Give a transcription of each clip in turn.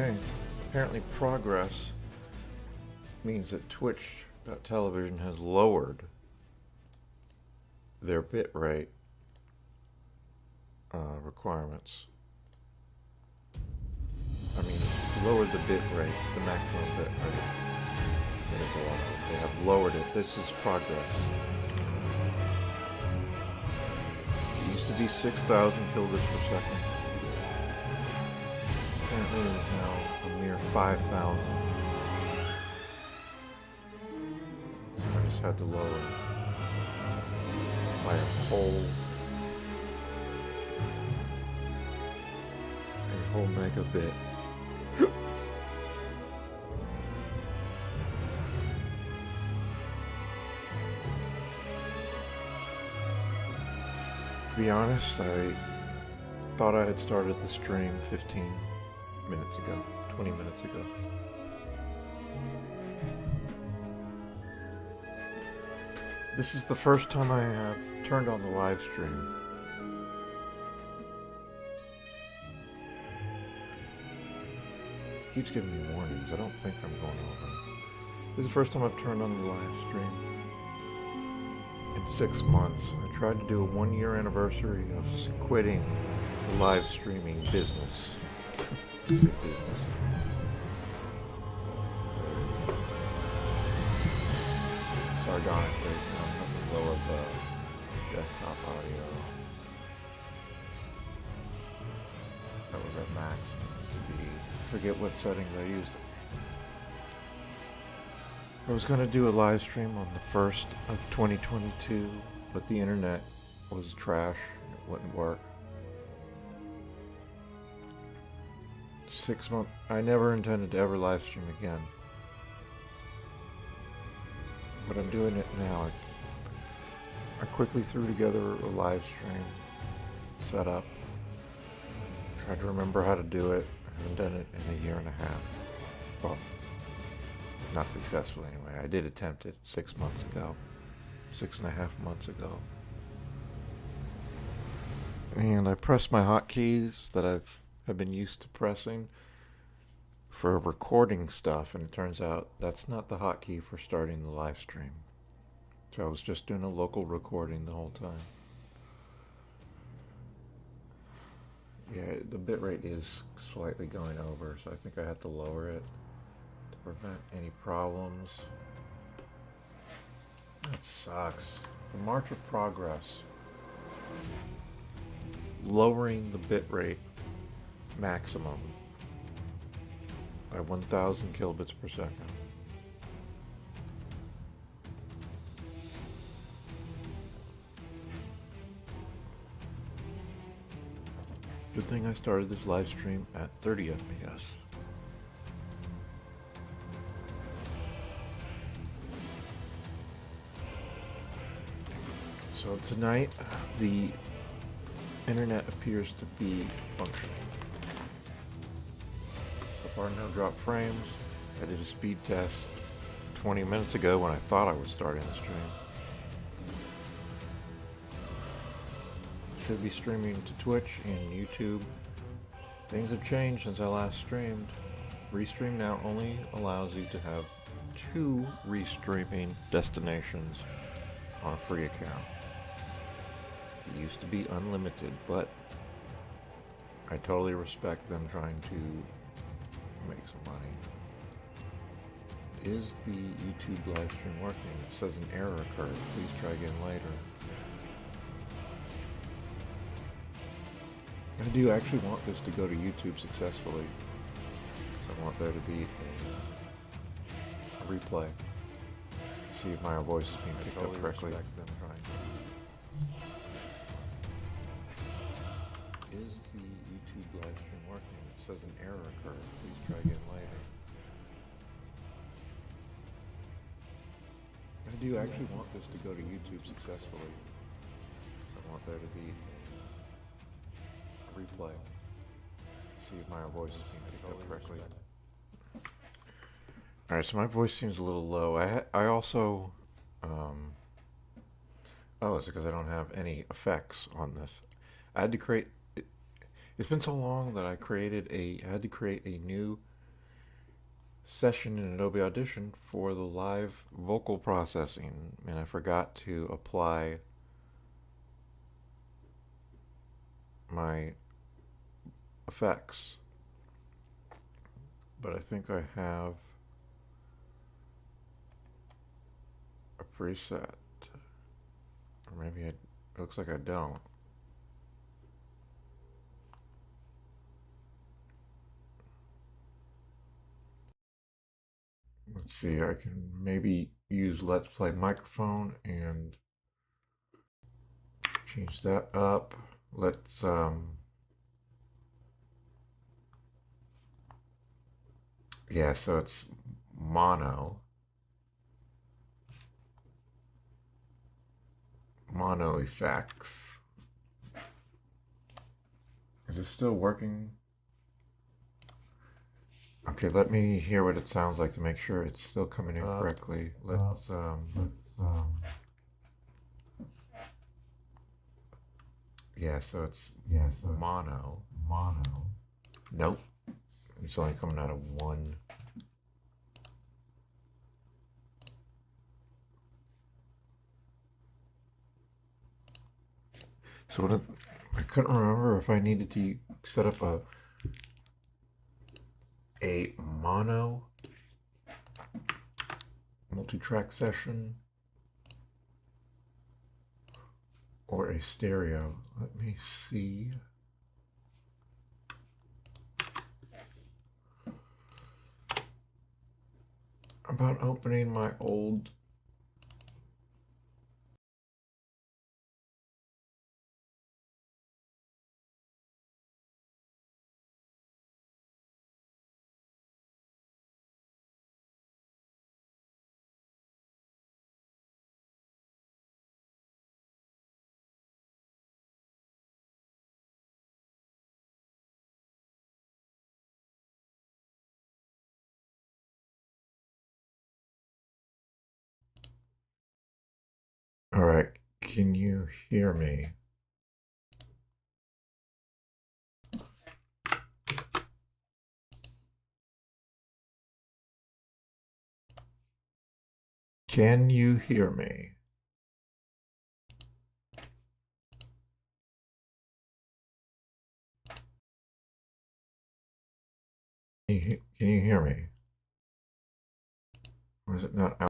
Okay, apparently progress means that Twitch.television has lowered their bitrate requirements. I mean, lowered the bitrate, the maximum bitrate that is allowed. They have lowered it. This is progress. It used to be 6,000 kilobits per second. Apparently it is now a mere 5,000. So I just had to lower it by a whole megabit. To be honest, I thought I had started the stream 15 minutes ago, 20 minutes ago. This is the first time I have turned on the live stream. It keeps giving me warnings. I don't think I'm going over. This is the first time I've turned on the live stream in 6 months. I tried to do a 1-year anniversary of quitting the live streaming business. It's a business. Sardonically, I'm lower the desktop audio. That was at max. I forget what settings I used. I was going to do a live stream on the 1st of 2022, but the internet was trash. It wouldn't work. 6 months. I never intended to ever live stream again. But I'm doing it now. I quickly threw together a live stream setup. Tried to remember how to do it. I haven't done it in a year and a half. Well, not successfully anyway. I did attempt it 6 months ago. 6.5 months ago. And I pressed my hotkeys that I've been used to pressing for recording stuff, and it turns out that's not the hotkey for starting the live stream. So I was just doing a local recording the whole time. Yeah, the bitrate is slightly going over, so I think I have to lower it to prevent any problems. That sucks. The march of progress. Lowering the bitrate maximum by 1,000 kilobits per second. Good thing I started this live stream at 30 FPS. So tonight, the internet appears to be functional. So far, no drop frames. I did a speed test 20 minutes ago when I thought I was starting the stream. Should be streaming to Twitch and YouTube. Things have changed since I last streamed. Restream now only allows you to have 2 restreaming destinations on a free account. It used to be unlimited, but I totally respect them trying to make some money. Is the YouTube live stream working? It says an error occurred. Please try again later. I do actually want this to go to YouTube successfully. I want there to be a replay. See if my voice is being picked up correctly. Is the YouTube live stream working? It says an error occurred. Please try again later. I do actually want this to go to YouTube successfully. I want there to be a replay. See if my voice is being picked up correctly. Alright, so my voice seems a little low. I also, oh, it's because I don't have any effects on this. I had to create, it's been so long that I had to create a new session in Adobe Audition for the live vocal processing, and I forgot to apply my effects. But I think I have a preset. Or maybe it looks like I don't. Let's see, I can maybe use Let's Play microphone and change that up. Let's yeah, so it's mono effects. Is it still working? Okay, let me hear what it sounds like to make sure it's still coming in correctly. Yeah, so it's mono. Nope. It's only coming out of one. So what I couldn't remember if I needed to set up a mono multi-track session or a stereo. Let me see. About opening my old All right, can you hear me? Can you hear me? Can you hear me? Or is it not out?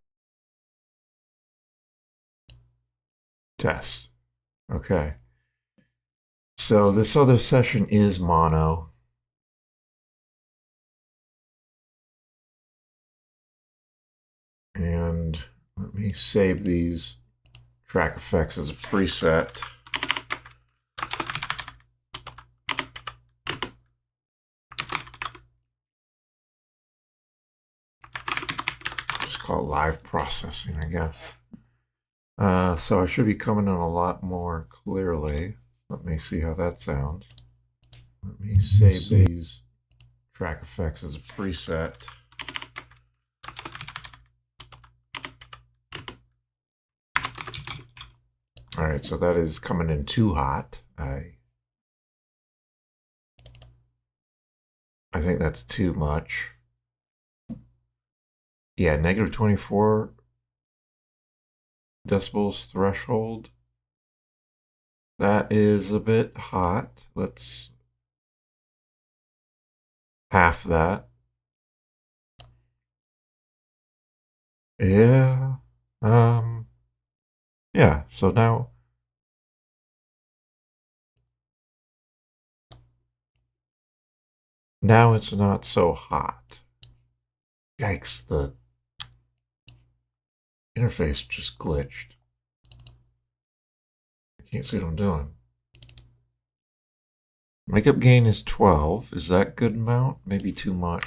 Test. Okay. So this other session is mono. And let me save these track effects as a preset. Just call it live processing, I guess. So I should be coming in a lot more clearly. Let me see how that sounds. Let me save these track effects as a preset. All right, so that is coming in too hot. I think that's too much. Yeah, negative 24 decibels threshold. That is a bit hot. Let's half that. Yeah. Yeah, so now it's not so hot. Yikes, the interface just glitched. I can't see what I'm doing. Makeup gain is 12. Is that good amount? Maybe too much.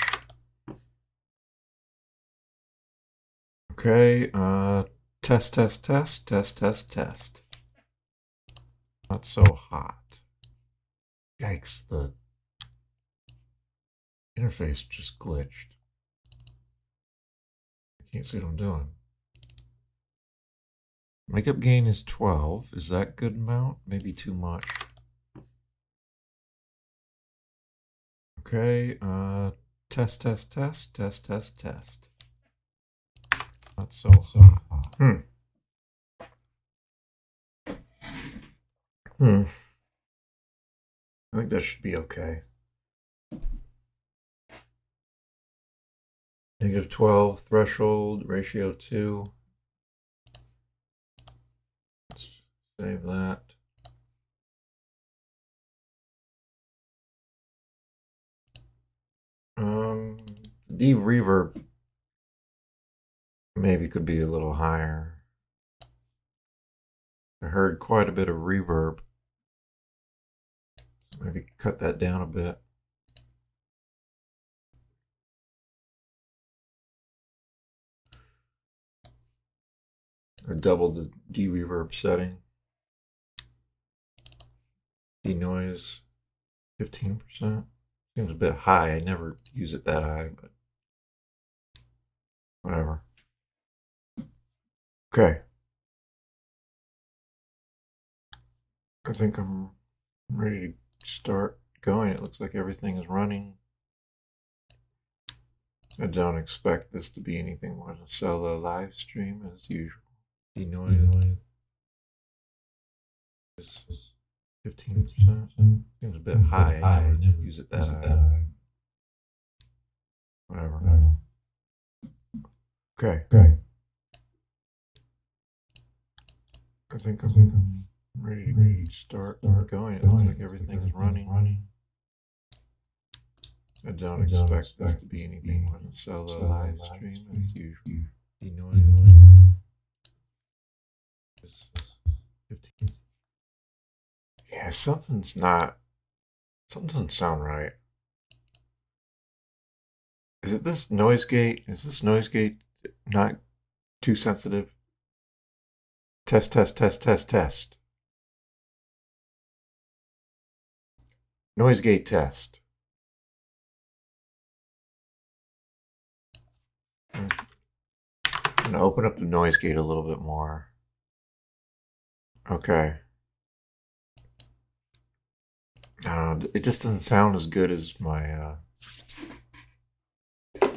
Okay, test. Not so hot. Yikes, the interface just glitched. I can't see what I'm doing. Makeup gain is 12. Is that good amount? Maybe too much. Okay, Test, test, test, test, test, test. Not so hot. I think that should be okay. -12 threshold, ratio 2. Let's save that. The reverb maybe could be a little higher. I heard quite a bit of reverb. Maybe cut that down a bit. I doubled the de-reverb setting. De-noise 15%. Seems a bit high. I never use it that high, but whatever. Okay. I think I'm ready to start going. It looks like everything is running. I don't expect this to be anything more than a solo live stream as usual. De-noise is 15%. Seems a bit high. I never use it that high. Whatever. Okay. I think I'm ready to start going. It looks like everything is running. I don't expect this to be anything more than a solo live stream as usual. De-noise is 15. Yeah, something doesn't sound right. Is it this noise gate? Is this noise gate not too sensitive? Test, test, test, test, test. Noise gate test. I'm gonna open up the noise gate a little bit more. Okay. I don't know, it just doesn't sound as good as my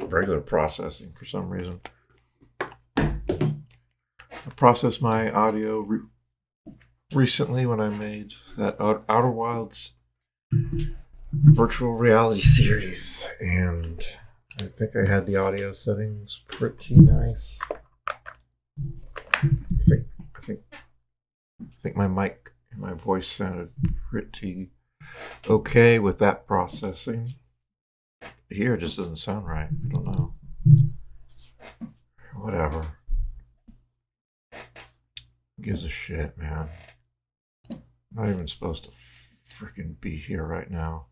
regular processing for some reason. I processed my audio recently when I made that Outer Wilds virtual reality series, and I think I had the audio settings pretty nice. I think my mic and my voice sounded pretty okay with that processing. Here it just doesn't sound right. I don't know. Whatever. Who gives a shit, man? I'm not even supposed to freaking be here right now.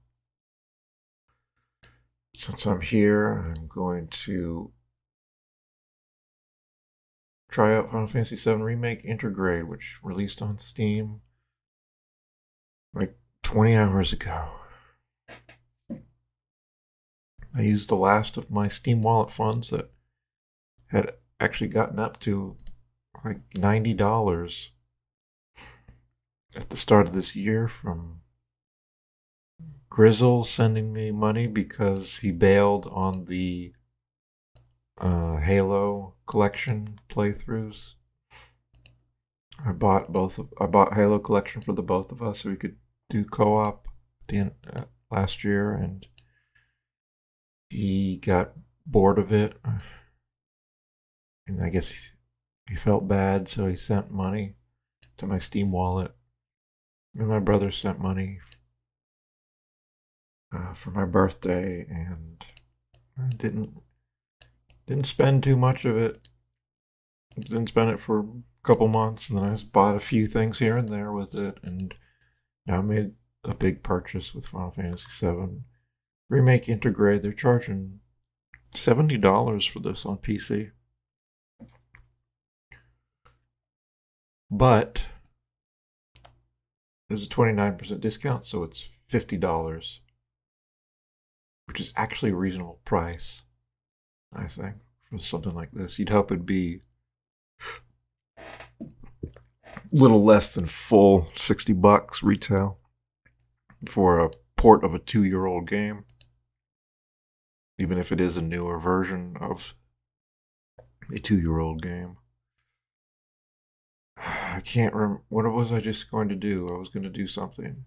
Since I'm here, I'm going to try out Final Fantasy VII Remake Intergrade, which released on Steam like 20 hours ago. I used the last of my Steam Wallet funds that had actually gotten up to like $90 at the start of this year from Grizzle sending me money because he bailed on the Halo collection playthroughs. I bought Halo collection for the both of us so we could do co-op at the end, last year, and he got bored of it, and I guess he felt bad, so he sent money to my Steam wallet. And my brother sent money for my birthday, and I didn't spend too much of it. Didn't spend it for a couple months, and then I just bought a few things here and there with it, and now I made a big purchase with Final Fantasy VII Remake Intergrade. They're charging $70 for this on PC. But there's a 29% discount, so it's $50, which is actually a reasonable price, I think, for something like this. You'd hope it'd be a little less than full $60 retail for a port of a 2-year-old game. even if it is a newer version of a 2-year-old game. I can't remember. What was I just going to do? I was going to do something.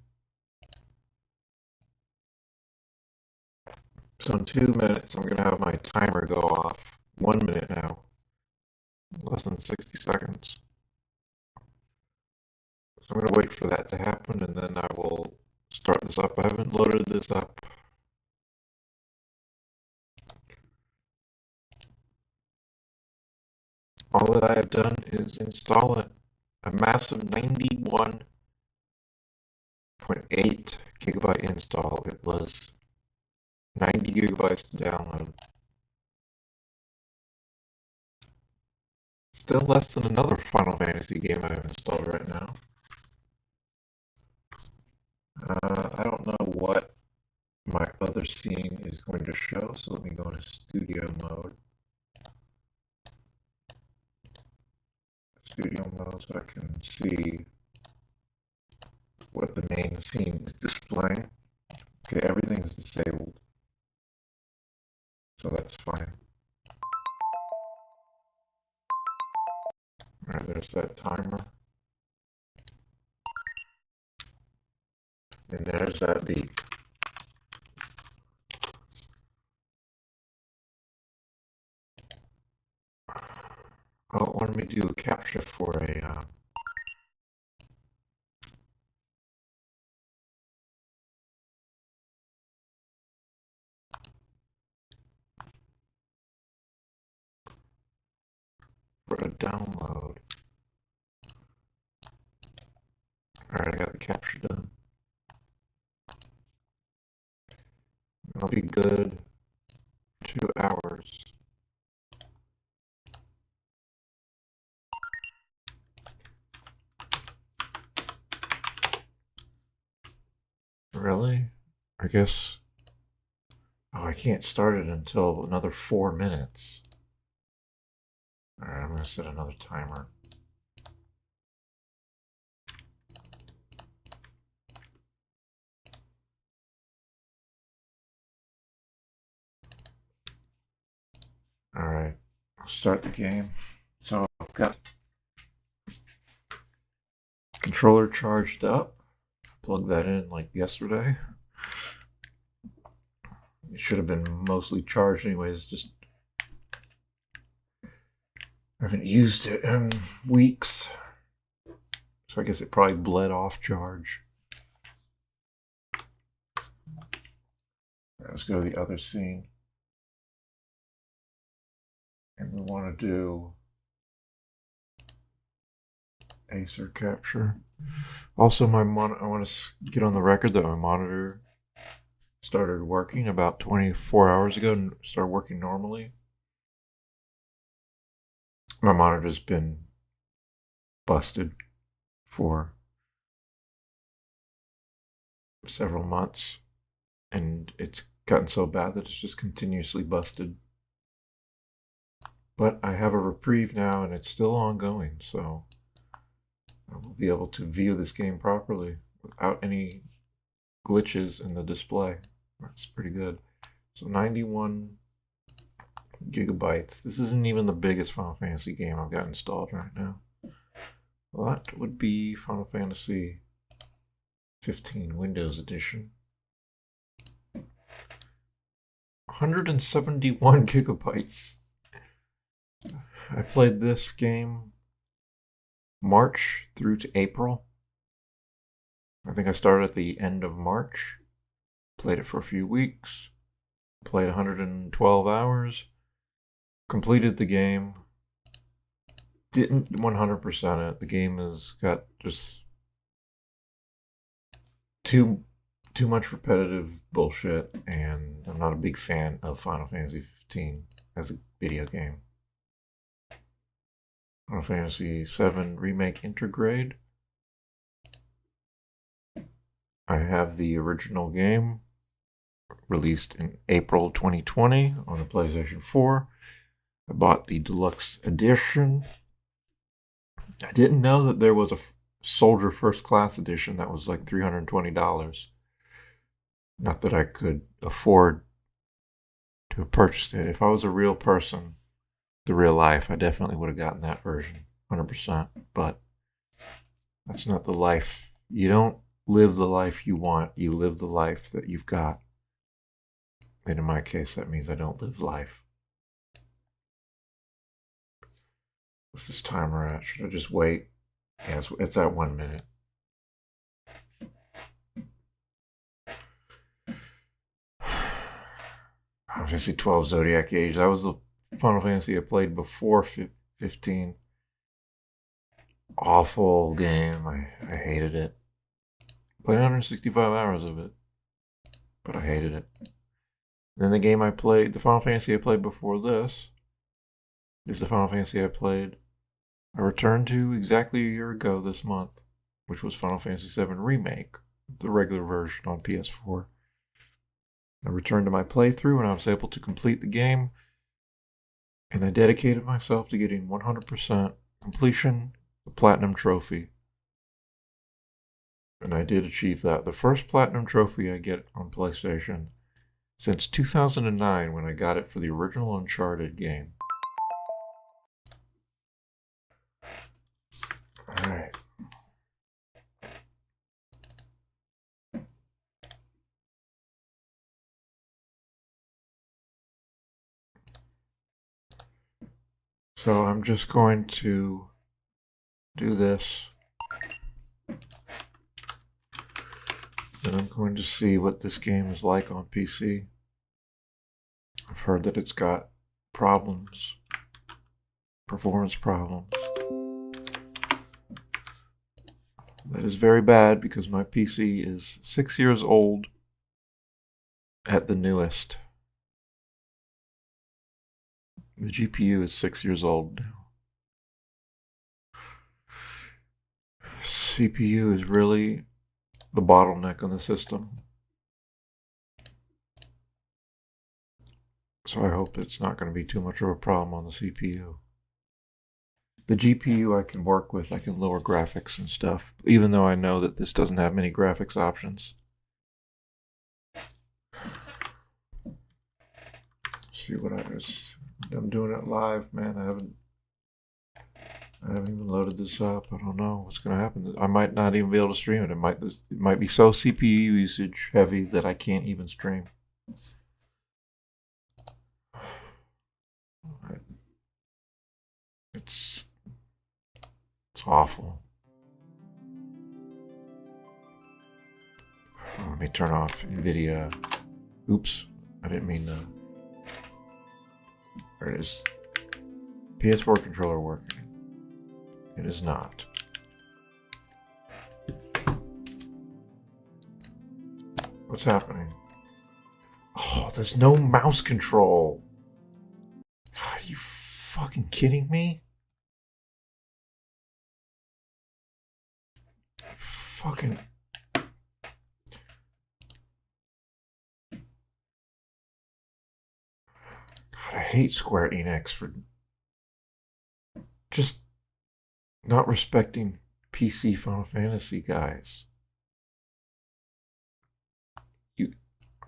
So in 2 minutes, I'm going to have my timer go off. 1 minute now. Less than 60 seconds. So I'm going to wait for that to happen, and then I will start this up. I haven't loaded this up. All that I have done is install a massive 91.8 gigabyte install. It was 90 gigabytes to download. Still less than another Final Fantasy game I have installed right now. I don't know what my other scene is going to show, so let me go into studio mode. Studio mode so I can see what the main scene is displaying. Okay, everything's disabled, so that's fine. Alright, there's that timer. And there's that beep. Oh, it wanted me to do a capture for a download. Alright, I got the capture done. It'll be good 2 hours. Really? I guess. Oh, I can't start it until another 4 minutes. Alright, I'm gonna set another timer. Alright, I'll start the game. So I've got controller charged up. Plug that in like yesterday. It should have been mostly charged anyways, just I haven't used it in weeks. So I guess it probably bled off charge. Let's go to the other scene. And we want to do Acer capture. Also, I want to get on the record that my monitor started working about 24 hours ago and started working normally. My monitor's been busted for several months, and it's gotten so bad that it's just continuously busted. But I have a reprieve now, and it's still ongoing, so I will be able to view this game properly without any glitches in the display. That's pretty good. So 91 gigabytes. This isn't even the biggest Final Fantasy game I've got installed right now. That would be Final Fantasy 15 Windows Edition. 171 gigabytes. I played this game March through to April. I think I started at the end of March. Played it for a few weeks. Played 112 hours. Completed the game. Didn't 100% it. The game has got just too much repetitive bullshit, and I'm not a big fan of Final Fantasy 15 as a video game. Final Fantasy 7 Remake Intergrade. I have the original game released in April 2020 on the PlayStation 4. I bought the deluxe edition. I didn't know that there was a Soldier First Class edition that was like $320. Not that I could afford to to have purchased it. If I was a real person, the real life, I definitely would have gotten that version, 100%. But that's not the life. You don't live the life you want. You live the life that you've got. And in my case, that means I don't live life. What's this timer at? Should I just wait? Yeah, it's at 1 minute. Final Fantasy 12 Zodiac Age. That was the Final Fantasy I played before 15. Awful game. I hated it. Played 165 hours of it. But I hated it. Then the game I played, the Final Fantasy I played before this, is the Final Fantasy I returned to exactly a year ago this month, which was Final Fantasy VII Remake, the regular version on PS4. I returned to my playthrough and I was able to complete the game, and I dedicated myself to getting 100% completion, the Platinum Trophy. And I did achieve that. The first Platinum Trophy I get on PlayStation since 2009 when I got it for the original Uncharted game. Alright. So I'm just going to do this. And I'm going to see what this game is like on PC. I've heard that it's got problems, performance problems. That is very bad because my PC is 6 years old at the newest. The GPU is 6 years old now. CPU is really the bottleneck on the system. So I hope it's not going to be too much of a problem on the CPU. The GPU I can work with, I can lower graphics and stuff, even though I know that this doesn't have many graphics options. See what I'm doing it live, man. I haven't even loaded this up. I don't know what's going to happen. I might not even be able to stream it. It might be so CPU usage heavy that I can't even stream. It's awful. Let me turn off NVIDIA. Oops, I didn't mean to. There it is. PS4 controller working. It is not. What's happening? Oh, there's no mouse control. God, are you fucking kidding me? Fucking. God, I hate Square Enix for just not respecting PC Final Fantasy guys.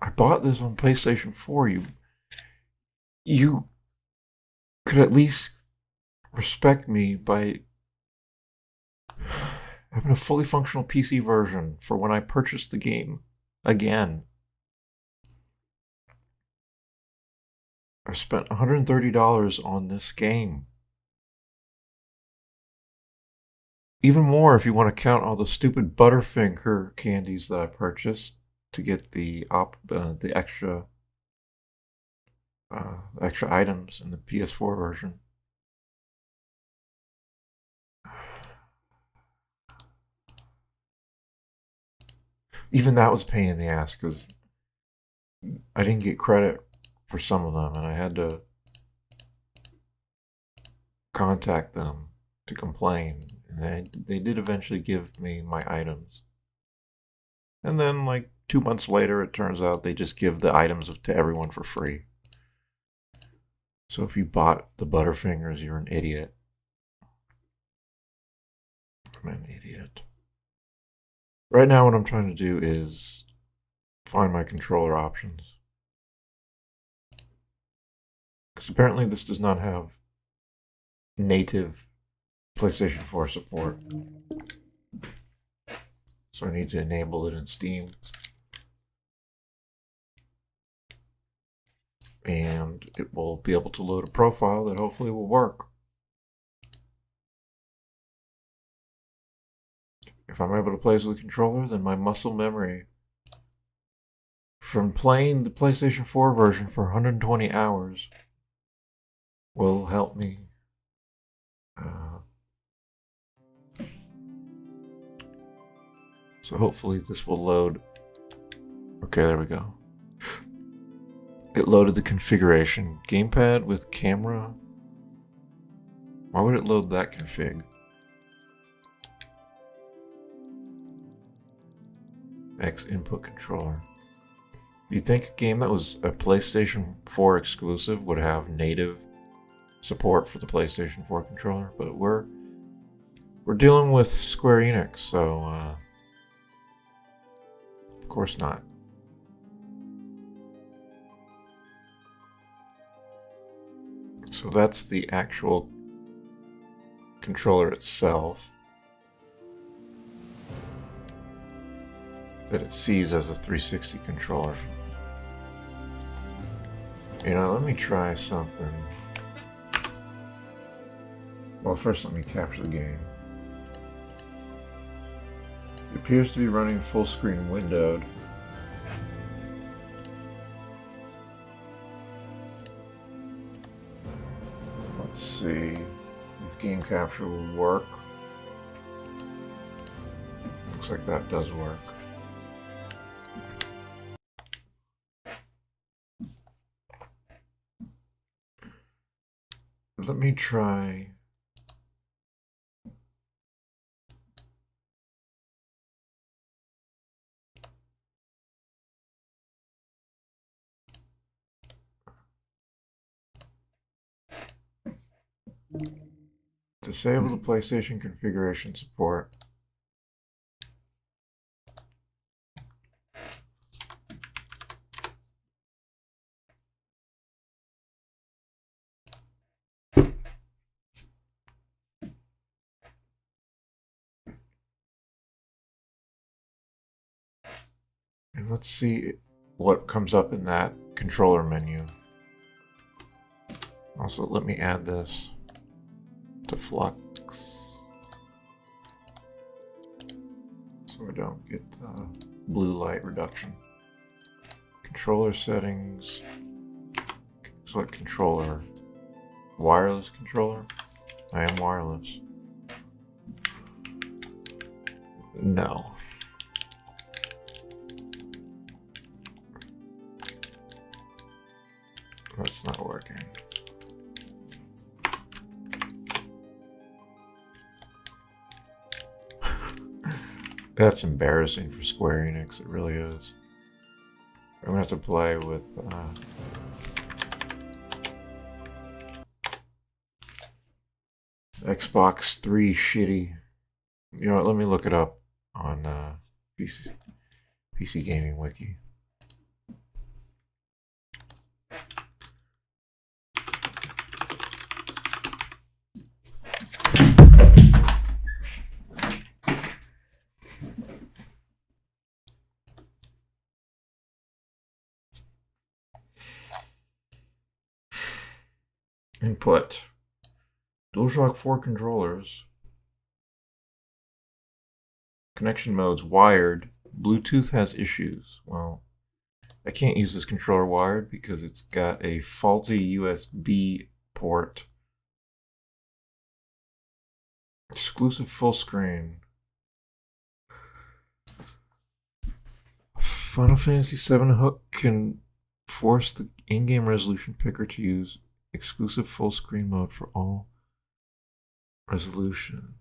I bought this on PlayStation 4. You could at least respect me by having a fully functional PC version for when I purchase the game again. I spent $130 on this game. Even more if you want to count all the stupid Butterfinger candies that I purchased to get the extra items in the PS4 version. Even that was a pain in the ass because I didn't get credit for some of them, and I had to contact them to complain. And they did eventually give me my items. And then, like 2 months later, it turns out they just give the items to everyone for free. So if you bought the Butterfingers, you're an idiot. I'm an idiot. Right now, what I'm trying to do is find my controller options. Because apparently this does not have native PlayStation 4 support. So I need to enable it in Steam. And it will be able to load a profile that hopefully will work. If I'm able to play this with a controller, then my muscle memory from playing the PlayStation 4 version for 120 hours will help me. So hopefully this will load. Okay, there we go. It loaded the configuration. Gamepad with camera. Why would it load that config? X input controller. You'd think a game that was a PlayStation 4 exclusive would have native support for the PlayStation 4 controller, but we're dealing with Square Enix, so of course not. So that's the actual controller itself that it sees as a 360 controller. You know, let me try something. Well, first let me capture the game. It appears to be running full screen windowed. Let's see if game capture will work. Looks like that does work. Let me try. Disable the PlayStation configuration support. And let's see what comes up in that controller menu. Also, let me add this to Flux so I don't get the blue light reduction. Controller settings. Select controller. Wireless controller. I am wireless. No. That's not working. That's embarrassing for Square Enix, it really is. I'm gonna have to play with Xbox 3 shitty. You know what, let me look it up on PC Gaming Wiki. Input. DualShock 4 controllers. Connection modes wired. Bluetooth has issues. Well, I can't use this controller wired because it's got a faulty USB port. Exclusive full screen. Final Fantasy VII Hook can force the in-game resolution picker to use exclusive full screen mode for all resolutions.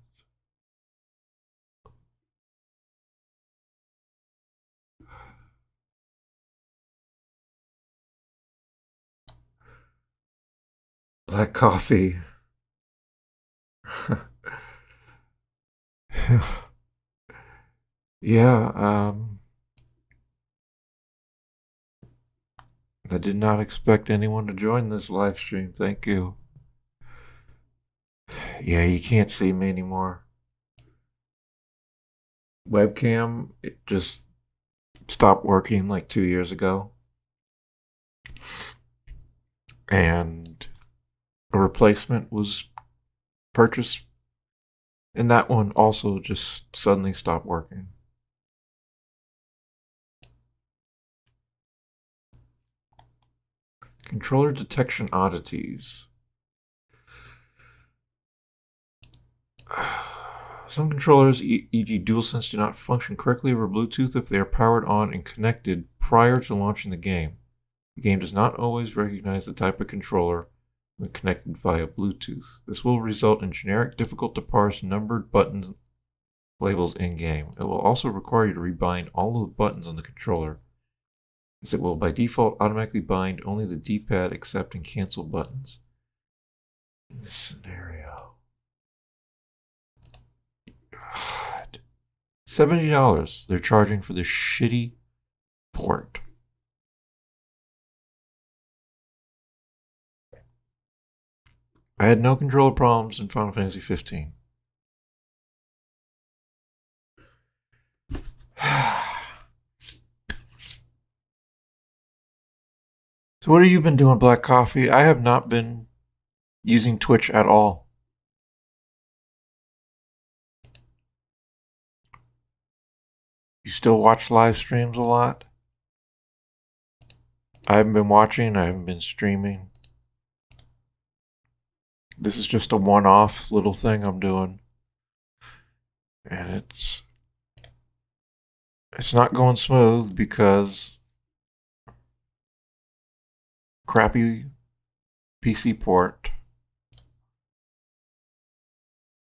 Black coffee. Yeah, I did not expect anyone to join this live stream. Thank you. Yeah, you can't see me anymore. Webcam, it just stopped working like 2 years ago. And a replacement was purchased. And that one also just suddenly stopped working. Controller detection oddities. Some controllers, e.g. DualSense, do not function correctly over Bluetooth if they are powered on and connected prior to launching the game. The game does not always recognize the type of controller when connected via Bluetooth. This will result in generic, difficult to parse numbered buttons labels in-game. It will also require you to rebind all of the buttons on the controller, as it will by default automatically bind only the D-pad accept and cancel buttons. In this scenario, God, $70 they're charging for this shitty port. I had no controller problems in Final Fantasy 15. So what have you been doing, Black Coffee? I have not been using Twitch at all. You still watch live streams a lot? I haven't been watching, I haven't been streaming. This is just a one-off little thing I'm doing. And it's not going smooth because crappy PC port.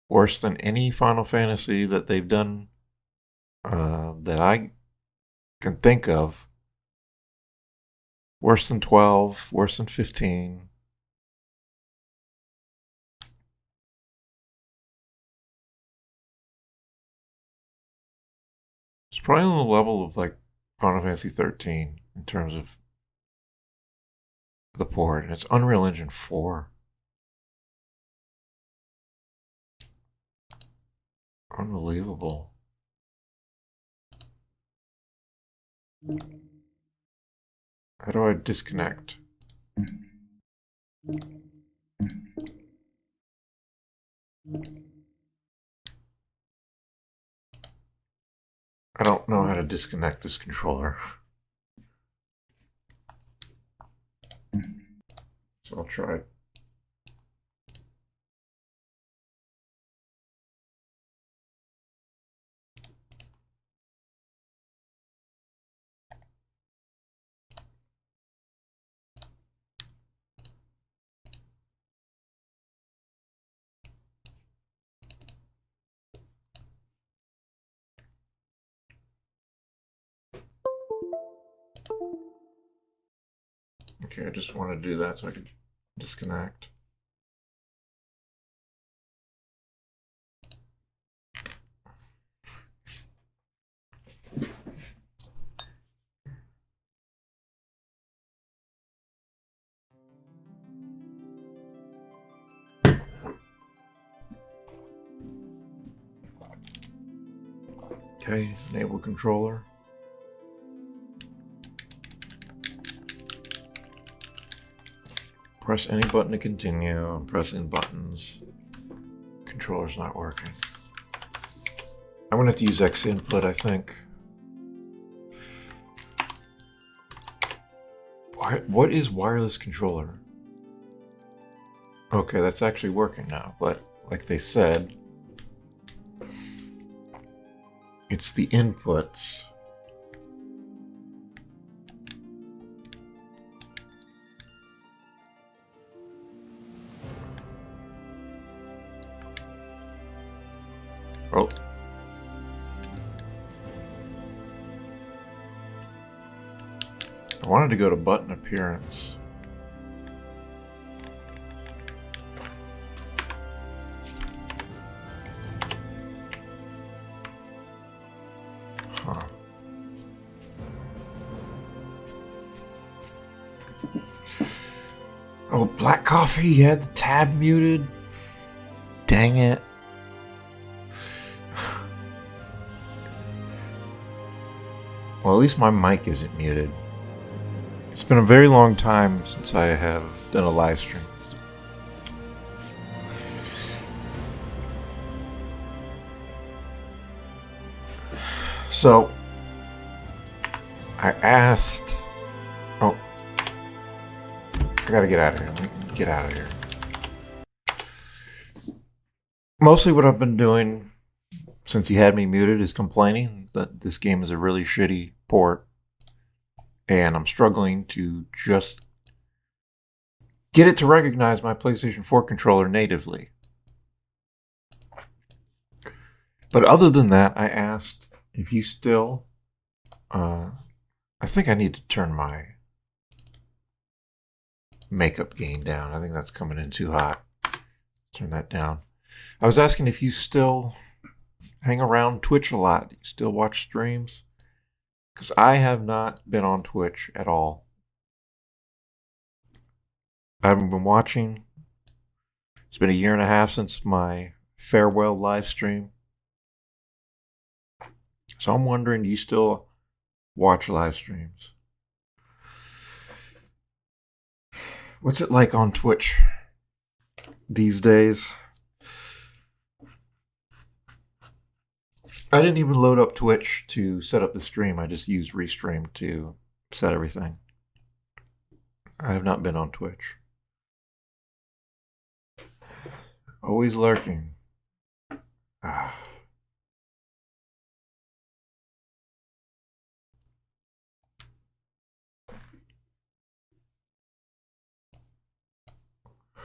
Worse than any Final Fantasy that they've done that I can think of. Worse than 12, worse than 15. It's probably on the level of like Final Fantasy 13 in terms of the port, and it's Unreal Engine 4. Unbelievable. How do I disconnect? I don't know how to disconnect this controller. So I'll try. Okay, I just want to do that so I can disconnect. Okay, enable controller. Press any button to continue. I'm pressing buttons. Controller's not working. I'm gonna have to use X input, I think. What is wireless controller? Okay, that's actually working now, but like they said, it's the inputs. Oh. I wanted to go to button appearance. Huh. Oh, black coffee, you had the tab muted. Dang it. Well, at least my mic isn't muted. It's been a very long time since I have done a live stream. So, I asked... Oh. I gotta get out of here. Let me get out of here. Mostly what I've been doing since he had me muted is complaining that this game is a really shitty port. And I'm struggling to just get it to recognize my PlayStation 4 controller natively. But other than that, I asked if you still... I think I need to turn my makeup gain down. I think that's coming in too hot. Turn that down. I was asking if you still hang around Twitch a lot. You still watch streams? Because I have not been on Twitch at all. I haven't been watching. It's been a year and a half since my farewell live stream. So I'm wondering, do you still watch live streams? What's it like on Twitch these days? I didn't even load up Twitch to set up the stream. I just used Restream to set everything. I have not been on Twitch. Always lurking.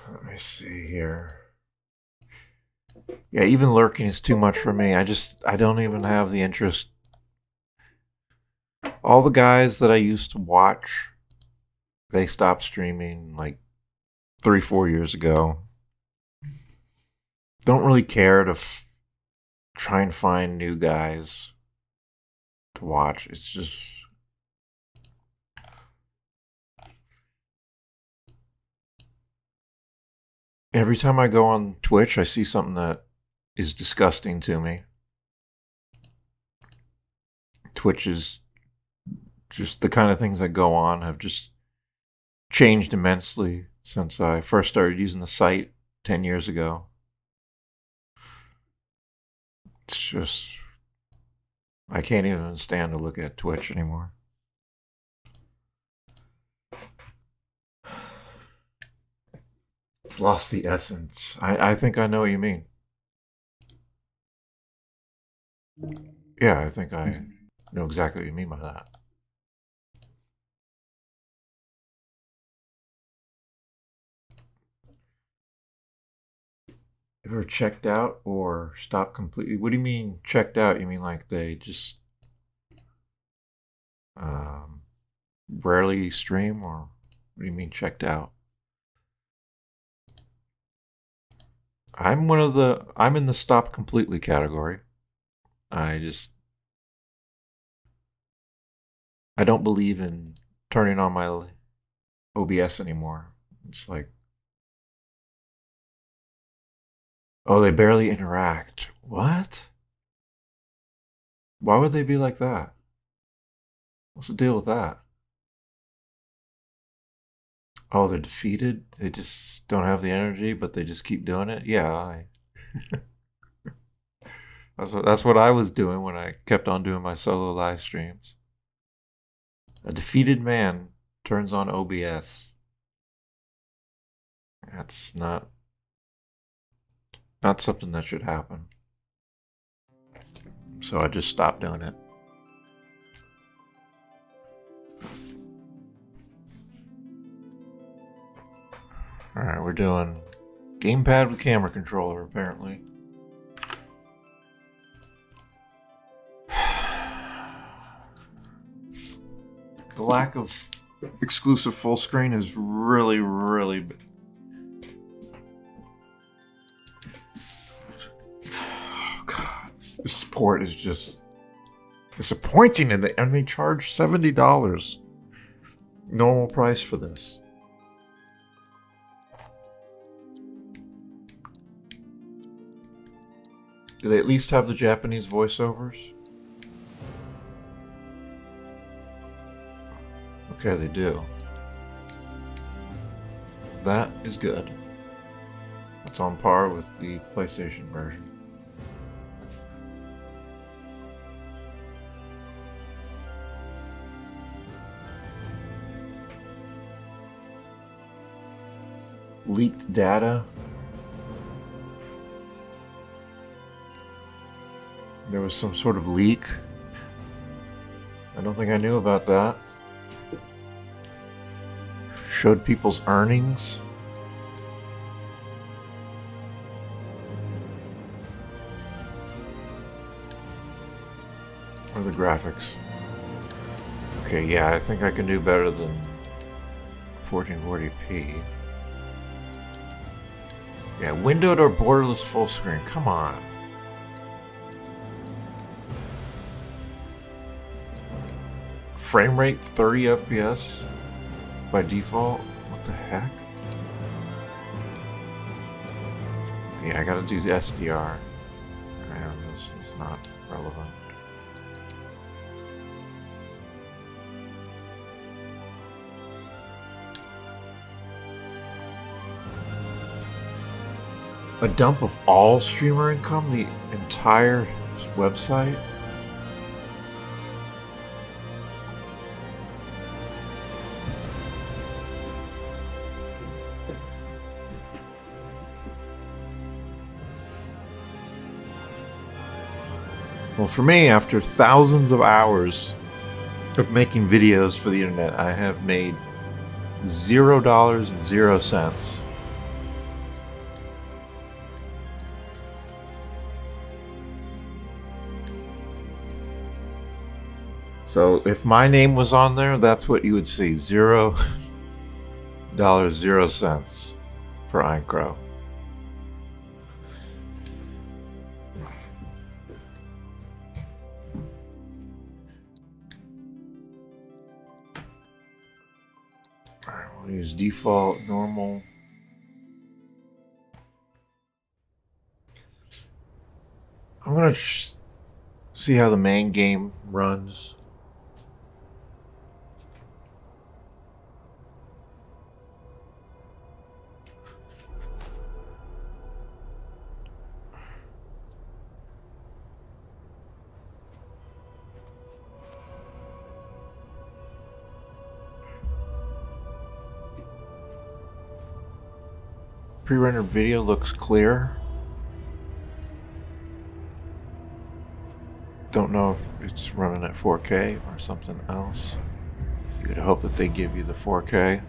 Let me see here. Yeah, even lurking is too much for me. I don't even have the interest. All the guys that I used to watch, they stopped streaming like 3-4 years ago. Don't really care to try and find new guys to watch. It's just... Every time I go on Twitch, I see something that is disgusting to me. Twitch is just the kind of things that go on have just changed immensely since I first started using the site 10 years ago. It's just... I can't even stand to look at Twitch anymore. It's lost the essence. I think I know what you mean. Yeah, I think I know exactly what you mean by that. Ever checked out or stopped completely? What do you mean checked out? You mean like they just rarely stream, or what do you mean checked out? I'm in the stop completely category. I don't believe in turning on my OBS anymore. It's like, oh, they barely interact. What? Why would they be like that? What's the deal with that? Oh, they're defeated? They just don't have the energy, but they just keep doing it? Yeah, that's what I was doing when I kept on doing my solo live streams. A defeated man turns on OBS. That's not something that should happen. So I just stopped doing it. Alright, we're doing gamepad with camera controller, apparently. The lack of exclusive full screen is really, really big. Oh, God. This port is just disappointing, and they charge $70. normal price for this. Do they at least have the Japanese voiceovers? Okay, they do. That is good. It's on par with the PlayStation version. Leaked data. There was some sort of leak. I don't think I knew about that. Showed people's earnings. Or the graphics. Okay, yeah, I think I can do better than 1440p. Yeah, windowed or borderless full screen. Come on. Frame rate 30 FPS by default? What the heck? Yeah, I gotta do the SDR. Man, this is not relevant. A dump of all streamer income? The entire website? Well, for me, after thousands of hours of making videos for the internet, I have made $0.00. So if my name was on there, that's what you would see. $0.00 for Eincrou. Alright, we'll use default, normal. I'm gonna see how the main game runs. Pre-rendered video looks clear. Don't know if it's running at 4K or something else. You would hope that they give you the 4K.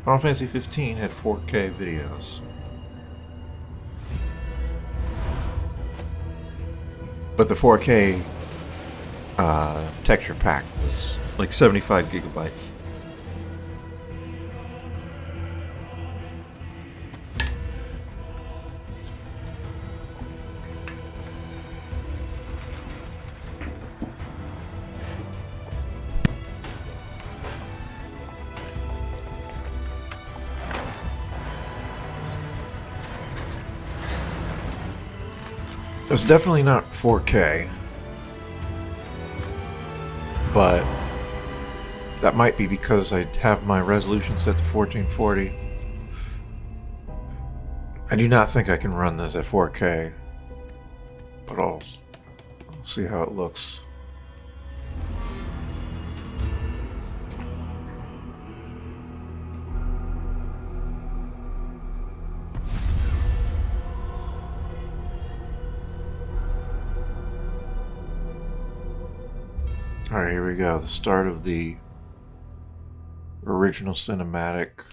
Final Fantasy 15 had 4K videos. But the 4K texture pack was like 75 gigabytes. It's definitely not 4K, but that might be because I have my resolution set to 1440. I do not think I can run this at 4K, but I'll see how it looks. Alright, here we go. The start of the original cinematic.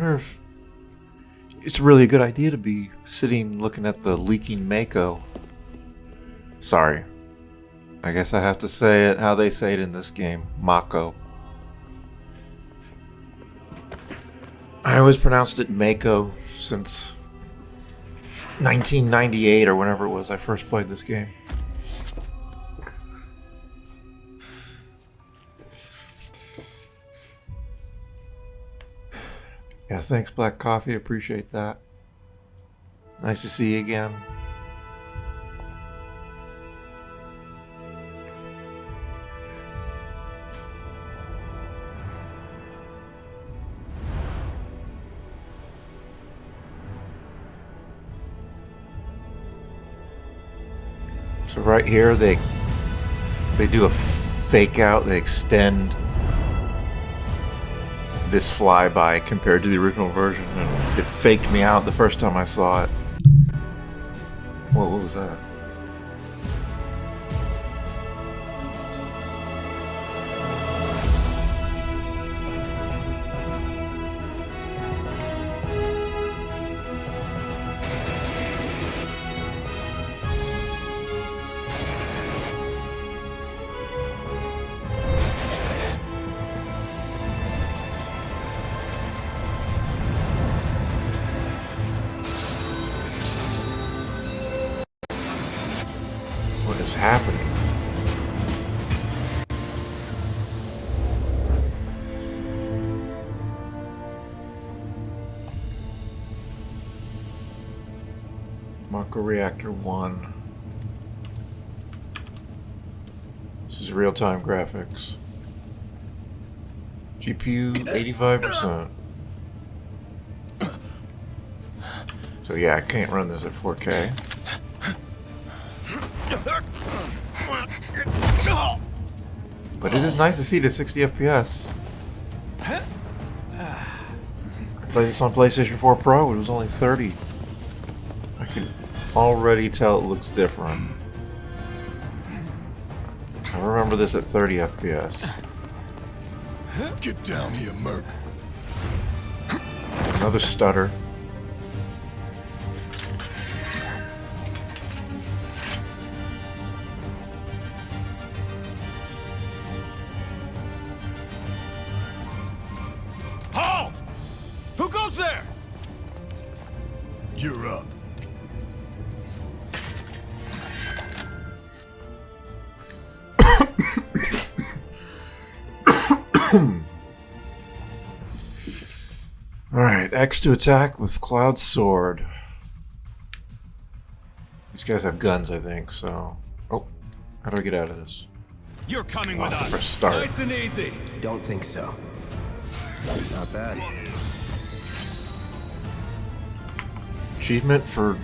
wonder if it's really a good idea to be sitting looking at the leaking Mako. Sorry. I guess I have to say it how they say it in this game. Mako. I always pronounced it Mako since 1998 or whenever it was I first played this game. Yeah, thanks Black Coffee, appreciate that. Nice to see you again. So right here they do a fake out, they extend this flyby compared to the original version, and it faked me out the first time I saw it. What was that? What is happening? Mako Reactor 1. This is real-time graphics. GPU 85%. So yeah, I can't run this at 4K. But it is nice to see it at 60 FPS. I played this on PlayStation 4 Pro, it was only 30. I can already tell it looks different. I remember this at 30 FPS. Get down here, Merc. Another stutter. Halt! Who goes there? You're up. Alright, X to attack with Cloud Sword. These guys have guns, I think, so... Oh, how do I get out of this? You're coming with us. Press start. Nice and easy. Don't think so. Not bad. Achievement for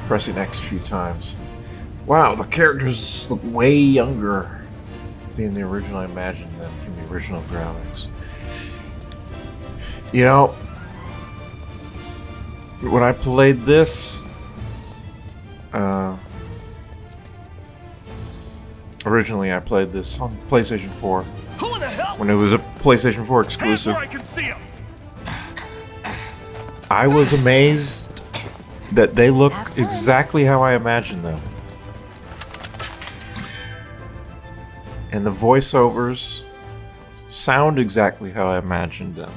pressing X a few times. Wow, the characters look way younger than the original. I imagined them from the original graphics. You know, when I played this, originally I played this on PlayStation 4 Who in the hell? when it was a PlayStation 4 exclusive. Hands where I can see him. I was amazed that they look exactly how I imagined them. And the voiceovers sound exactly how I imagined them.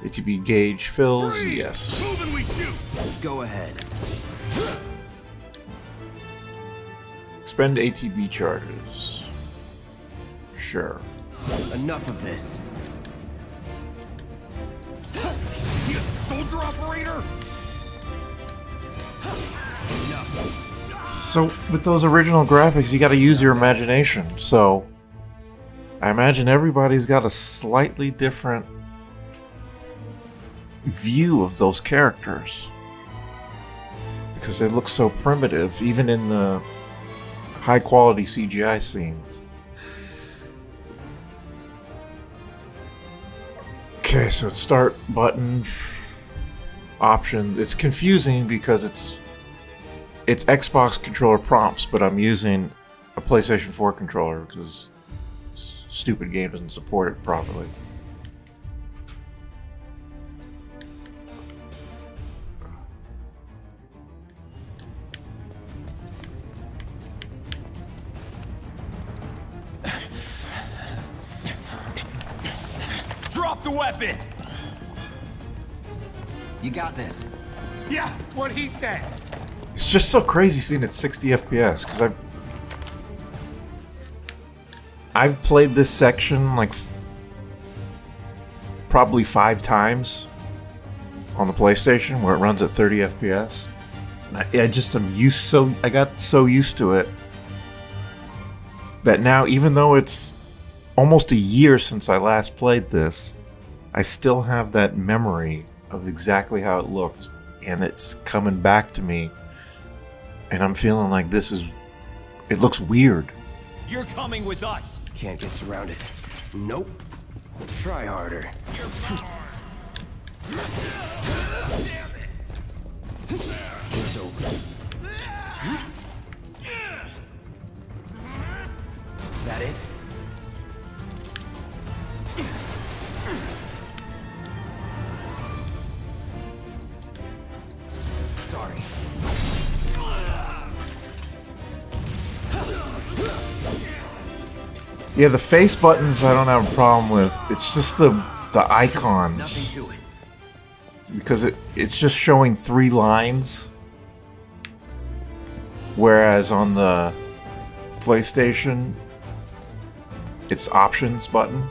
ATB gauge fills, Freeze! yes. Move and we shoot. Go ahead. Spend ATB charges. Sure. Enough of this. You soldier operator. So, with those original graphics, you gotta use your imagination. So, I imagine everybody's got a slightly different view of those characters. Because they look so primitive, even in the high-quality CGI scenes. Okay, so start button, options. It's confusing because it's Xbox controller prompts, but I'm using a PlayStation 4 controller because stupid game doesn't support it properly. the weapon! You got this. Yeah, what he said. It's just so crazy seeing it 60 FPS because I've played this section like probably 5 times on the PlayStation where it runs at 30 FPS. And I got so used to it that now, even though it's almost a year since I last played this, I still have that memory of exactly how it looked, and it's coming back to me, and I'm feeling like it looks weird. You're coming with us! Can't get surrounded. Nope. Try harder. It's over. Is that it? Sorry. Yeah, the face buttons I don't have a problem with. It's just the icons. Nothing to it. Because it's just showing 3 lines. Whereas on the PlayStation, it's options button.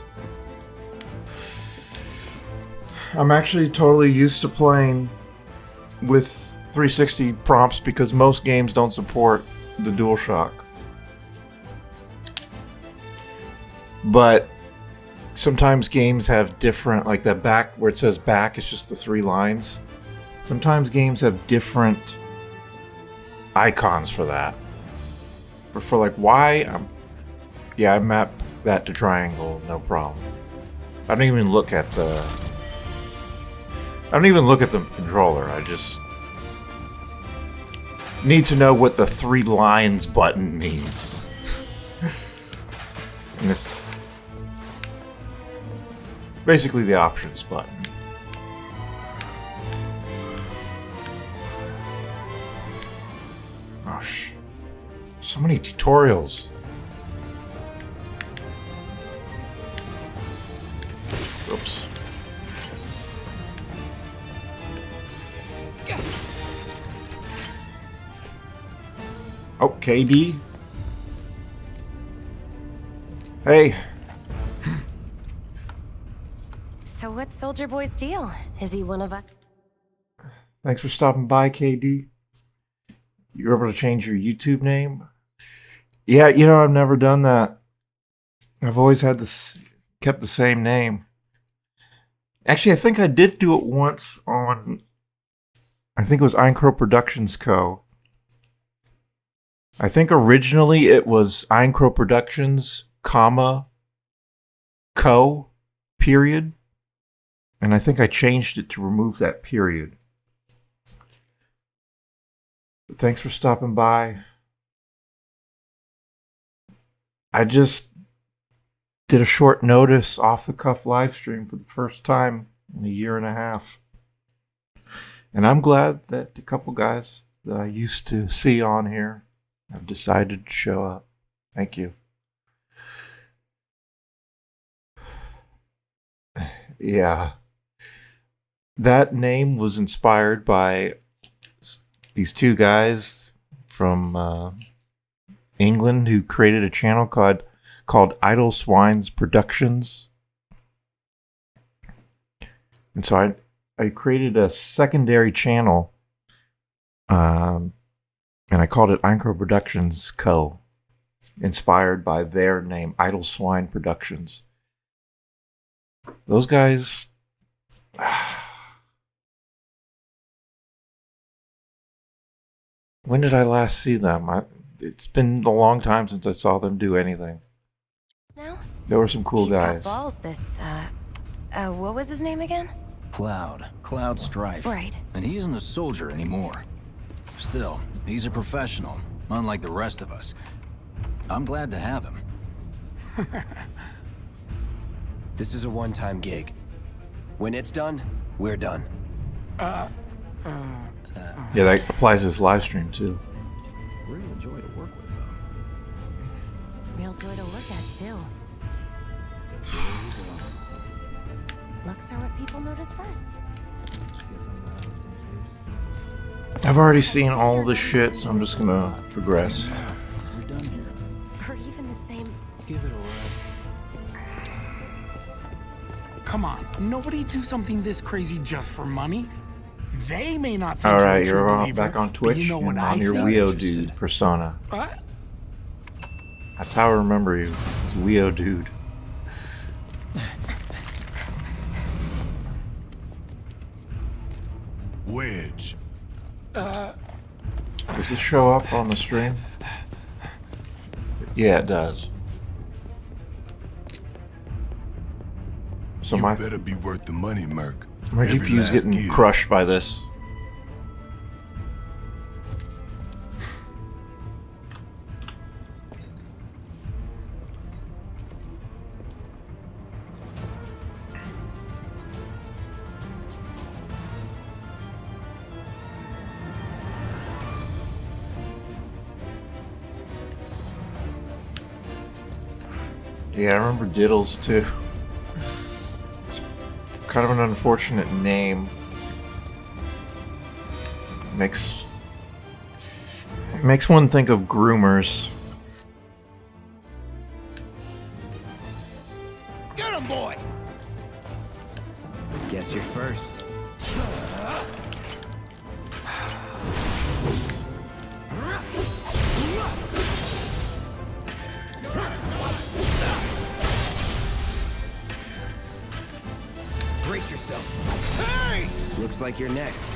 I'm actually totally used to playing with 360 prompts because most games don't support the DualShock. But sometimes games have different, like that back where it says back, it's just the 3 lines. Sometimes games have different icons for that. For like Y, yeah, I map that to triangle, no problem. I don't even look at the controller. I just need to know what the 3 lines button means. And it's basically the options button. Gosh, so many tutorials. Oops. Oh, KD. Hey. So what's Soldier Boy's deal? Is he one of us? Thanks for stopping by, KD. You were able to change your YouTube name? Yeah, I've never done that. I've always had kept the same name. Actually, I think I did do it once on, I think it was Eincrou Productions Co. I think originally it was Eincrou Productions, Co, period. And I think I changed it to remove that period. But thanks for stopping by. I just did a short notice off-the-cuff live stream for the first time in a year and a half. And I'm glad that a couple guys that I used to see on here have decided to show up. Thank you. Yeah. That name was inspired by these 2 guys from England who created a channel called Idle Swines Productions. And so I created a secondary channel, and I called it Eincrou Productions Co., inspired by their name, Idle Swine Productions. Those guys... When did I last see them? It's been a long time since I saw them do anything. No? There were some cool He's guys. got balls, this, what was his name again? Cloud Strife. Right. And he isn't a soldier anymore. Still, he's a professional, unlike the rest of us. I'm glad to have him. This is a one-time gig. When it's done, we're done. Yeah, that applies to this live stream too. Real joy to work with, though. Real joy to look at, too. Looks are what people notice first. I've already seen all this shit, so I'm just gonna progress. We're done here. Or even the same. Give it a rest. Come on, nobody do something this crazy just for money. They may not think Alright, you're a you're true all believer, back on but Twitch you know what and I on your think? Weo Dude persona. What? That's how I remember you. It's Weo Dude. Wedge. Does this show up on the stream? Yeah, it does. So You my better be worth the money, Merc. my Every GPU's last getting gear. crushed by this. Yeah, I remember Diddles too. It's kind of an unfortunate name. Makes one think of groomers. Get him, boy! Guess you're first. Brace yourself. Looks like you're next.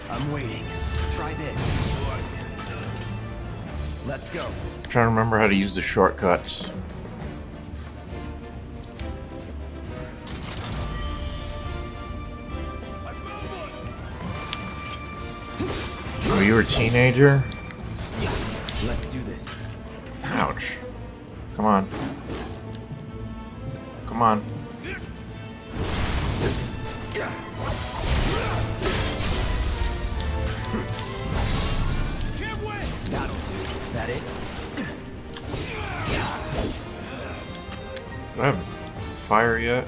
I'm waiting. Try this. Let's go. I'm trying to remember how to use the shortcuts. Oh, you were a teenager? Let's do this. Ouch. Come on. Come on. That'll do. That it? Do I have fire yet?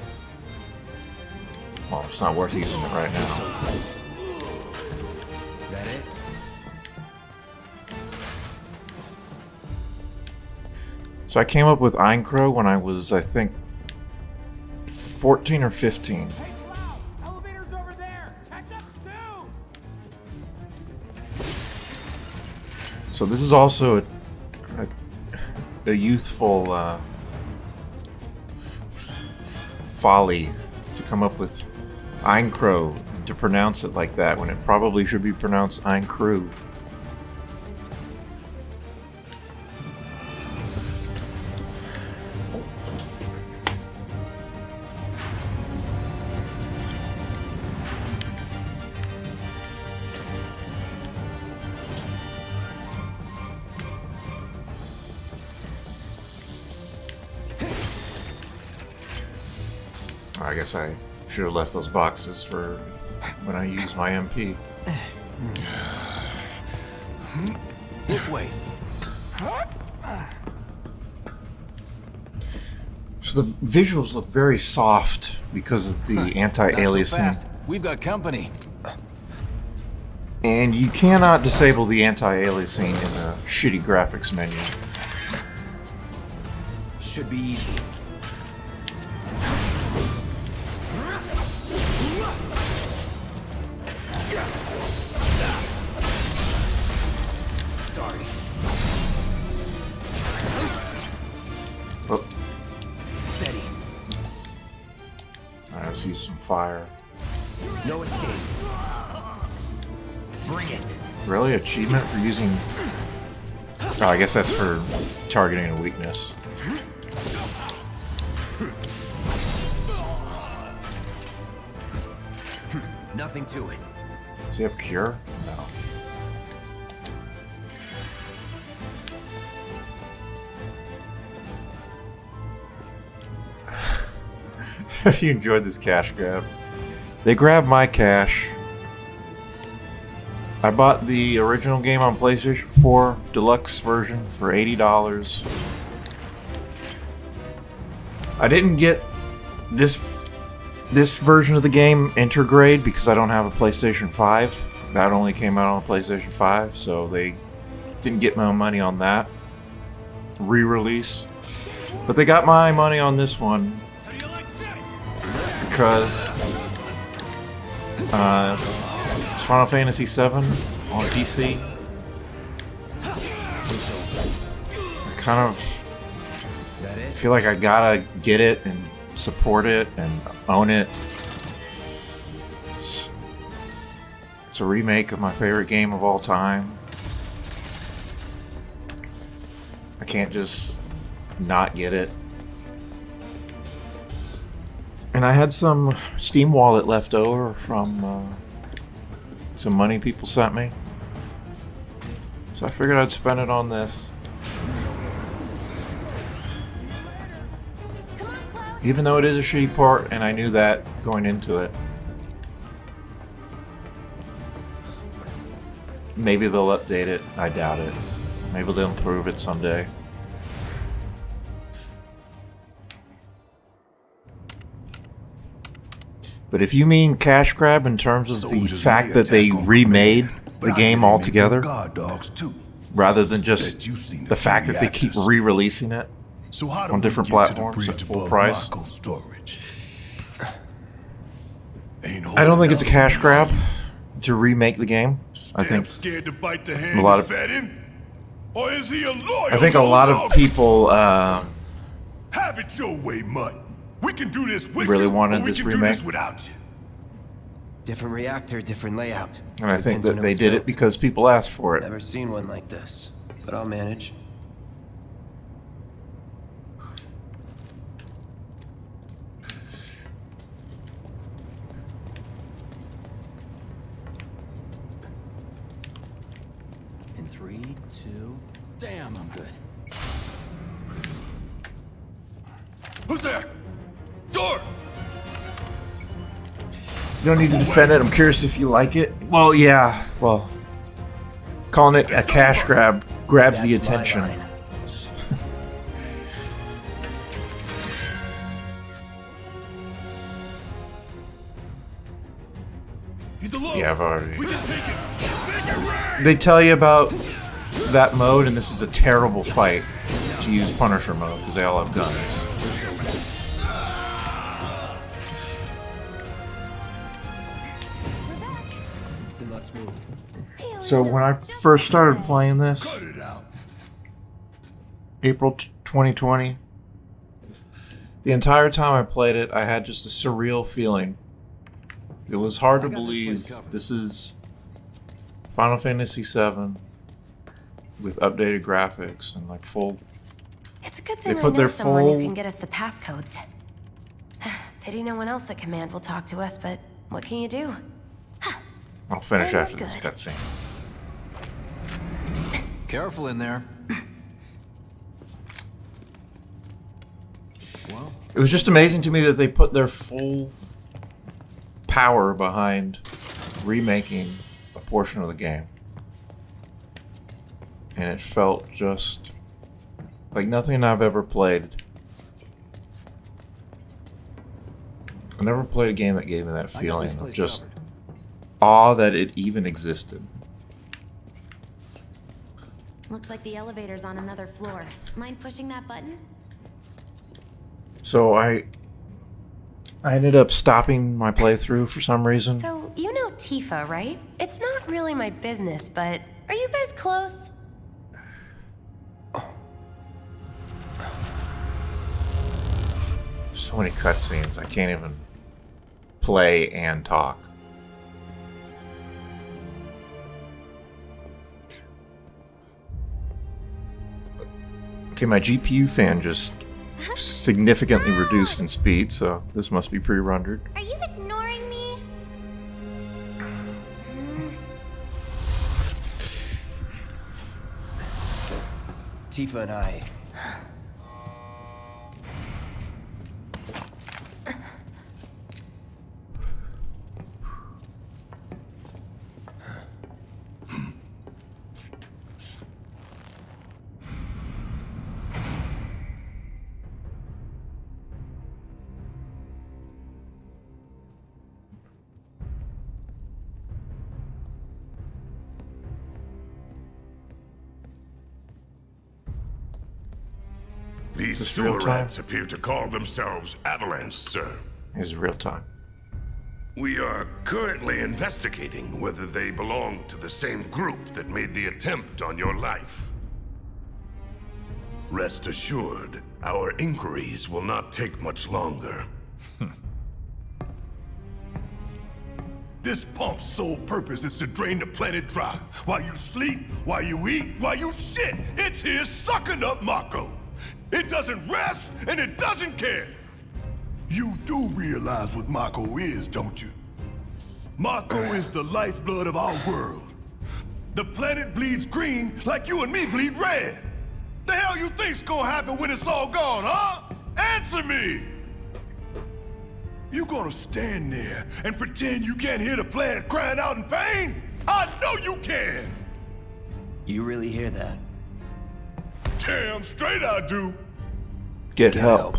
Well, it's not worth using it right now. That it? So I came up with Eincrou when I was, I think, 14 or 15. Elevator's over there. Catch up soon. So this is also a youthful folly to come up with Eincrou, to pronounce it like that when it probably should be pronounced Eincrou. I guess I should have left those boxes for when I use my MP. This way. So the visuals look very soft because of the Not so anti-aliasing. fast. We've got company. And you cannot disable the anti-aliasing in the shitty graphics menu. Should be easy. Sorry. Oh, Steady. alright, let's use some fire. No escape. Bring it. Really? Achievement for using... Oh, I guess that's for targeting a weakness. Nothing to it. Does he have cure? No. Have you enjoyed this cash grab? They grabbed my cash. I bought the original game on PlayStation 4 deluxe version for $80. I didn't get this version of the game, Intergrade, because I don't have a PlayStation 5. That only came out on PlayStation 5, so they didn't get my money on that re-release. But they got my money on this one because it's Final Fantasy VII on PC. I kind of feel like I gotta get it and support it and own it. It's a remake of my favorite game of all time. I can't just not get it. And I had some Steam wallet left over from some money people sent me. So I figured I'd spend it on this. Even though it is a shitty port, and I knew that going into it. Maybe they'll update it. I doubt it. Maybe they'll improve it someday. But if you mean cash grab in terms of the fact that they remade the game altogether, rather than just the fact that they keep re-releasing it on different platforms at full price, I don't think it's a cash grab to remake the game. I think a lot of people have it your way, Mutt. We can do this with really you, wanted or we this can do remake. this without you. Different reactor, different layout. And I think Depends on that who they it's did it built. because people asked for it. Never seen one like this, but I'll manage. In 3, 2... Damn, I'm good. Who's there? Door! You don't need to defend it. I'm curious if you like it. Well, yeah. Well, calling it a cash grab grabs the That's my attention. line. He's alone. Yeah, I've already. We can take it. Make it rain! They tell you about that mode, and this is a terrible fight to use Punisher mode because they all have guns. Then let's move. So when I first started playing this, Cut it out. April 2020, the entire time I played it, I had just a surreal feeling. It was hard to believe this is Final Fantasy VII with updated graphics and like full. It's a good They thing I put know their someone who full- can get us the passcodes. Pity no one else at command will talk to us, but what can you do? I'll finish Very after this good. cutscene. Careful in there. Well, It was just amazing to me that they put their full power behind remaking a portion of the game. And it felt just like nothing I've ever played. I never played a game that gave me that I got this feeling of place just covered. awe that it even existed. Looks like the elevator's on another floor. Mind pushing that button? So I ended up stopping my playthrough for some reason. So, you know Tifa, right? It's not really my business, but are you guys close? So many cutscenes, I can't even play and talk. Okay, my GPU fan just significantly reduced in speed, so this must be pre-rendered. Are you ignoring me? Tifa and I. These This sewer real time? rats appear to call themselves Avalanche, sir. Is real time. We are currently investigating whether they belong to the same group that made the attempt on your life. Rest assured, our inquiries will not take much longer. This pump's sole purpose is to drain the planet dry. While you sleep, while you eat, while you shit, it's here sucking up Mako. It doesn't rest, and it doesn't care. You do realize what Mako is, don't you? Mako is the lifeblood of our world. The planet bleeds green like you and me bleed red. The hell you think's gonna happen when it's all gone, huh? Answer me! You gonna stand there and pretend you can't hear the planet crying out in pain? I know you can! You really hear that? Damn straight I do! Get help.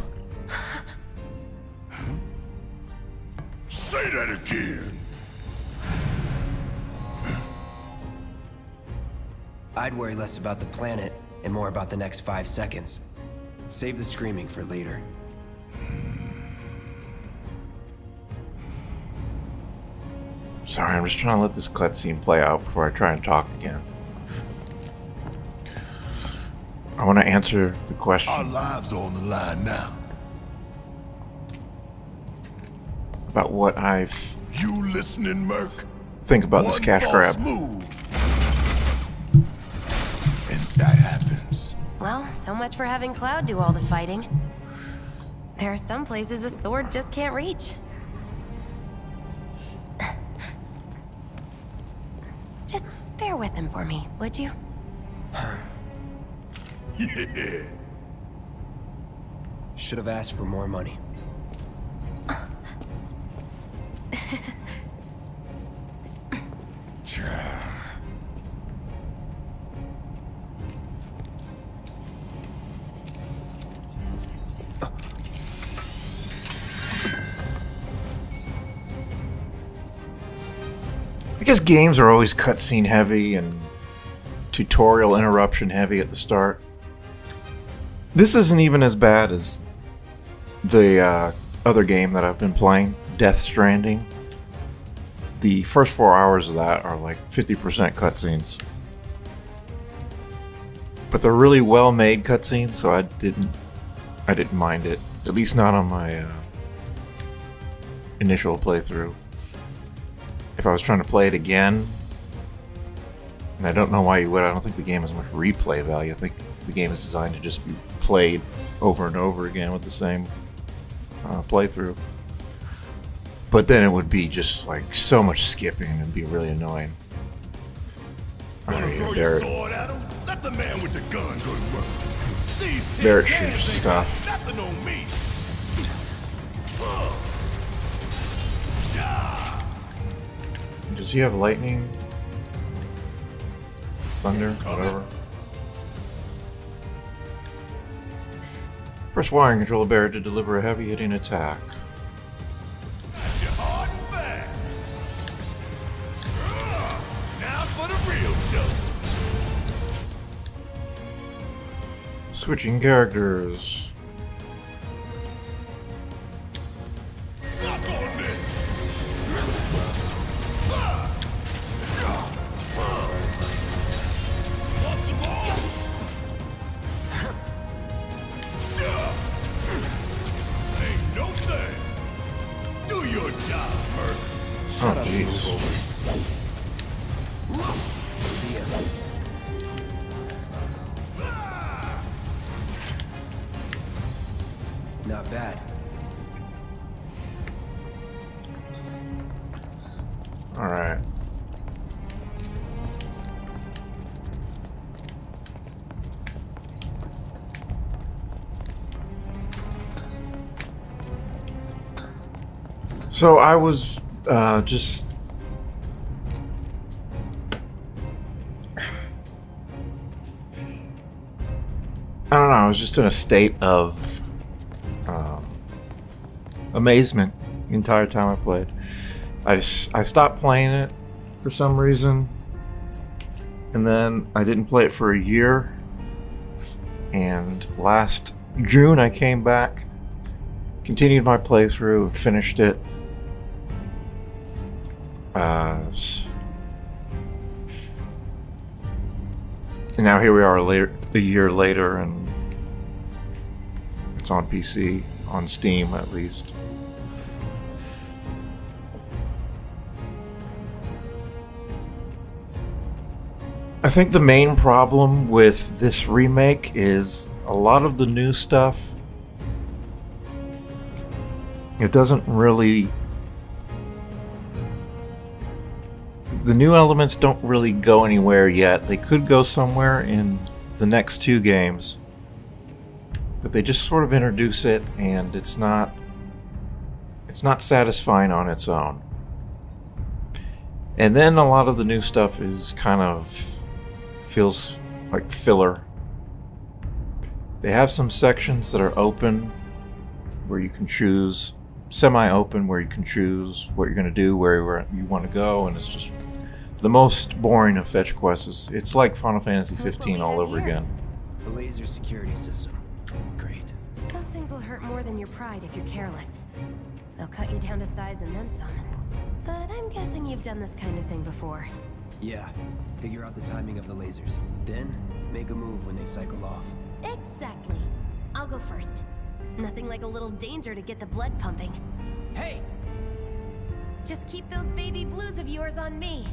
Say that again! I'd worry less about the planet and more about the next 5 seconds. Save the screaming for later. Sorry, I'm just trying to let this cutscene play out before I try and talk again. I want to answer the Our question lives are on the line now. about what I've You listening, Merc? think about this One cash false grab. move, and that happens. Well, so much for having Cloud do all the fighting. There are some places a sword just can't reach. Just bear with him for me, would you? Yeah. Should have asked for more money. I guess games are always cutscene heavy and tutorial interruption heavy at the start. This isn't even as bad as the other game that I've been playing, Death Stranding. The first 4 hours of that are like 50% cutscenes. But they're really well made cutscenes, so I didn't mind it. At least not on my initial playthrough. If I was trying to play it again, and I don't know why you would, I don't think the game has much replay value. I think the game is designed to just be played over and over again with the same playthrough. But then it would be just like so much skipping and it'd be really annoying. Wanna Alright, throw there your it- sword at him? Let the man with the gun go to work. These There it tin cans shoots ain't stuff. got Nothing on me. Does he have lightning? Thunder? Whatever. Press Y and control the bear to deliver a heavy hitting attack. You're hard and fast. Now for the real show. Switching characters. Suck on this. Want some more? Ain't no thing. Do your job, Merc. Oh, jeez. Not bad. Alright. So I was just I don't know, I was just in a state of amazement the entire time I played. I stopped playing it for some reason, and then I didn't play it for a year, and last June I came back, continued my playthrough, and finished it. And now here we are a year later, and it's on PC, on Steam at least. I think the main problem with this remake is a lot of the new stuff. It doesn't really... The new elements don't really go anywhere yet. They could go somewhere in the next two games, but they just sort of introduce it, and it's not satisfying on its own. And then a lot of the new stuff is kind of feels like filler. They have some sections that are open where you can choose, semi-open where you can choose what you're going to do, where you want to go, and it's just the most boring of fetch quests. It's like Final Fantasy 15 all over again. The laser security system. Great. Those things will hurt more than your pride if you're careless. They'll cut you down to size and then some. But I'm guessing you've done this kind of thing before. Yeah. Figure out the timing of the lasers. Then, make a move when they cycle off. Exactly. I'll go first. Nothing like a little danger to get the blood pumping. Hey! Just keep those baby blues of yours on me.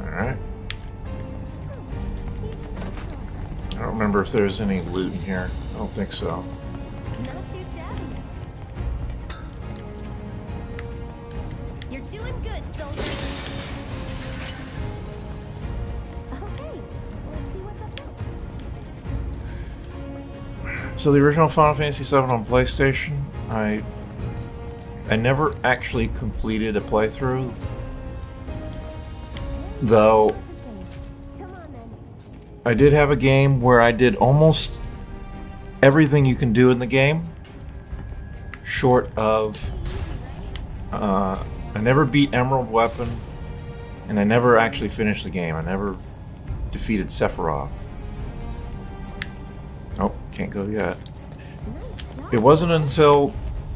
Alright. I don't remember if there's any loot in here. I don't think so. Not too shabby. You're doing good, soldier. Okay, let's see what's up. So the original Final Fantasy VII on PlayStation, I never actually completed a playthrough, though I did have a game where I did almost everything you can do in the game, short of I never beat Emerald Weapon, and I never actually finished the game. I never defeated Sephiroth. Oh, can't go yet. It wasn't until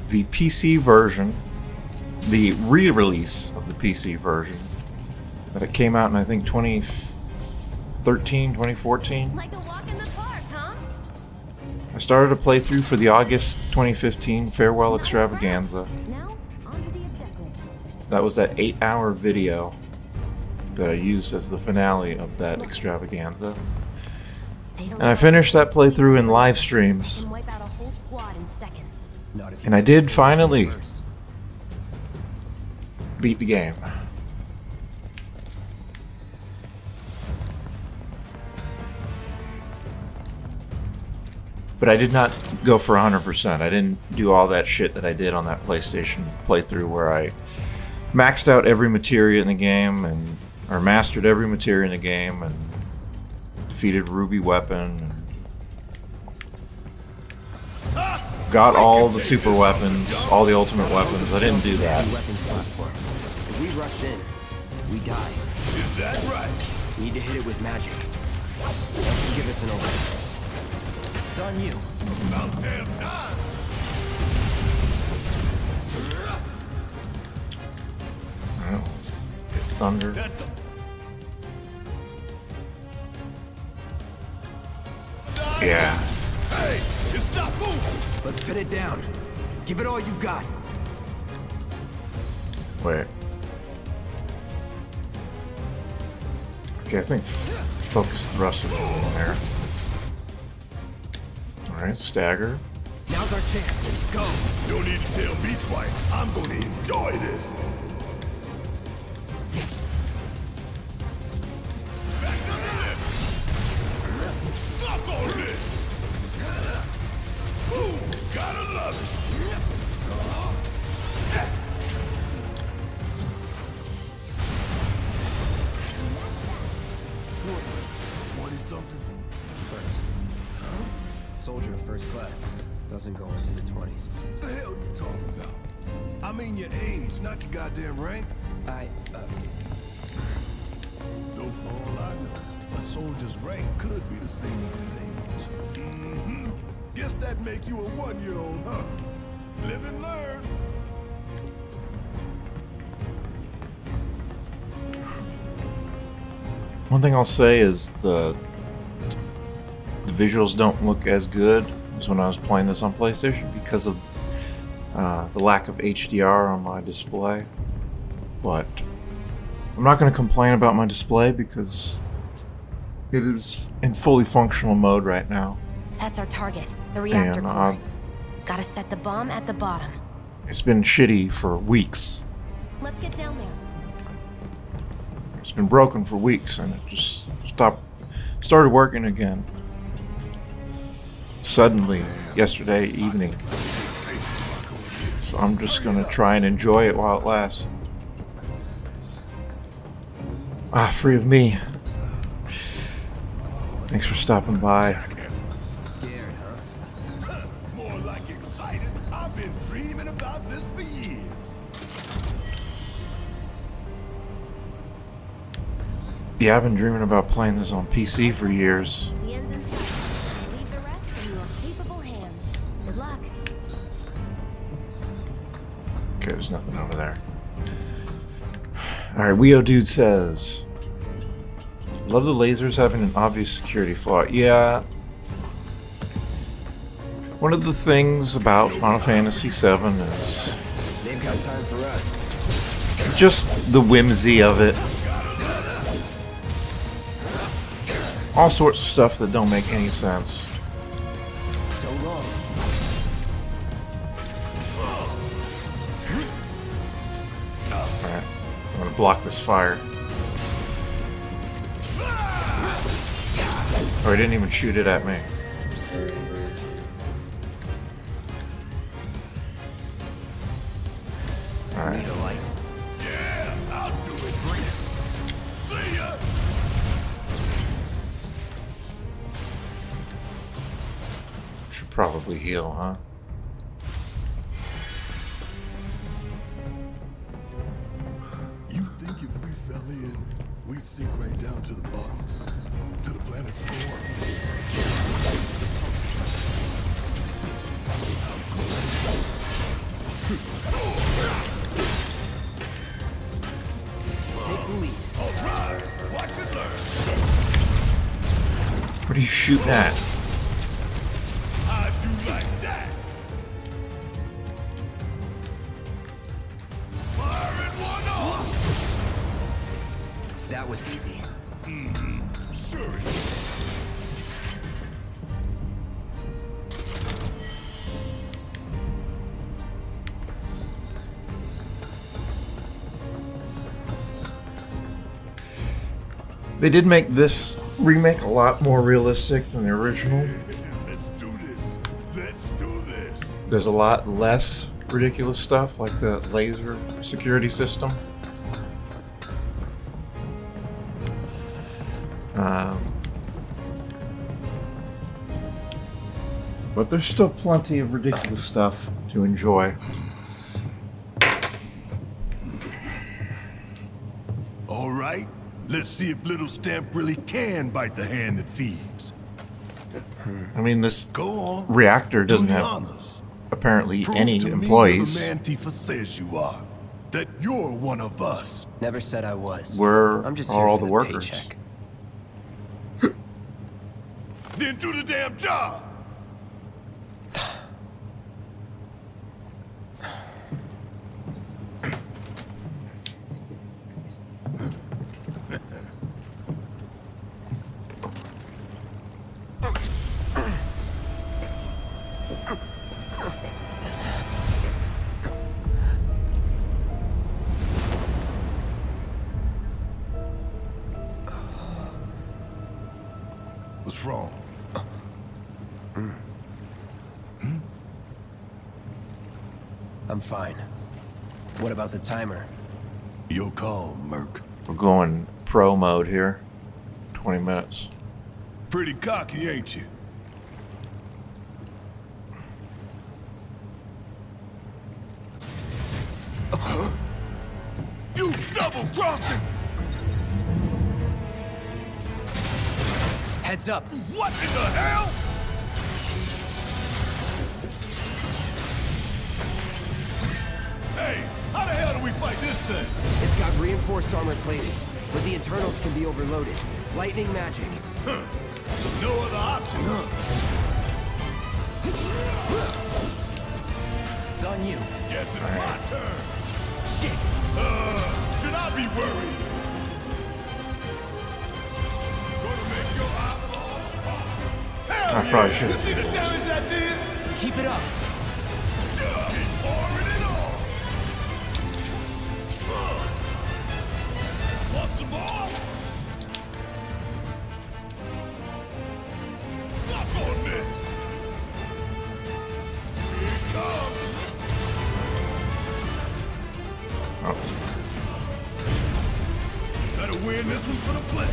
the PC version, the re-release of the PC version, that it came out in, I think, 2013, 2014. Like a walk in the park, huh? I started a playthrough for the August 2015 Farewell Extravaganza. Now, on to the objective. That was that 8-hour video that I used as the finale of that extravaganza. And I finished that playthrough in live streams. Can wipe out a whole squad in seconds. Not if you And I did do finally first. beat the game. But I did not go for 100%. I didn't do all that shit that I did on that PlayStation playthrough where I maxed out every materia in the game, or mastered every materia in the game, and defeated Ruby Weapon, and got all the super weapons, all the ultimate weapons. I didn't do that. Weapons platform. If we rush in, we die. Is that right? Need to hit it with magic. That should give us an opening. It's on you. About damn time. Well, thunder. Yeah. Hey, stop moving. Let's pin it down. Give it all you've got. Wait. Okay, I think focus thrusters are in there. Alright, stagger. Now's our chance. Go. You don't need to tell me twice. I'm gonna enjoy this. Back to the left. Suck on this. Ooh, gotta love it. 20-something? First. Soldier of first class. Doesn't go into the 20s. What the hell you talking about? I mean your age, not your goddamn rank. Though for all I know, a soldier's rank could be the same as his age. Mm-hmm. Guess that make you a 1-year-old, huh? Live and learn. One thing I'll say is the visuals don't look as good as when I was playing this on PlayStation because of the lack of HDR on my display. But I'm not going to complain about my display because it is in fully functional mode right now. That's our target, the reactor And core. Gotta set the bomb at the bottom. it's been shitty for weeks. Let's get down there. It's been broken for weeks and it just started working again. Suddenly, yesterday evening. So I'm just gonna try and enjoy it while it lasts. Free of me. Thanks for stopping by. Scared, huh? More like excited. I've been dreaming about this for years. Yeah, I've been dreaming about playing this on PC for years. The end's in sight. Leave the rest in your capable hands. Good luck. Okay, there's nothing over there. Alright, Weo Dude says, love the lasers having an obvious security flaw. Yeah. One of the things about Final Fantasy VII is They've got time for us. just the whimsy of it. All sorts of stuff that don't make any sense. So long. Alright, I'm gonna block this fire. Oh, he didn't even shoot it at me. Alright. Need a light? Yeah, I'll do it. Bring it. See ya. Should probably heal, huh? You think if we fell in, we'd sink right down to the bottom? To the planet's core? Take the lead. Alright, watch and learn. What are you shooting at? How'd you like that? Firing one off. That was easy. Sure it is. They did make this remake a lot more realistic than the original. Let's do this. Let's do this. There's a lot less ridiculous stuff, like the laser security system. But there's still plenty of ridiculous stuff to enjoy. All right, let's see if little Stamp really can bite the hand that feeds. I mean, this Go on. reactor Do doesn't the have honors. apparently Prove any to me employees. what the man Tifa says you are. That you're one of us. Never said I was. Where I'm just are here all for the the workers? paycheck. Then do the damn job. What's wrong? I'm fine. What about the timer? Your call, Merc. We're going pro mode here. 20 minutes. Pretty cocky, ain't you? Careful crossing! Heads up. What in the hell? Hey, how the hell do we fight this thing? It's got reinforced armor plating, but the internals can be overloaded. Lightning magic. Huh. No other option, huh? It's on you. Guess it's my turn. Shit. Should I be worried? Gonna make your eyeballs pop. Hell I probably should You have see the did it. damage that did? Keep it up. Keep pouring it on. Want some more? Suck on this. Here it comes. Oh. Better win this one for the play.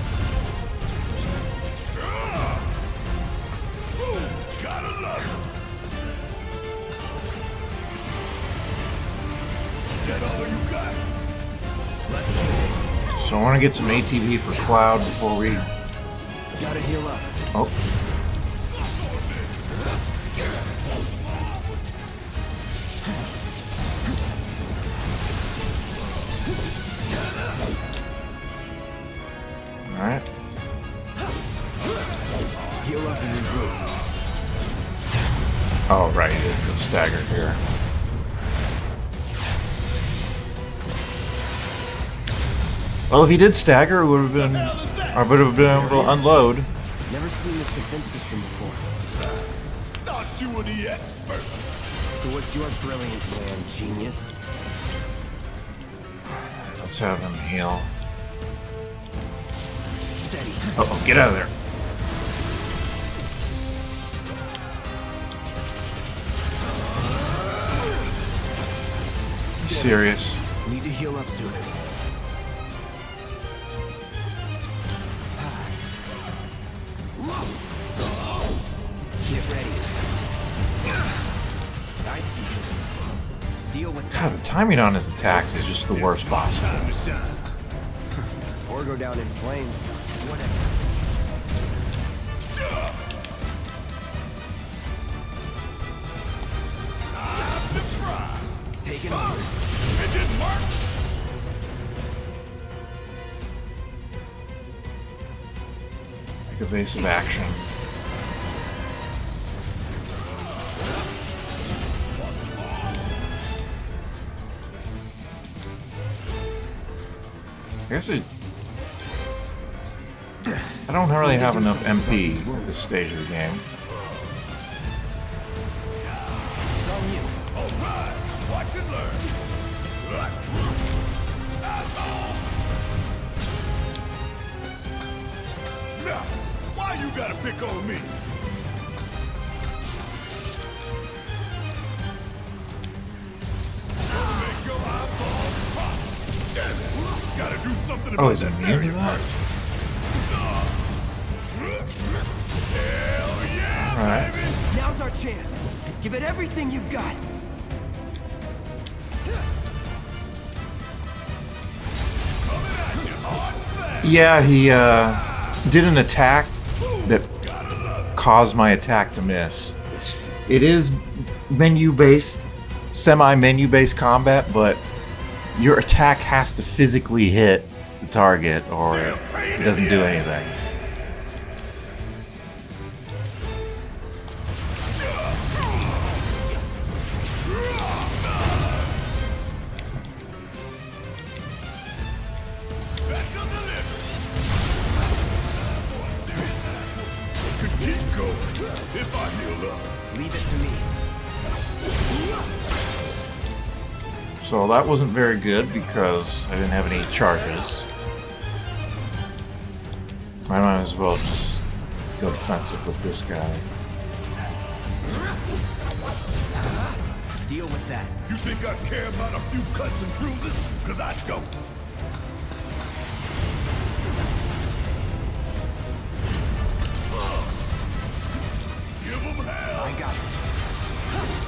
Ooh, gotta love it. That all you got? So I want to get some ATB for Cloud before we. Gotta heal up. Oh. All right. Heal up and regroup. Oh right, he didn't go staggered here. Well, if he did stagger, it would have been, I would have been able to unload. Never seen this defense system before. Thought you were the expert. So what's your brilliant plan, genius? Let's have him heal. Steady. Uh-oh, get out of there. You serious? Need to heal up soon. Get ready. I see you. Deal with God, the timing on his attacks is just the worst possible. Time to shine. or go down in flames. Whatever. Take it over. It didn't work. Like evasive action. I guess I don't really have enough MP at this stage of the game. It's on you. All right, watch and learn. That's all. Now, why you gotta pick on me? Make your eyeballs pop. Damn it. Gotta do something Oh, about he's that immune berry to that? Hell yeah, Alright. baby. Now's our chance. Give it everything you've got. Coming at you hard and fast. Yeah, he did an attack that Gotta love it. caused my attack to miss. It is menu-based, semi-menu-based combat, but your attack has to physically hit the target or it doesn't do anything. Special delivery. Could keep going if I heal up. Leave it to me. So that wasn't very good because I didn't have any charges. I might as well just go defensive with this guy. Deal with that. You think I care about a few cuts and bruises? Because I don't. Give them hell. I got this.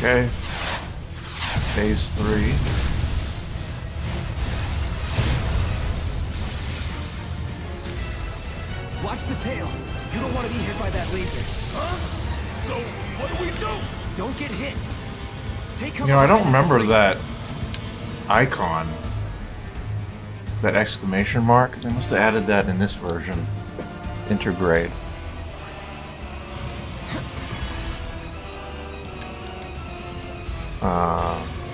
Okay. Phase 3. Watch the tail. You don't want to be hit by that laser. Huh? So, what do we do? Don't get hit. Take You cover know, I don't behind this remember laser. that icon. That exclamation mark. They must have added that in this version. Intergrade.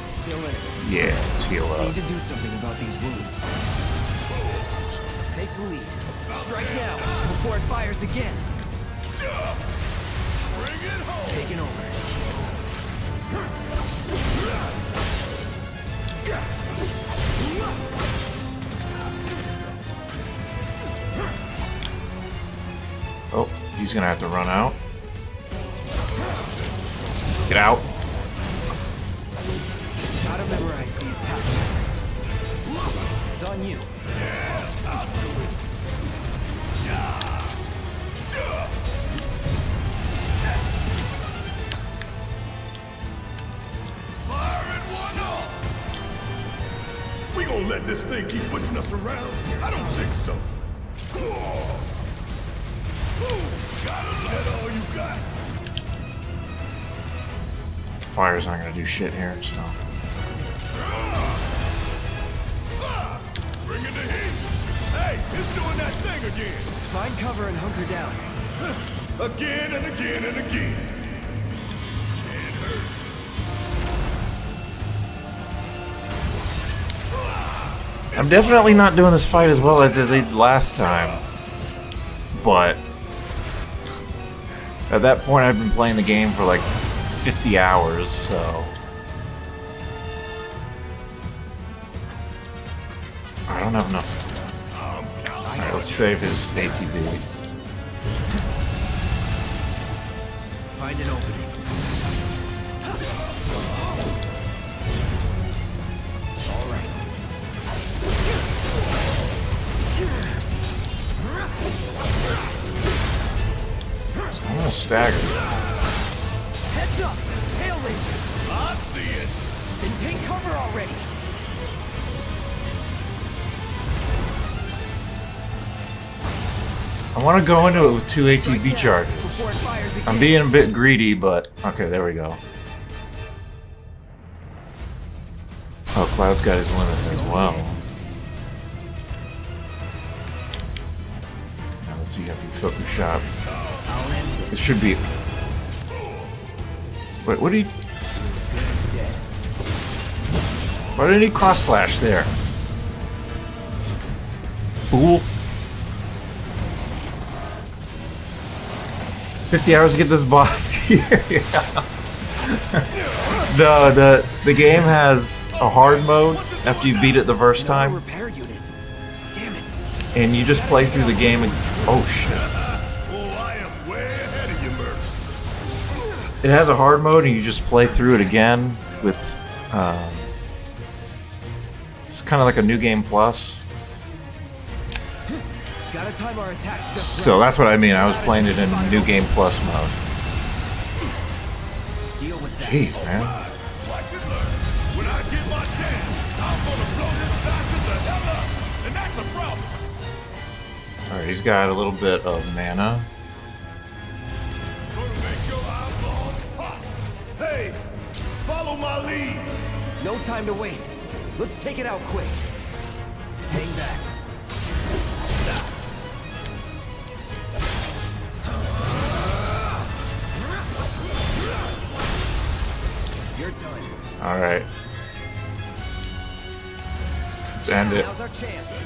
Still in it. Yeah, let's heal up. Need to do something about these wounds. Take the lead. Strike now before it fires again. Bring it home. Taking over. Oh, he's gonna have to run out. Get out. Gotta memorize the attack patterns. It's on you. Firing one off. We gonna let this thing keep pushing us around? I don't think so. Gotta let all you got. Fire's not gonna do shit here, so. Bring it to heat. Hey, it's doing that thing again. Find cover and hunker down. Again and again and again. Can't hurt. I'm definitely not doing this fight as well as I did last time. But at that point I've been playing the game for like 50 hours, so I don't have enough. Alright, let's save his ATB. Find an opening. All right. I'm gonna stagger. Heads up! Tail laser! I see it. Then take cover already! I want to go into it with 2 ATB Strike now charges. before it fires I'm again. being a bit greedy, but okay, there we go. Oh, Cloud's got his limit as well. Now let's see if you focus shot. I'll end this. It should be. Wait, what do you? It's dead. Why didn't he cross slash there? Fool. 50 hours to get this boss here. Yeah. No, the game has a hard mode after you beat it the first Another time, repair unit. Damn it. and you just play through the game and oh shit. Oh, I am way ahead of you, Murph. It has a hard mode and you just play through it again with it's kind of like a new game plus. Gotta time our attacks just So right. that's what I mean. I was playing it in new game plus mode. Deal with that. Jeez, man. Watch it learn. When I get my chance, I'm gonna blow this bastard the hell up. And that's a problem. Alright, he's got a little bit of mana. Gonna make your eyeballs pop. Hey, follow my lead. No time to waste. Let's take it out quick. Hang back. You're done. Alright. Let's end it. Now's our chance.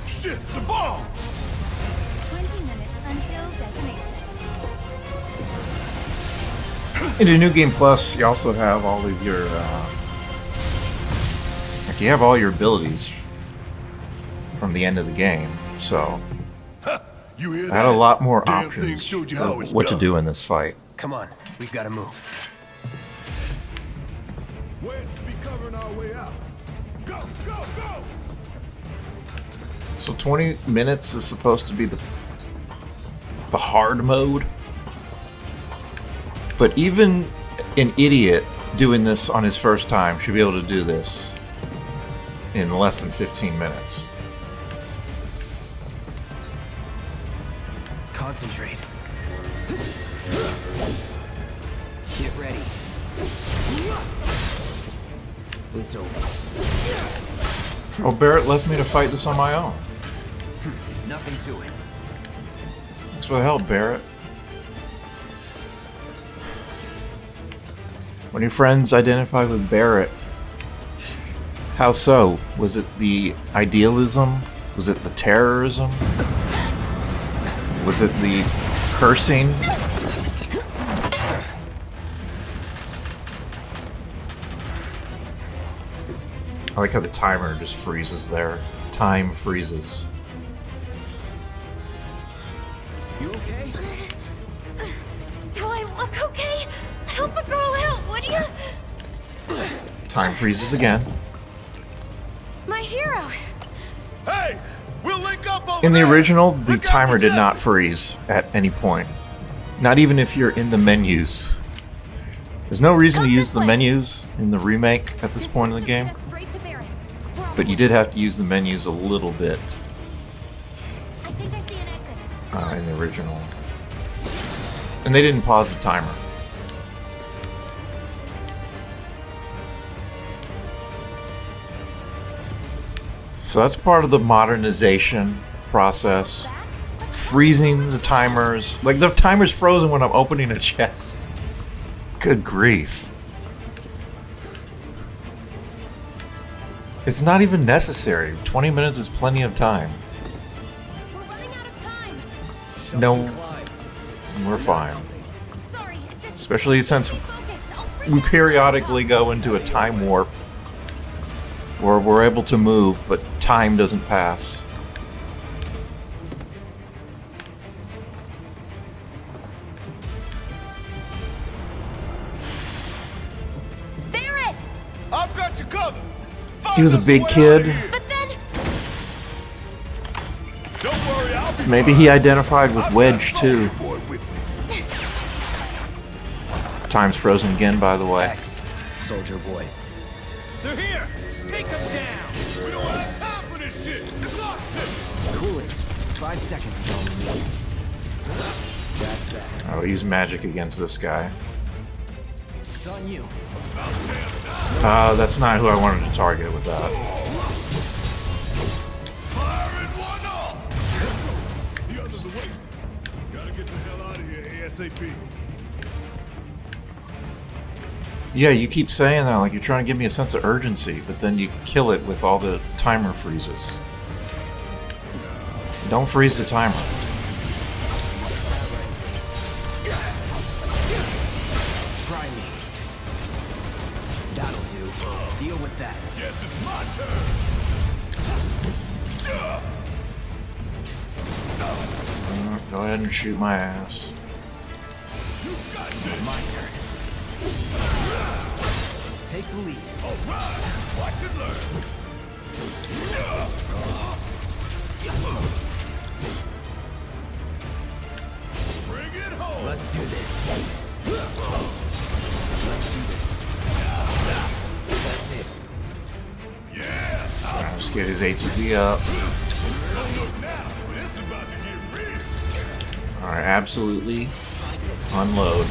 Shit, the bomb. 20 minutes until detonation. In the new game plus, you also have all of your like you have all your abilities from the end of the game, so You hear I had a that? lot more Damn thing options showed you for how it's what to done. do in this fight. Come on, we've got to move. Wedge should be covering our way out. Go, go, go! So 20 minutes is supposed to be the hard mode, but even an idiot doing this on his first time should be able to do this in less than 15 minutes. Concentrate. Get ready. It's over. Oh, Barrett left me to fight this on my own. Nothing to it. Thanks for the help, Barrett. When your friends identified with Barrett, how so? Was it the idealism? Was it the terrorism? Was it the cursing? I like how the timer just freezes there. Time freezes. You okay? Do I look okay? Help a girl out, would you? Time freezes again. My hero. Hey, we'll link up over In the there. original, the Look out timer for did not Jesse. freeze at any point. Not even if you're in the menus. There's no reason to use the menus in the remake at this point in the game, but you did have to use the menus a little bit I think I see an exit. in the original. And they didn't pause the timer. So that's part of the modernization process. Freezing the timers. Like, the timer's frozen when I'm opening a chest. Good grief. It's not even necessary. 20 minutes is plenty of time. We're running out of time. No, we're fine. Sorry, it just Especially since focused. I'll we periodically go into a time warp where we're able to move, but time doesn't pass. Barrett! I've got you covered. He was a big kid. But then Don't worry, I'll be Maybe he identified with Wedge too. boy with me. Time's frozen again, by the way. X, soldier boy. They're here! Take them down! We don't have time for this shit. Lost it. Cool it. 5 seconds is all we need. That's that. I'll use magic against this guy. It's on you. That's not who I wanted to target with that. Firing one off. The others are waiting. Gotta get the hell out of here ASAP. Yeah, you keep saying that like you're trying to give me a sense of urgency, but then you kill it with all the timer freezes. Don't freeze the timer. Try me. That'll do. Deal with that. Guess it's my turn. Go ahead and shoot my ass. My turn. Take the lead. Watch and learn. Bring it home. Let's do this. That's it. Yeah. Let's get his ATB up. Don't look now, but it's about to get real. Alright, absolutely. Unload.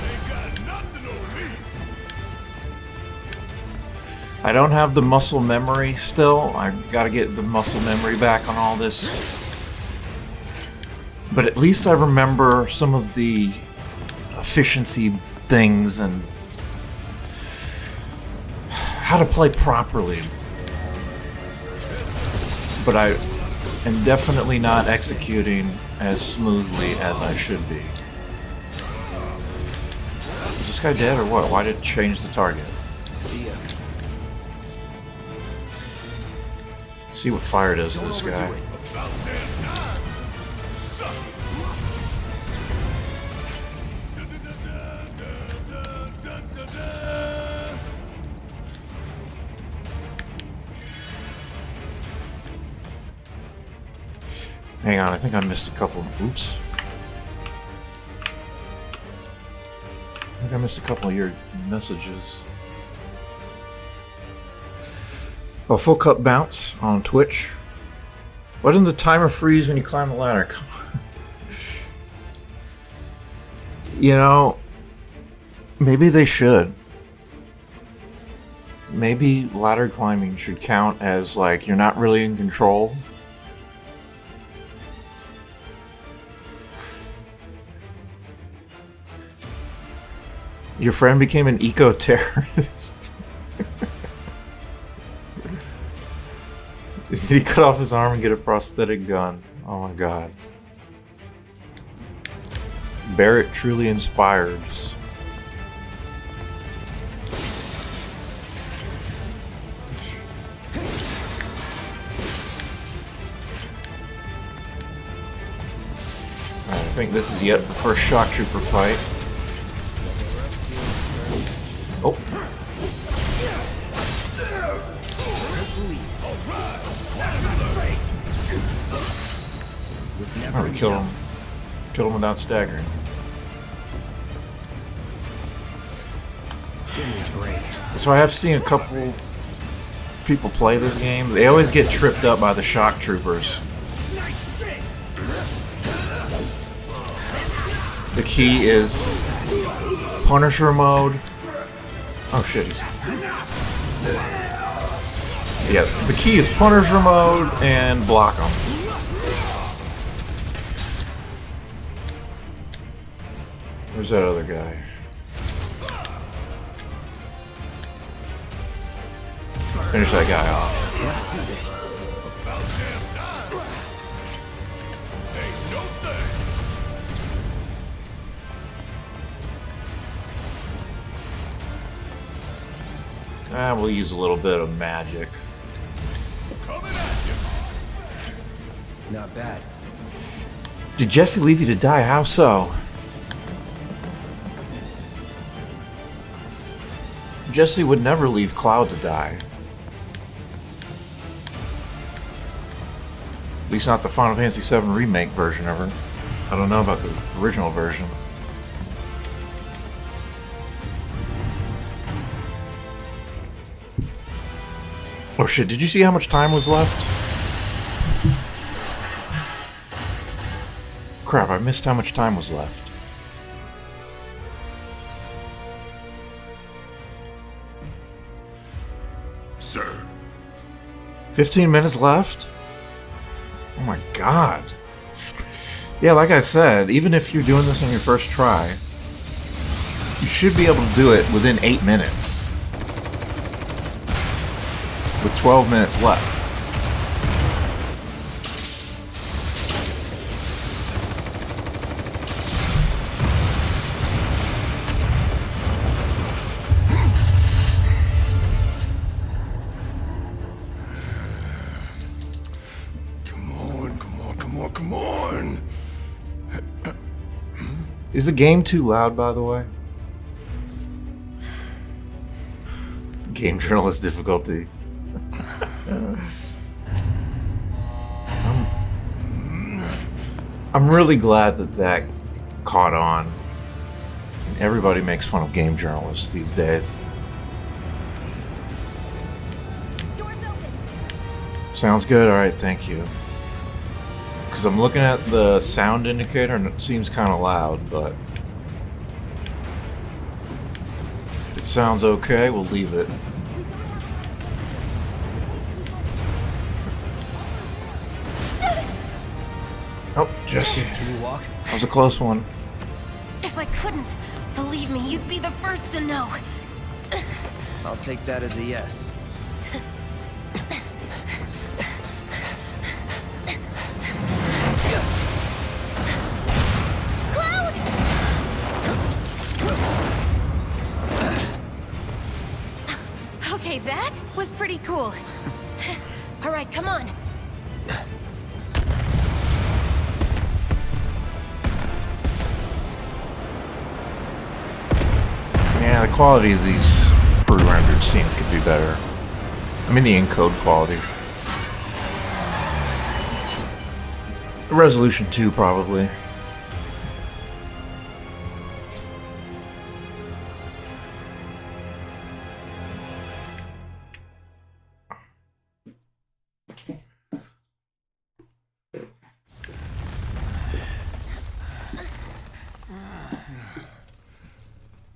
Ain't got nothing on me. I don't have the muscle memory still. I gotta get the muscle memory back on all this. But at least I remember some of the efficiency things and how to play properly. But I am definitely not executing as smoothly as I should be. Is this guy dead or what? Why did it change the target? See ya. See what fire does to this guy. Hang on, I think I missed a couple. Oops. I think I missed a couple of your messages. Oh, full cup bounce on Twitch. Why doesn't the timer freeze when you climb the ladder? Come on. You know, maybe they should. Maybe ladder climbing should count as like you're not really in control. Your friend became an eco-terrorist. Did he cut off his arm and get a prosthetic gun? Oh my god. Barrett truly inspires. I think this is yet the first shock trooper fight. Oh. Oh, we kill him. Kill him without staggering. So I have seen a couple people play this game. They always get tripped up by the shock troopers. The key is Punisher mode. Oh shit. Yeah, the key is Punisher mode and block them. Where's that other guy? Finish that guy off. We'll use a little bit of magic. Not bad. Did Jesse leave you to die? How so? Jesse would never leave Cloud to die. At least not the Final Fantasy VII Remake version of her. I don't know about the original version. Oh shit, did you see how much time was left? Crap, I missed how much time was left. Sir. 15 minutes left? Oh my god. Yeah, like I said, even if you're doing this on your first try, you should be able to do it within 8 minutes. With 12 minutes left. Come on. Is the game too loud, by the way? Game journalist difficulty. I'm really glad that caught on. Everybody makes fun of game journalists these days. Doors open. Sounds good. All right, thank you. Because I'm looking at the sound indicator and it seems kind of loud, but if it sounds okay, we'll leave it. Oh, Jesse. Can you walk? That was a close one. If I couldn't, believe me, you'd be the first to know. I'll take that as a yes. Cloud! Okay, that was pretty cool. All right, come on. Yeah, the quality of these pre-rendered scenes could be better. I mean, the encode quality. Resolution 2, probably.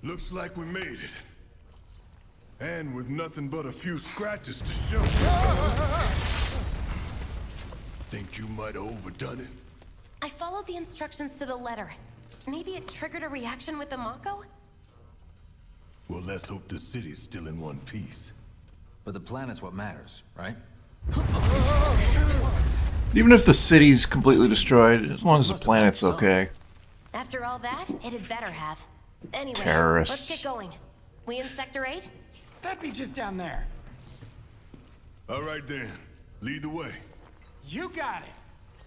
Looks like we made it. And with nothing but a few scratches to show. Think you might have overdone it? I followed the instructions to the letter. Maybe it triggered a reaction with the Mako? Well, let's hope the city's still in one piece. But the planet's what matters, right? Even if the city's completely destroyed, as long as the planet's okay. After all that, it had better have. Anyway, Terrorists. let's get going. We in Sector 8? That'd be just down there. All right then, lead the way. You got it.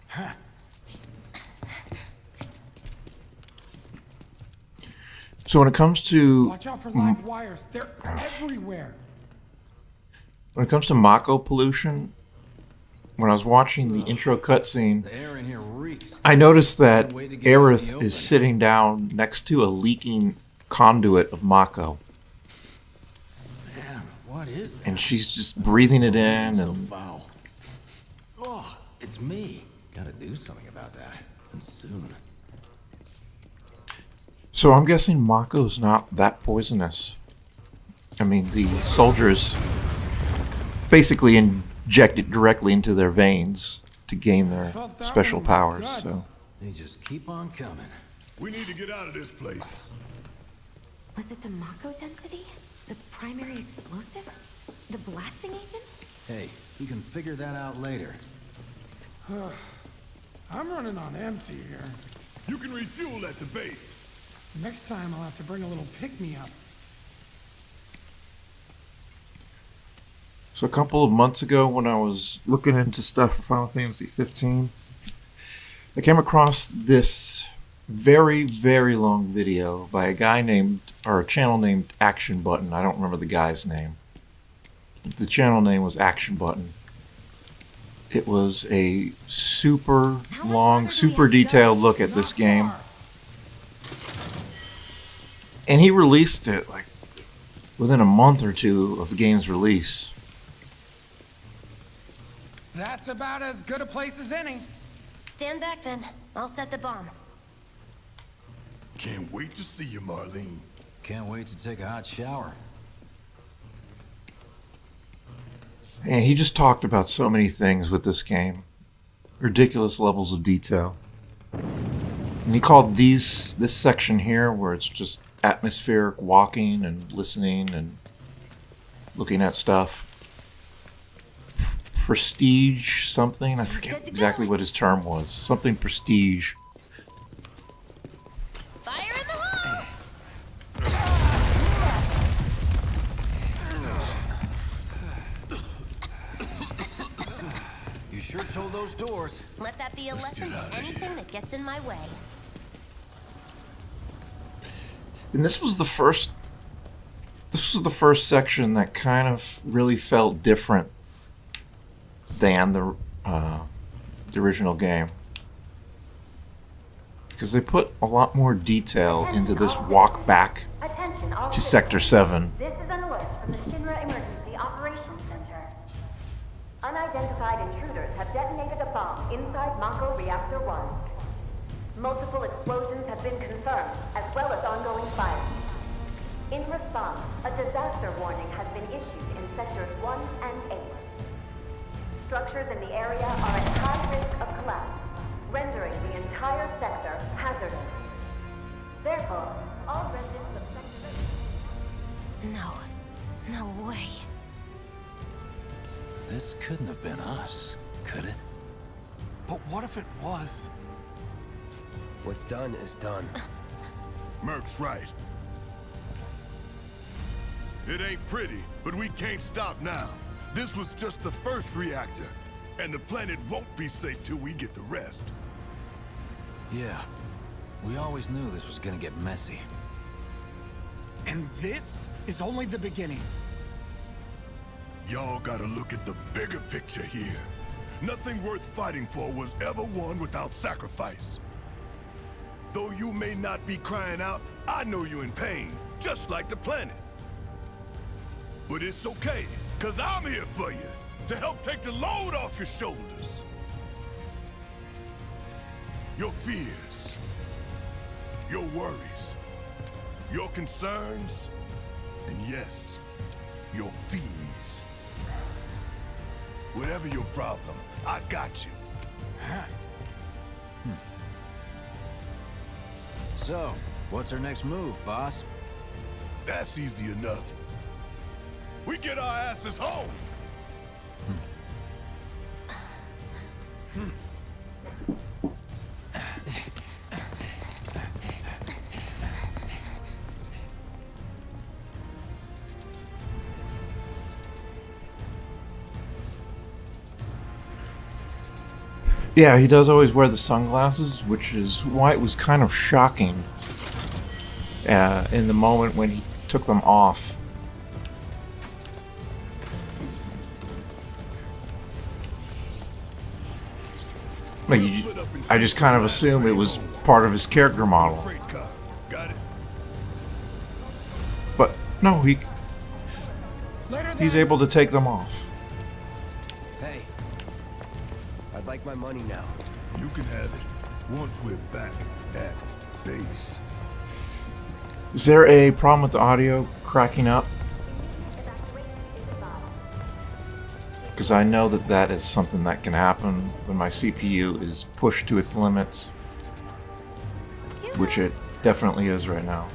Huh. So when it comes to Watch out for live wires. They're everywhere. when it comes to Mako pollution, when I was watching the intro cutscene, The air in here reeks. I noticed that Can't wait to get out in the Aerith open. is sitting down next to a leaking conduit of Mako, Man, what is that? and she's just breathing it in. So And foul. Oh, it's me. Gotta do something about that. And soon. so I'm guessing Mako's not that poisonous. I mean, the soldiers basically inject it directly into their veins to gain their Felt that special one in my powers. guts. So They just keep on coming. We need to get out of this place. Was it the Mako density? The primary explosive? The blasting agent? Hey, we can figure that out later. I'm running on empty here. You can refuel at the base. Next time I'll have to bring a little pick-me-up. So a couple of months ago, when I was looking into stuff for Final Fantasy 15, I came across this very, very long video by a guy named, or a channel named Action Button. I don't remember the guy's name. The channel name was Action Button. It was a super long, super detailed look at this game. And he released it like within a month or two of the game's release. That's about as good a place as any. Stand back then. I'll set the bomb. Can't wait to see you, Marlene. Can't wait to take a hot shower. And he just talked about so many things with this game. Ridiculous levels of detail. And he called this section here, where it's just atmospheric walking and listening and looking at stuff, prestige something. I forget exactly what his term was. Something prestige. Fire in the hole! You sure told those doors. Let that be a lesson to anything that gets in my way. And this was the first section that kind of really felt different than the original game, because they put a lot more detail into this walk back to Sector 7. This is an alert from the Shinra Emergency Operations Center. Unidentified intruders have detonated a bomb inside Mako Reactor 1. Multiple explosions have been confirmed, as well as ongoing fire. In response, a disaster warning has been issued in Sectors 1 and 8. Structures in the area are at high risk of collapse, rendering the entire sector hazardous. Therefore, all residents of Sector 8... No way. This couldn't have been us, could it? But what if it was? What's done is done. Merc's right. It ain't pretty, but we can't stop now. This was just the first reactor, and the planet won't be safe till we get the rest. Yeah. We always knew this was gonna get messy. And this is only the beginning. Y'all gotta look at the bigger picture here. Nothing worth fighting for was ever won without sacrifice. Though you may not be crying out, I know you're in pain, just like the planet. But it's okay, 'cause I'm here for you, to help take the load off your shoulders. Your fears, your worries, your concerns, and yes, your fees. Whatever your problem, I got you. So, what's our next move, boss? That's easy enough. We get our asses home. Yeah, he does always wear the sunglasses, which is why it was kind of shocking in the moment when he took them off. Like, I just kind of assumed it was part of his character model. Freight car. Got it. But no, Later he's then. able to take them off. Hey, I'd like my money now. You can have it once we're back at base. Is there a problem with the audio cracking up? Because I know that that is something that can happen when my CPU is pushed to its limits, which it definitely is right now.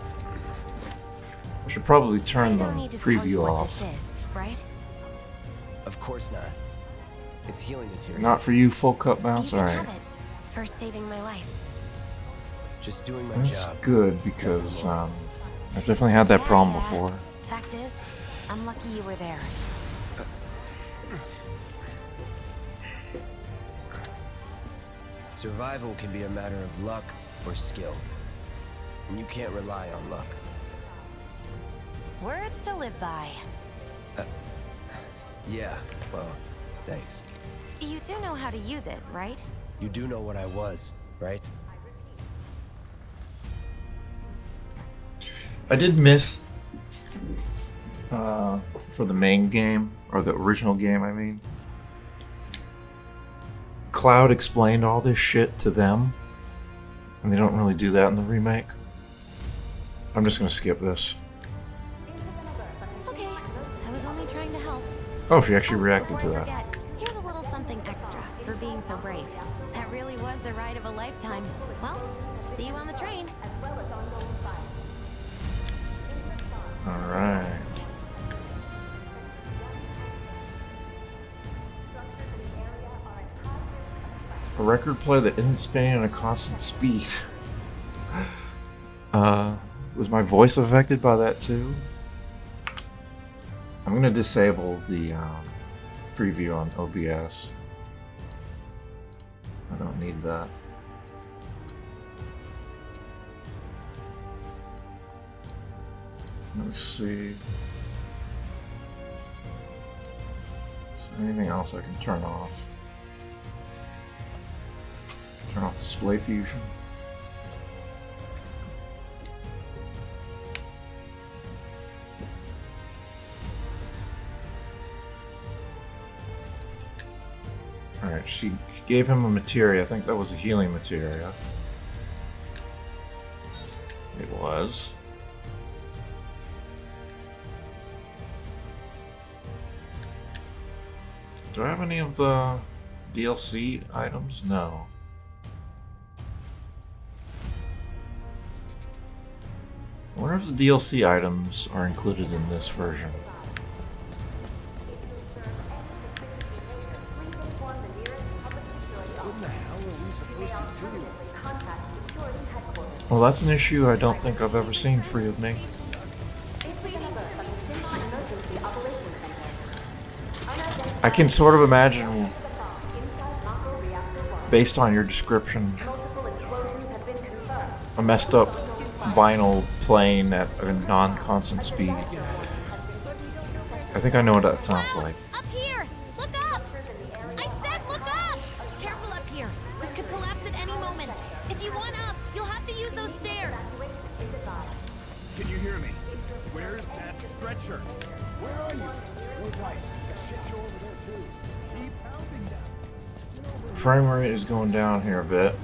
I should probably turn the preview off. Right? Of course not. It's healing material. Not for you, full cup bounce? You can Alright. have it for saving my life. Just doing my That's job. good, because I've definitely had that problem before. Fact is, I'm lucky you were there. Survival can be a matter of luck or skill. And you can't rely on luck. Words to live by. Yeah, well, thanks. You do know how to use it, right? You do know what I was, right? I did miss, for the main game, or the original game, I mean, Cloud explained all this shit to them, and they don't really do that in the remake. I'm just gonna skip this. Okay, I was only trying to help. Oh, she actually reacted to Before I that. forget, here's a little something extra for being so brave. That really was the ride of a lifetime. Well, see you on the train. Alright. A record player that isn't spinning at a constant speed. Was my voice affected by that too? I'm gonna disable the preview on OBS. I don't need that. Let's see. Is there anything else I can turn off? Turn off display fusion. Alright, she gave him a materia. I think that was a healing materia. It was. Do I have any of the DLC items? No. I wonder if the DLC items are included in this version. Well, that's an issue I don't think I've ever seen free of me. I can sort of imagine, based on your description, a messed up vinyl playing at a non-constant speed. I think I know what that sounds like. Up here! Look up! I said look up! Careful up here. This could collapse at any moment. If you want up, you'll have to use those stairs. Can you hear me? Where's that stretcher? Where are you? We're right. Shit, you're over there too. Keep pounding that. Frame rate is going down here a bit.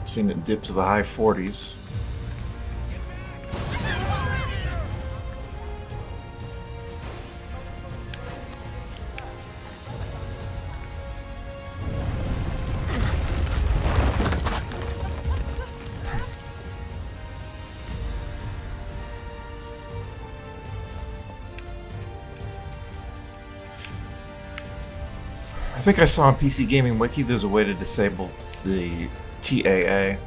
Seen it dip to the high 40s. I think I saw on PC Gaming Wiki there's a way to disable the TAA. I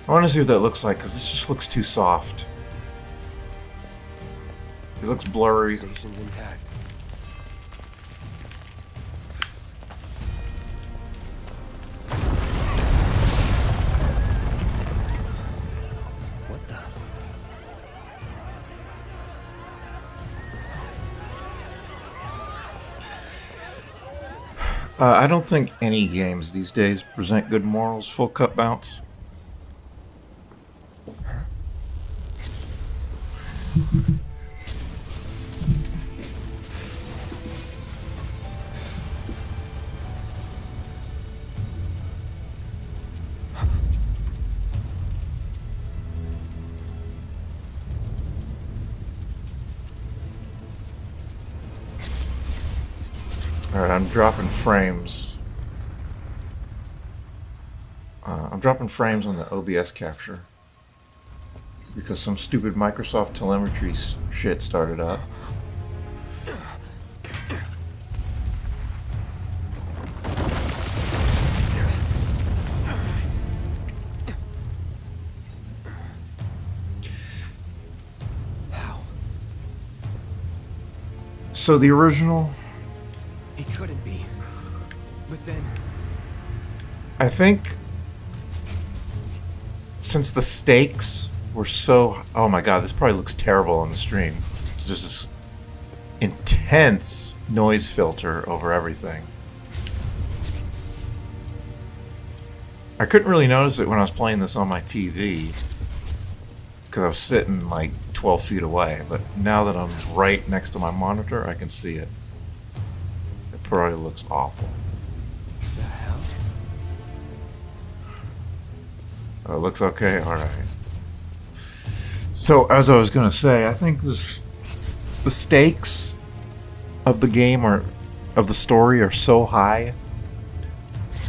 want to see what that looks like, because this just looks too soft. It looks blurry. Station's intact. What the? I don't think any games these days present good morals, full cut bounce. Alright, I'm dropping frames. I'm dropping frames on the OBS capture because some stupid Microsoft telemetry shit started up. So the original... It couldn't be. But then... I think... since the stakes were so... Oh my god, this probably looks terrible on the stream. There's this intense noise filter over everything. I couldn't really notice it when I was playing this on my TV, because I was sitting like 12 feet away, but now that I'm right next to my monitor, I can see it. It probably looks awful. The hell? Oh, it looks okay? Alright. So, as I was going to say, I think the stakes of the game, or of the story, are so high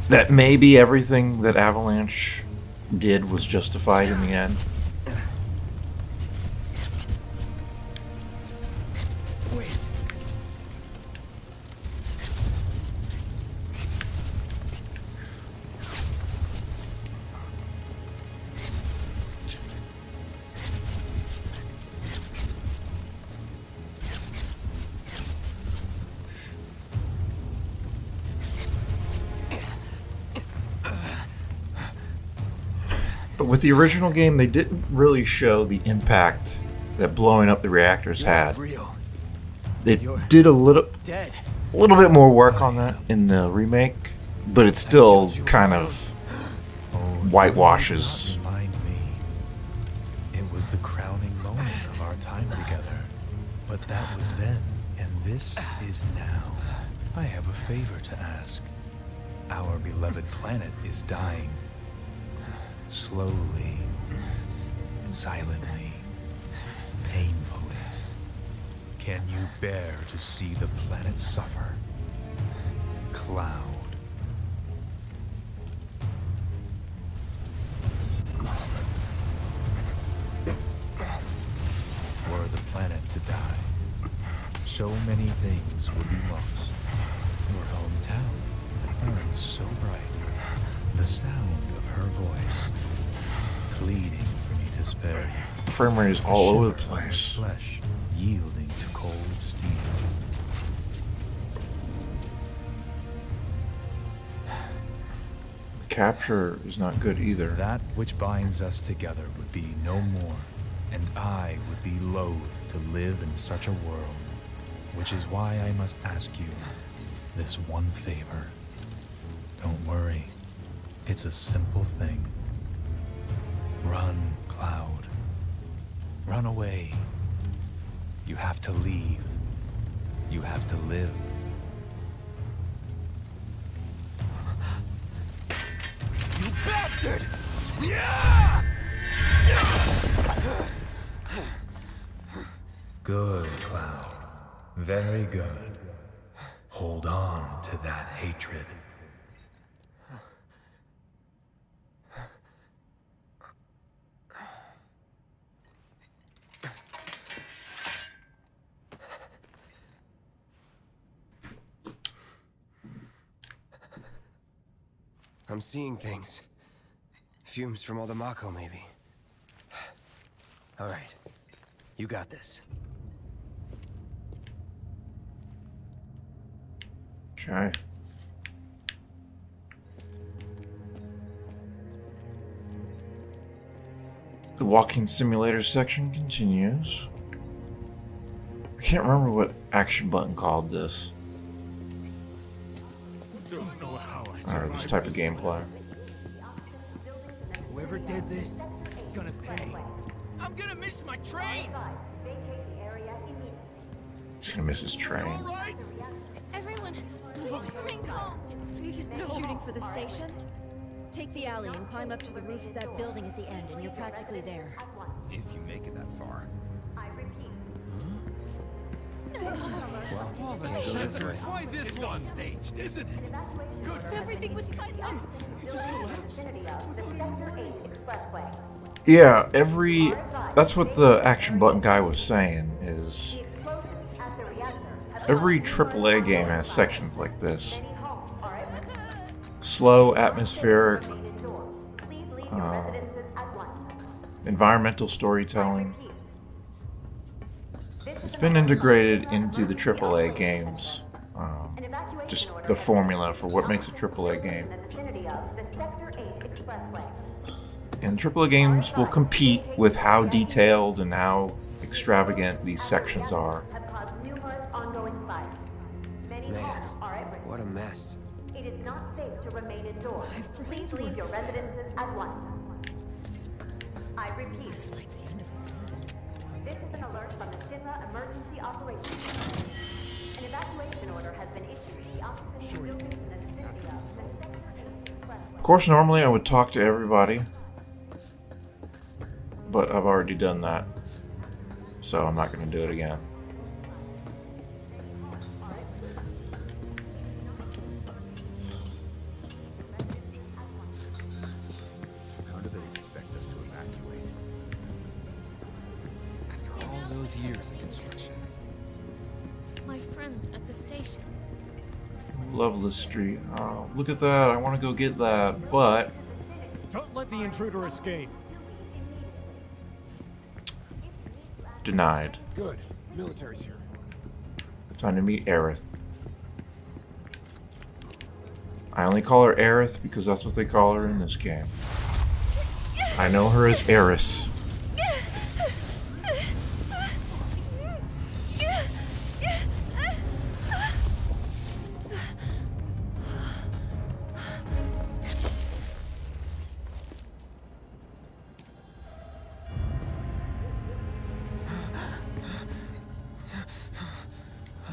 that maybe everything that Avalanche did was justified in the end. Wait. But with the original game, they didn't really show the impact that blowing up the reactors had. Real. They did a little Dead. bit more work on that in the remake, but it still kind of whitewashes. Remind me. It was the crowning moment of our time together. But that was then, and this is now. I have a favor to ask. Our beloved planet is dying. Slowly, silently, painfully. Can you bear to see the planet suffer? Cloud. Were the planet to die, so many things would be lost. Your hometown that burns so bright. The sound of her voice, pleading for me to spare you. Frame rate is all over the Shiver from your place. Flesh, yielding to cold steel. The capture is not good either. That which binds us together would be no more, and I would be loath to live in such a world, which is why I must ask you this one favor. Don't worry, it's a simple thing. Run, Cloud. Run away. You have to leave. You have to live. You bastard! Yeah! Good, Cloud. Very good. Hold on to that hatred. I'm seeing things. Fumes from all the Mako, maybe. All right. You got this. Okay. The walking simulator section continues. I can't remember what action button called this. Or this type of gameplay. Whoever did this is gonna pay. I'm gonna miss my train! He's gonna miss his train. Everyone, please bring home. Shooting for the station? Take the alley and climb up to the roof of that building at the end, and you're practically there. If you make it that far. Why this one staged, isn't it? Good. Everything was cut down. Yeah, that's what the action button guy was saying, is every AAA game has sections like this. Slow, atmospheric, environmental storytelling. It's been integrated into the AAA games. Just the formula for what makes a AAA game. And AAA games will compete with how detailed and how extravagant these sections are. Man, what a mess. It is not safe to remain indoors. Please leave your residences at once. I repeat. This is an alert from the FF7RI Emergency Operations Center. An evacuation order has been issued to the offices and buildings in the vicinity of the Sector 8 Expressway. Of course, normally I would talk to everybody, but I've already done that, so I'm not going to do it again. How do they expect us to evacuate? After all those years of construction. My friends at the station. Love this street. Oh, look at that. I want to go get that, but Don't let the intruder escape. denied. Good. Military's here. Time to meet Aerith. I only call her Aerith because that's what they call her in this game. I know her as Eris.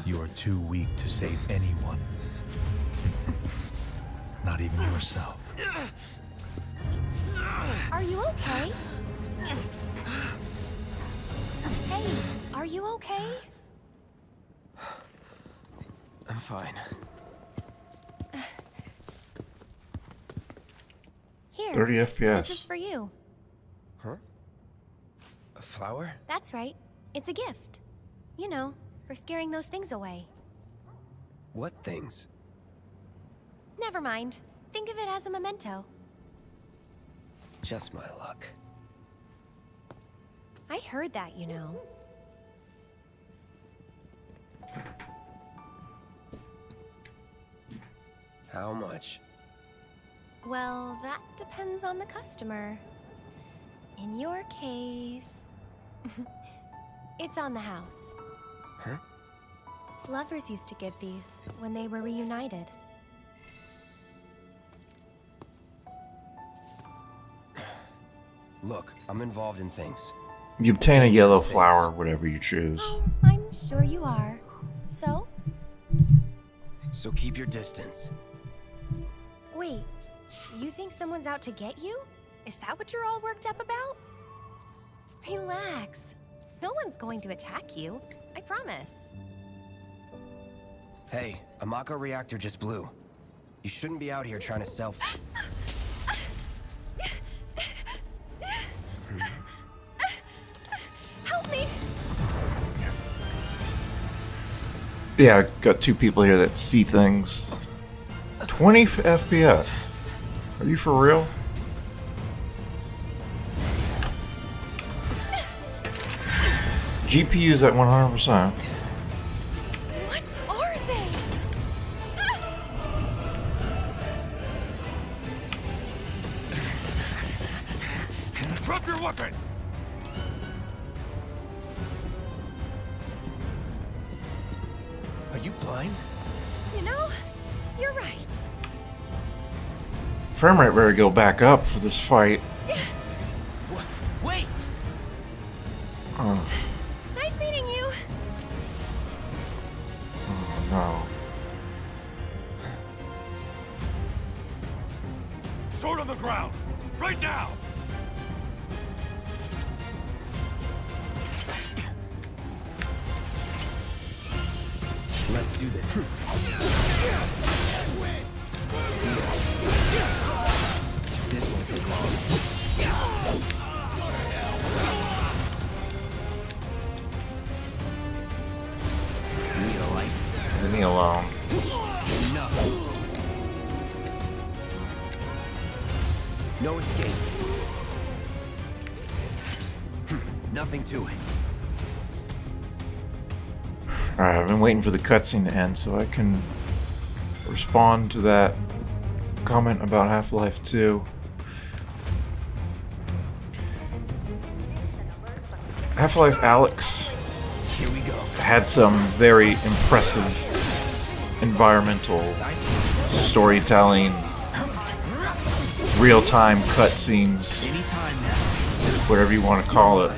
You are too weak to save anyone. Not even yourself. Are you okay? Hey, are you okay? I'm fine. Here. 30 This is FPS. for you. Huh? A flower? That's right. It's a gift. You know, for scaring those things away. What things? Never mind. Think of it as a memento. Just my luck. I heard that, you know. How much? Well, that depends on the customer. In your case, it's on the house. Huh? Lovers used to give these when they were reunited. Look, I'm involved in things. You obtain a yellow flower, whatever you choose. Oh, I'm sure you are. So? So keep your distance. Wait, you think someone's out to get you? Is that what you're all worked up about? Relax. No one's going to attack you. I promise. Hey, a Mako reactor just blew. You shouldn't be out here trying to sell. Help me! Yeah, I got two people here that see things. 20 FPS. Are you for real? GPU's at 100%. What are they? Drop your weapon! Are you blind? You know, you're right. Frame rate better go back up for this fight. Wait! Nice meeting you. Oh no. Sword on the ground! Right now! Let's do this. This won't take long. Need a light? Leave me alone. No escape. Nothing to it. Alright, I've been waiting for the cutscene to end so I can respond to that comment about Half-Life 2. Half-Life Alyx Here we go. had some very impressive environmental storytelling, real-time cutscenes, Anytime now. whatever you want to call it.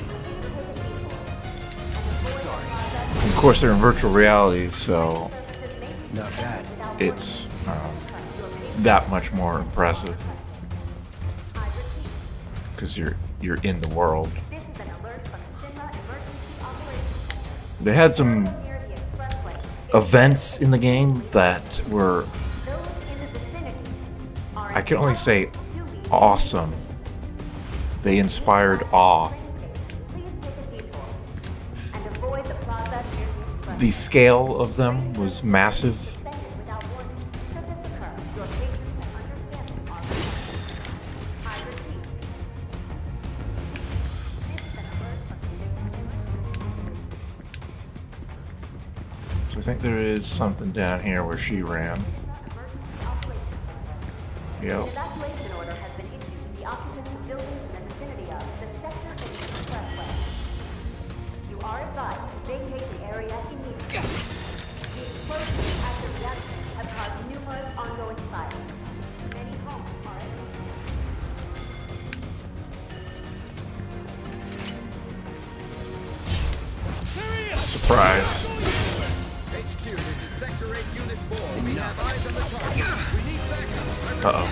Of course, they're in virtual reality, so Not bad. it's that much more impressive because you're in the world. They had some events in the game that were, I can only say, awesome. They inspired awe. The scale of them was massive. So I think there is something down here where she ran. Yep. Evacuation order has been issued to the occupants of buildings in the vicinity of the sector and expressway. You are advised to vacate the area immediately. The explosions at the reactor have caused numerous ongoing fires. Many homes are at Surprise. HQ, this is Sector 8 Unit 4. We have eyes on the target. We need backup. Uh-oh.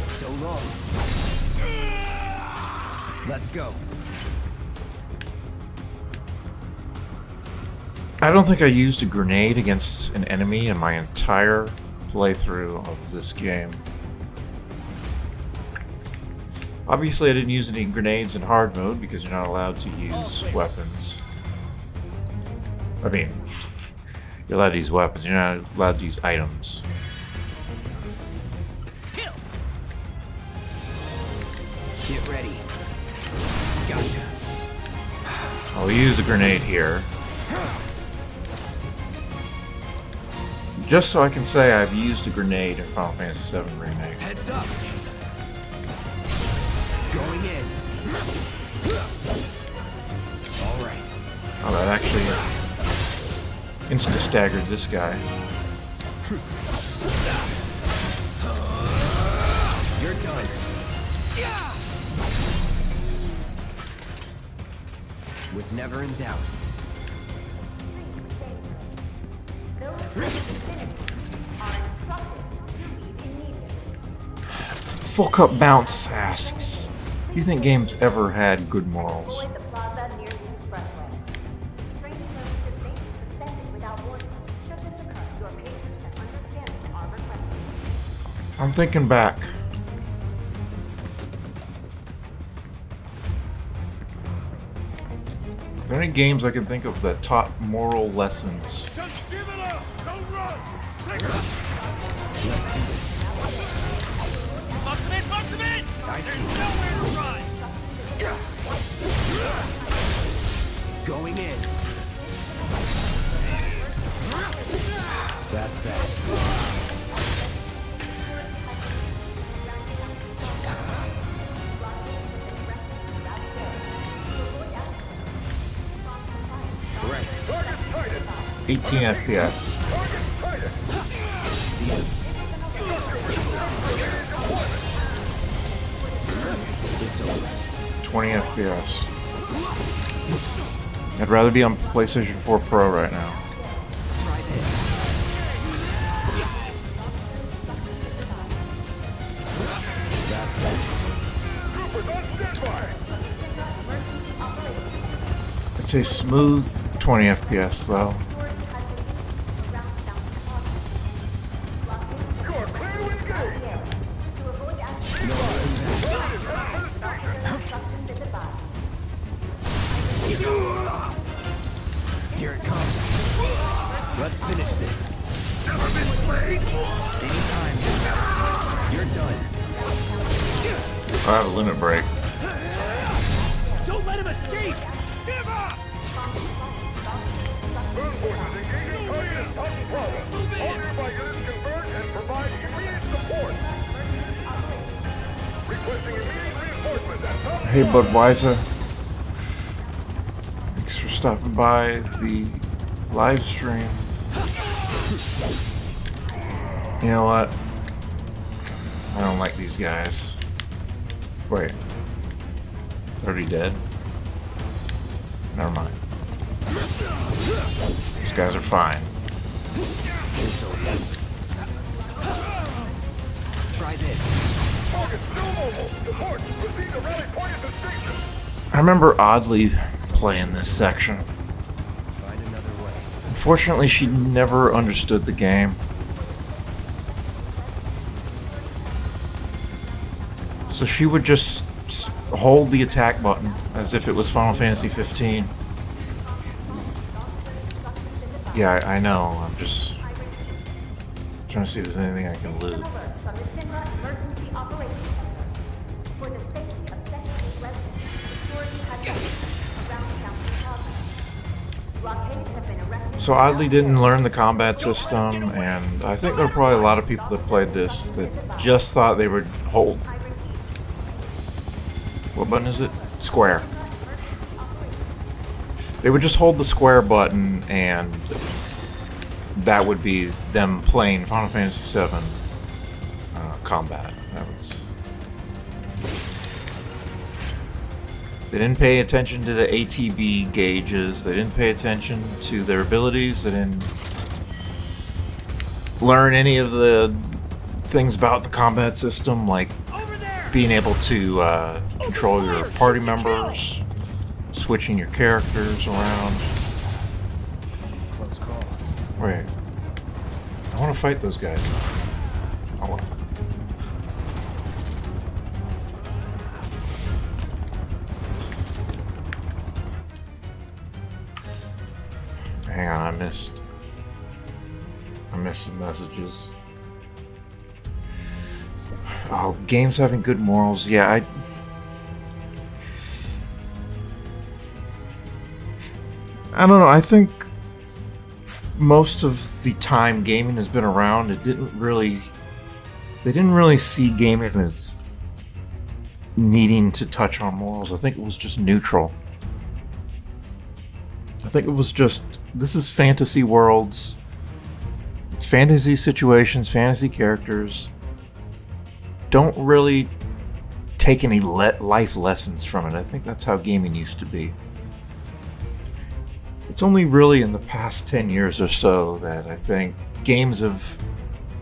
So long. Let's go. I don't think I used a grenade against an enemy in my entire playthrough of this game. Obviously, I didn't use any grenades in hard mode because you're not allowed to use weapons. I mean, you're allowed to use weapons, you're not allowed to use items. Get ready. Gotcha. I'll use a grenade here. Just so I can say I've used a grenade in Final Fantasy VII Remake. Heads up. Going in. All right. Oh, that actually insta-staggered this guy. You're done. Was never in doubt. Fuck Up Bounce asks, do you think games ever had good morals? Avoid the plaza near the expressway. Train services may be suspended without warning. Should this occur, your patience and understanding are requested. I'm thinking back. Are there any games I can think of that taught moral lessons? Just give it up! Don't run! Take it! Let's do this. Box him in! Box him in! I There's see. nowhere to run! Going in. That's that. Right. 18 FPS. 20 FPS. I'd rather be on PlayStation 4 Pro right now. Try this. That's that. It's a smooth 20 FPS though. Here it comes. Let's finish this. Anytime. You're done. I have a limit break. Don't let him escape! Give up! Hey Budweiser. Thanks for stopping by the live stream. You know what? I don't like these guys. Wait. Already dead? Never mind. These guys are fine. Try this. I remember Oddly playing this section. Find another way. Unfortunately, she never understood the game. So she would just hold the attack button as if it was Final Fantasy 15. Yeah, I know. I'm just trying to see if there's anything I can loot. From the FF7RI Emergency Operations Center. For the safety of Sector 8 residents, security has been around South Plaza. Blockades have been erected. So Oddly didn't learn the combat system, and I think there are probably a lot of people that played this that just thought they would hold. What button is it? Square. They would just hold the square button, and that would be them playing Final Fantasy VII combat. That was. They didn't pay attention to the ATB gauges. They didn't pay attention to their abilities. They didn't learn any of the things about the combat system, like being able to control your party members, switching your characters around. Close call. Wait. I want to fight those guys. Oh, well. Hang on, I missed some messages. Oh, games having good morals. Yeah, I I don't know. I think most of the time gaming has been around, they didn't really see gaming as needing to touch on morals. I think it was just neutral. I think it was just, this is fantasy worlds. It's fantasy situations, fantasy characters. Don't really take any life lessons from it. I think that's how gaming used to be. It's only really in the past 10 years or so that I think games have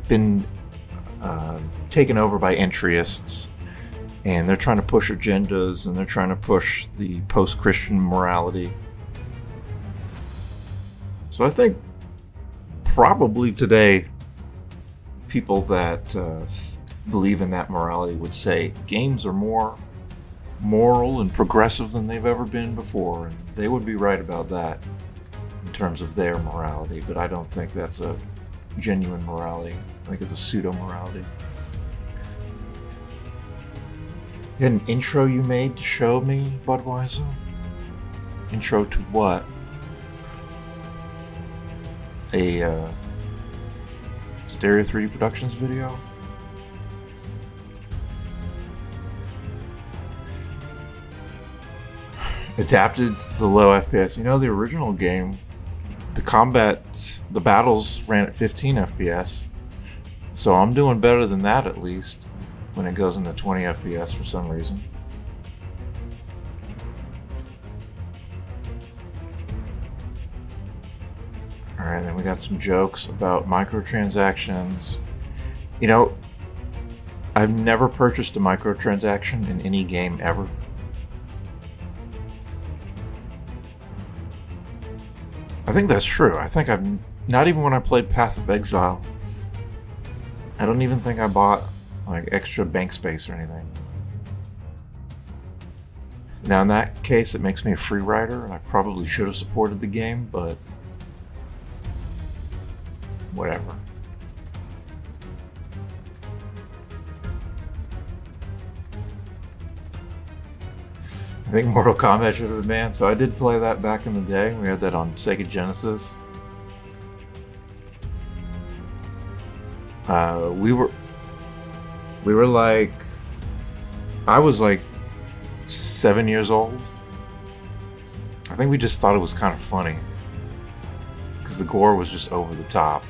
been taken over by entryists, and they're trying to push agendas, and they're trying to push the post-Christian morality. So I think probably today, people that believe in that morality would say games are more moral and progressive than they've ever been before, and they would be right about that in terms of their morality, but I don't think that's a genuine morality. I think it's a pseudo-morality. You had an intro you made to show me, Budweiser? Intro to what? A Stereo 3D Productions video? Adapted to the low FPS. You know, the original game, the battles ran at 15 FPS. So I'm doing better than that, at least, when it goes into 20 FPS for some reason. Alright, then we got some jokes about microtransactions. You know, I've never purchased a microtransaction in any game ever. I think that's true. I think I've not even when I played Path of Exile. I don't even think I bought like extra bank space or anything. Now in that case, it makes me a free rider. I probably should have supported the game, but whatever. I think Mortal Kombat should have been banned, so I did play that back in the day. We had that on Sega Genesis. We were like, I was like 7 years old. I think we just thought it was kind of funny because the gore was just over the top.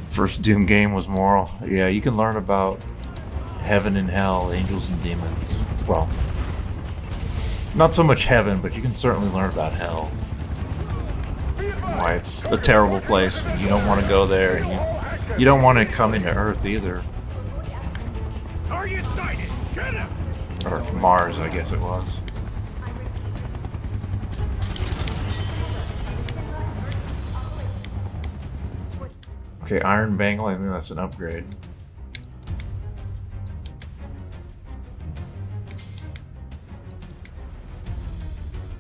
First Doom game was moral. Yeah, you can learn about heaven and hell, angels and demons. Well, not so much heaven, but you can certainly learn about hell. Why it's a terrible place, and you don't want to go there, and you don't want to come into Earth either. Target sighted. Get him. Or Mars, I guess it was. Okay, Iron Bangle, I think that's an upgrade.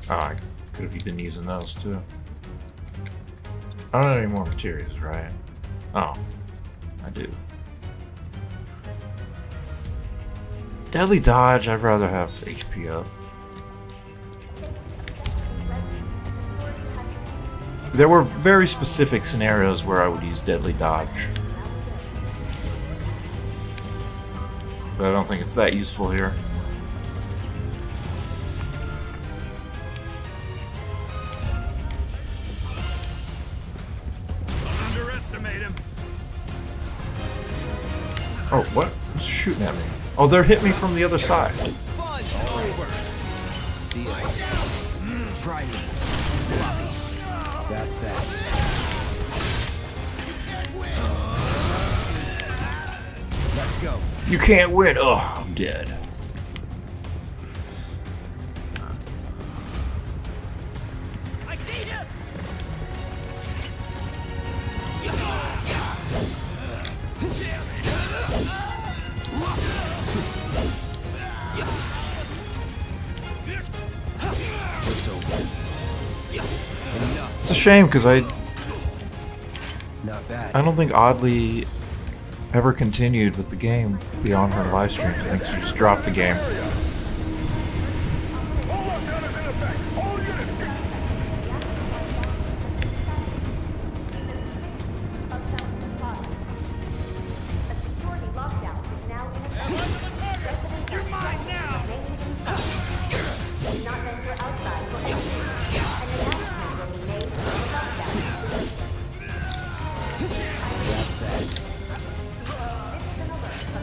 Oh, I could have been using those too. I don't have any more materials, right? Oh, I do. Deadly Dodge, I'd rather have HP up. There were very specific scenarios where I would use Deadly Dodge. But I don't think it's that useful here. Don't underestimate him. Oh, what? Who's shooting at me? Oh, they're hitting me from the other side. See ya. Try me. That's that. Let's go. You can't win. Oh, I'm dead. I see him. It's a shame because Not bad. that. I don't think Oddly ever continued with the game beyond her live stream. I think she just dropped the game.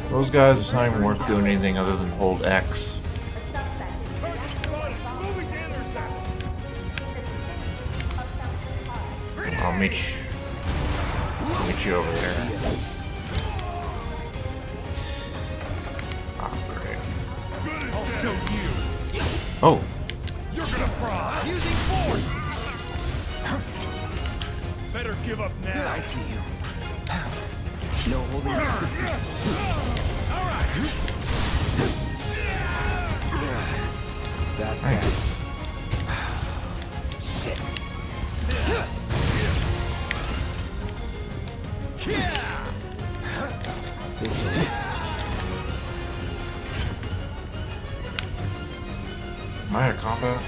Those guys, it's not even worth doing anything other than hold X. I'll meet you over there. Oh, great. I'll show you. Oh. You're gonna fry. Using force. Better give up now. I see you. No holding back. That's right. Shit. Am I out of combat?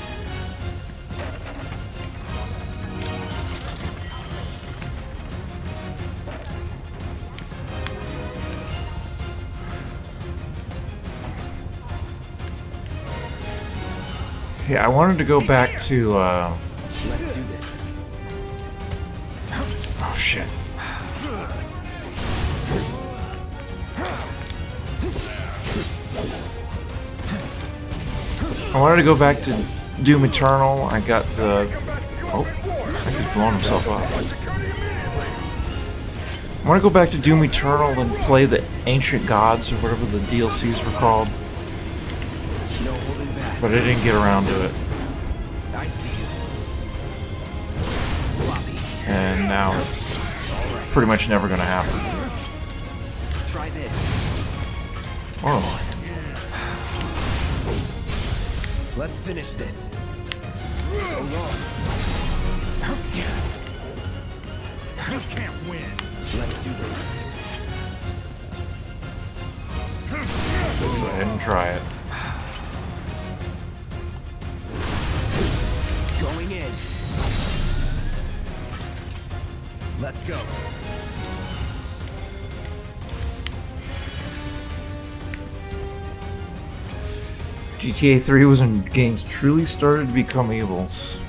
Yeah, I wanted to go back to, Let's do this. oh shit. I wanted to go back to Doom Eternal. I got the... Oh, I think he's blowing himself up. I want to go back to Doom Eternal and play the Ancient Gods, or whatever the DLCs were called. But I didn't get around to it. I see you. And now it's pretty much never going to happen. Try this. Oh. Let's finish this. So long. You can't win. Let's do this. Go ahead and try it. Going in. Let's go. GTA 3 was when games truly started to become evils.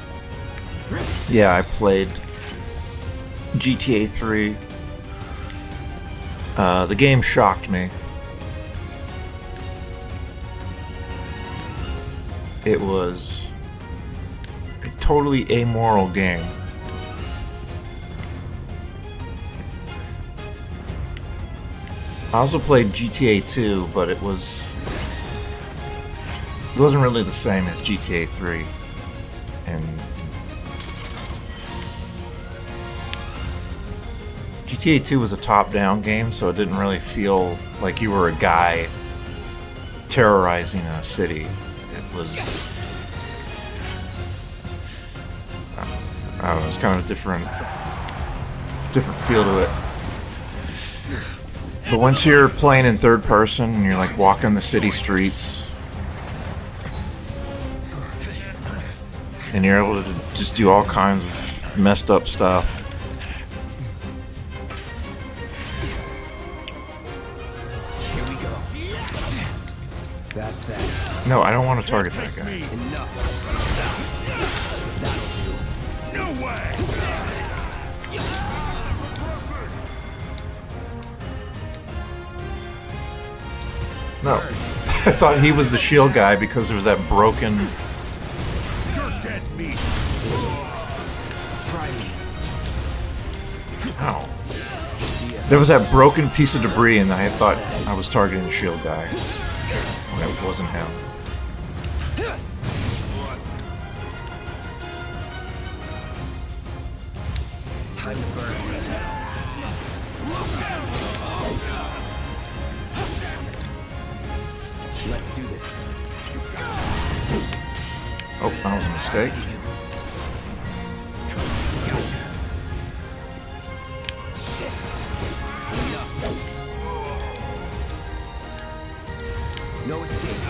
Yeah, I played GTA 3. The game shocked me. It was a totally amoral game. I also played GTA 2, but it wasn't really the same as GTA 3. And GTA 2 was a top-down game, so it didn't really feel like you were a guy terrorizing a city. It was... I don't know, it's kind of a different feel to it. But once you're playing in third person and you're like walking the city streets and you're able to just do all kinds of messed up stuff. Here we go. That's that. No, I don't want to target that guy. Enough. No way. No. I thought he was the shield guy because there was that broken... You're dead meat. Try me. Ow. There was that broken piece of debris and I thought I was targeting the shield guy. When it wasn't him. Time to burn. Let's do this. Oh, that was a mistake. No escape.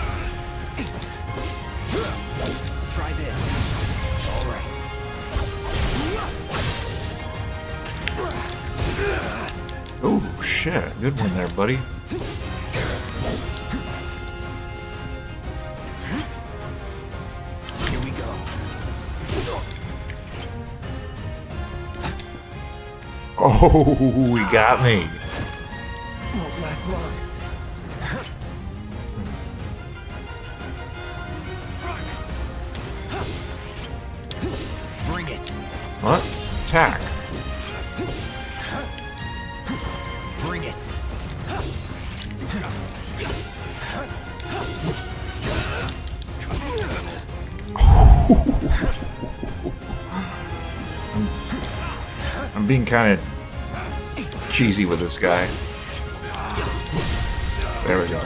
Try this. All right. Oh shit, good one there, buddy. Here we go. Oh, he got me. Won't last long. Bring it. What? Attack. Bring it. I'm being kind of cheesy with this guy. There we go.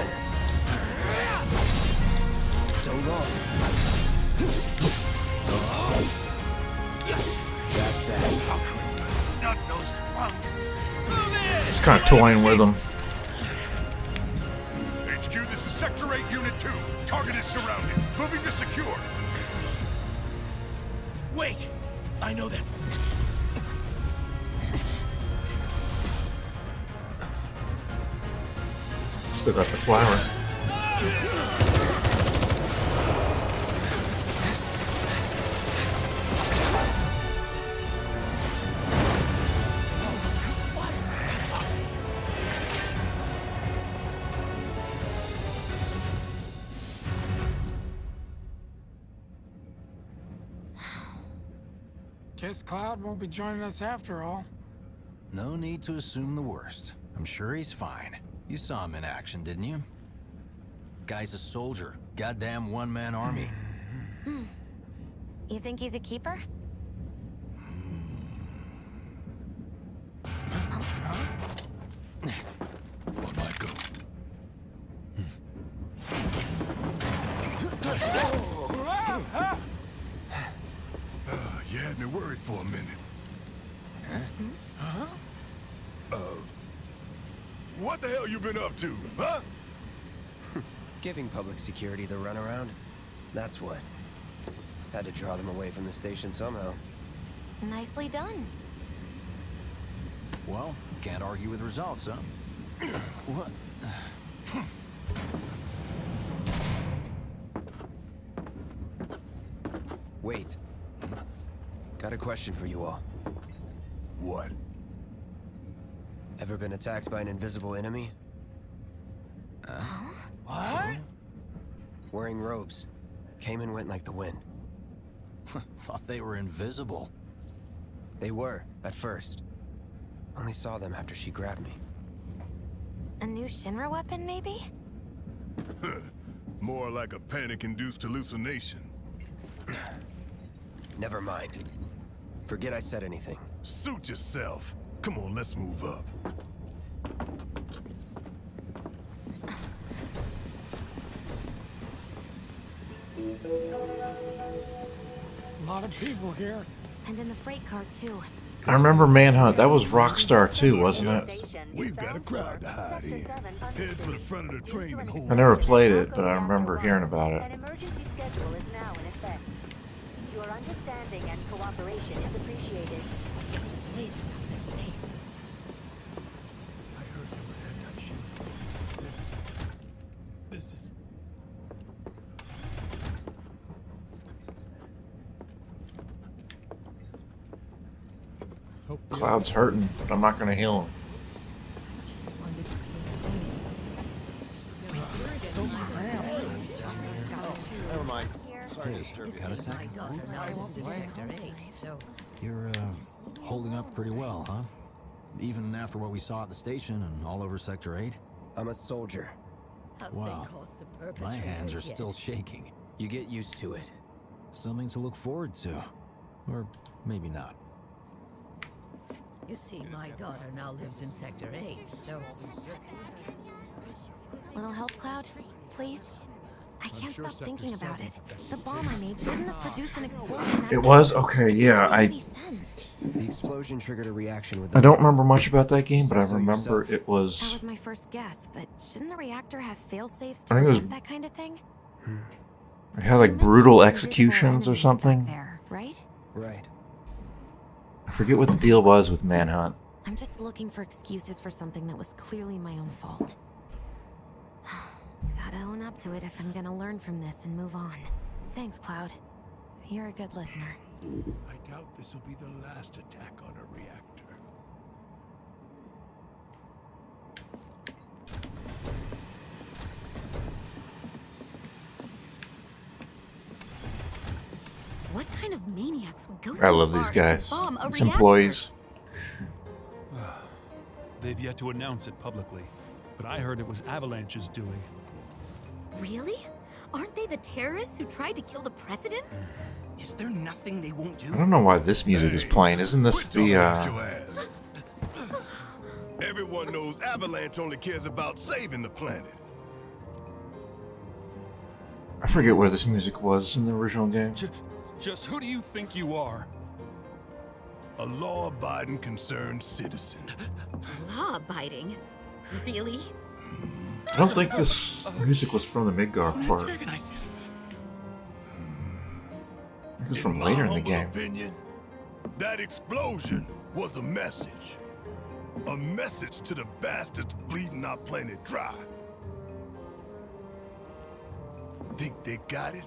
So long. That's that. Just kind of toying with him. HQ, this is Sector 8, Unit 2. Target is surrounded. Moving to secure. Wait! I know that. Still got the flower. Guess Cloud won't be joining us after all. No need to assume the worst. I'm sure he's fine. You saw him in action, didn't you? Guy's a soldier. Goddamn one-man army. You think he's a keeper? On my go. You had me worried for a minute. What the hell you been up to, huh? Giving public security the runaround. That's what. Had to draw them away from the station somehow. Nicely done. Well, can't argue with results, huh? What? Wait. Got a question for you all. What? Ever been attacked by an invisible enemy? What? Wearing robes. Came and went like the wind. Thought they were invisible. They were, at first. Only saw them after she grabbed me. A new Shinra weapon, maybe? More like a panic-induced hallucination. Never mind. Forget I said anything. Suit yourself. Come on, let's move up. A lot of people here. And in the freight car, too. I remember Manhunt. That was Rockstar too, wasn't it? We've got a crowd to hide in. Head for the front of the train and hold. I never played it, but I remember hearing about it. An emergency schedule is now in effect. Your understanding and cooperation is appreciated. Please, it's safe. I heard you were anti-shooting. This is... Cloud's hurting, but I'm not going to heal him. Just wanted to Never mind. Sorry to disturb you. Had a second. so You're, holding up pretty well, huh? Even after what we saw at the station and all over Sector 8? I'm a soldier. Wow. My hands are still shaking. You get used to it. Something to look forward to. Or maybe not. You see, my daughter now lives in Sector 8, so... Little help, Cloud, please? I can't stop thinking about it. The bomb I made shouldn't have produced an explosion. It was? Okay, yeah, The explosion triggered a reaction with I don't remember much about that game, but I So remember yourself. it was... That was my first guess, but shouldn't a reactor have fail-safes I to think it was- prevent that kind of thing? It had like brutal executions or something. There, right? Right. I forget what the deal was with Manhunt. I'm just looking for excuses for something that was clearly my own fault. Gotta own up to it if I'm gonna learn from this and move on. Thanks, Cloud. You're a good listener. I doubt this will be the last attack on a reactor. What kind of maniacs would go I so love far these as to guys. bomb a These reactor? employees. They've yet to announce it publicly, but I heard it was Avalanche's doing. Really? Aren't they the terrorists who tried to kill the president? Is there nothing they won't do? I don't know why this music is playing. Isn't this the, Your ass. Everyone knows Avalanche only cares about saving the planet. I forget where this music was in the original game. Just who do you think you are? A law-abiding, concerned citizen. Law-abiding? Really? I don't think this music was from the Midgar part. I think it was from later in the game. Opinion, that explosion was a message. A message to the bastards bleeding our planet dry. Think they got it?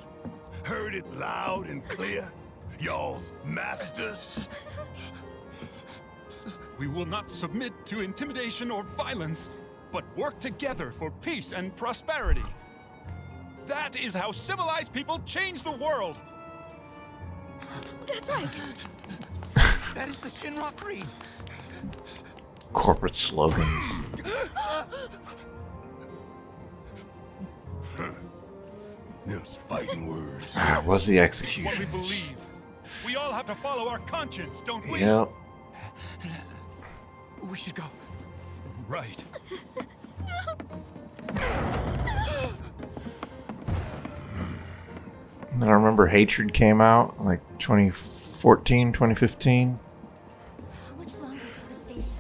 Heard it loud and clear? Y'all's masters? We will not submit to intimidation or violence, but work together for peace and prosperity. That is how civilized people change the world. That's right. That is the Shinra Creed. Corporate slogans. Them's fighting words. Ah, it was the What we execution. believe. We all have to follow our conscience, don't we? Yep. We should go. Right. And then I remember Hatred came out like 2014, 2015. How much longer to the station?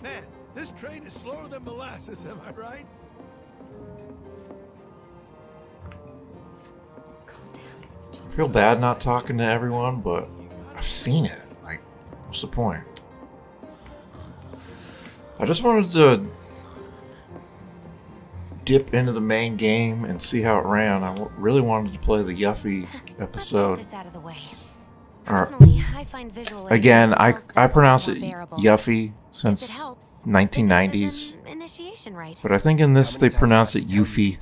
Man, this train is slower than molasses, am I right? I feel bad not talking to everyone, but I've seen it. Like, what's the point? I just wanted to dip into the main game and see how it ran. I really wanted to play the Yuffie episode. This out of the way. Or- Personally, I find visual Again, I more pronounce it bearable. Yuffie since If it helps, 1990s. an initiation rite. But I think in this they pronounce it Yuffie.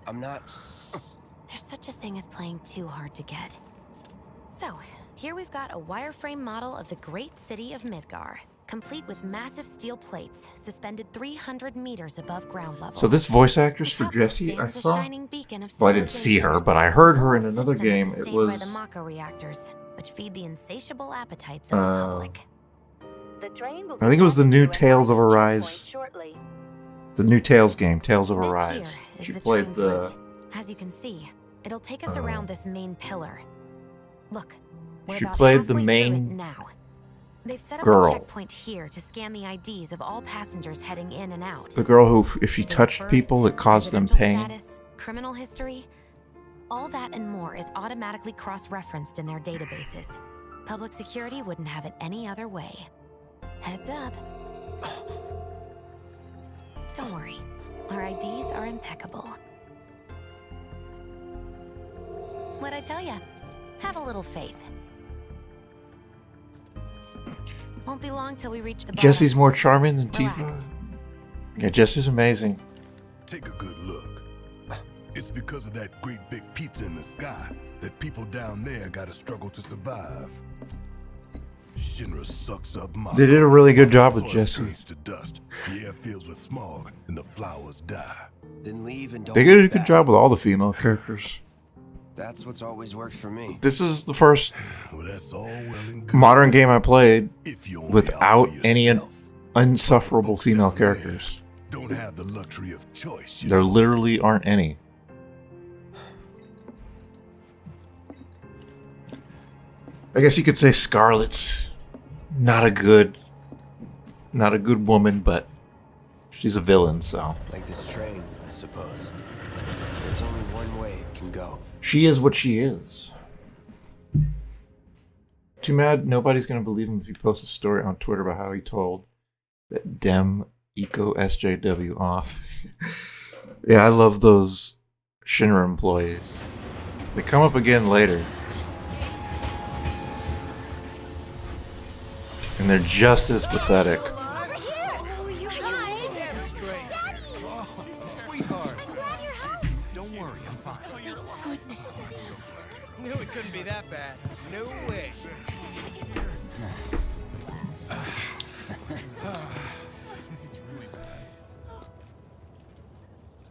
I'm not. There's such a thing as playing too hard to get. So, here we've got a wireframe model of the great city of Midgar, complete with massive steel plates suspended 300 meters above ground level. So this voice actress for Jessie, I saw. Well, I didn't see her, but I heard her in another game. It By the was Mako reactors, which feed the insatiable appetites of the public. I think it was the new Tales of Arise. The new Tales game, Tales of This Arise. here is She the played train's the. route. As you can see, it'll take us around this main pillar. Look, we're She about played the halfway through main it now. They've set up girl. a checkpoint here to scan the IDs of all passengers heading in and out. The girl who, if she Their touched birth, people, it caused them residential pain. Status, criminal history, all that and more is automatically cross-referenced in their databases. Public security wouldn't have it any other way. Heads up. Don't worry, our IDs are impeccable. What'd I tell ya? Have a little faith. Won't be long till we reach the bottom. Jessie's more charming than Relax. Tifa. Yeah, Jessie's amazing. Take a good look. It's because of that great big pizza in the sky that people down there gotta struggle to survive. Shinra sucks up my. They did a really good job with Soil Jessie. turns to dust. The air fills with smog, and the flowers die. Then leave and don't They did a look good back. job with all the female characters. That's what's always worked for me. This is the first Well, that's all well and good. modern game I played If you only without offer any yourself. insufferable female characters. don't have the luxury of choice. There literally aren't any. I guess you could say Scarlett's not a good woman, but she's a villain, so. Like this train, I suppose. There's only one way it can go. She is what she is. Too bad nobody's gonna believe him if he posts a story on Twitter about how he told that Dem Eco SJW off. Yeah, I love those Shinra employees. They come up again later. And they're just as pathetic. Over here! Oh, you guys! Daddy! Oh, sweetheart. I'm glad you're home. Don't worry, I'm fine. Goodness. Knew it couldn't be that bad. No way.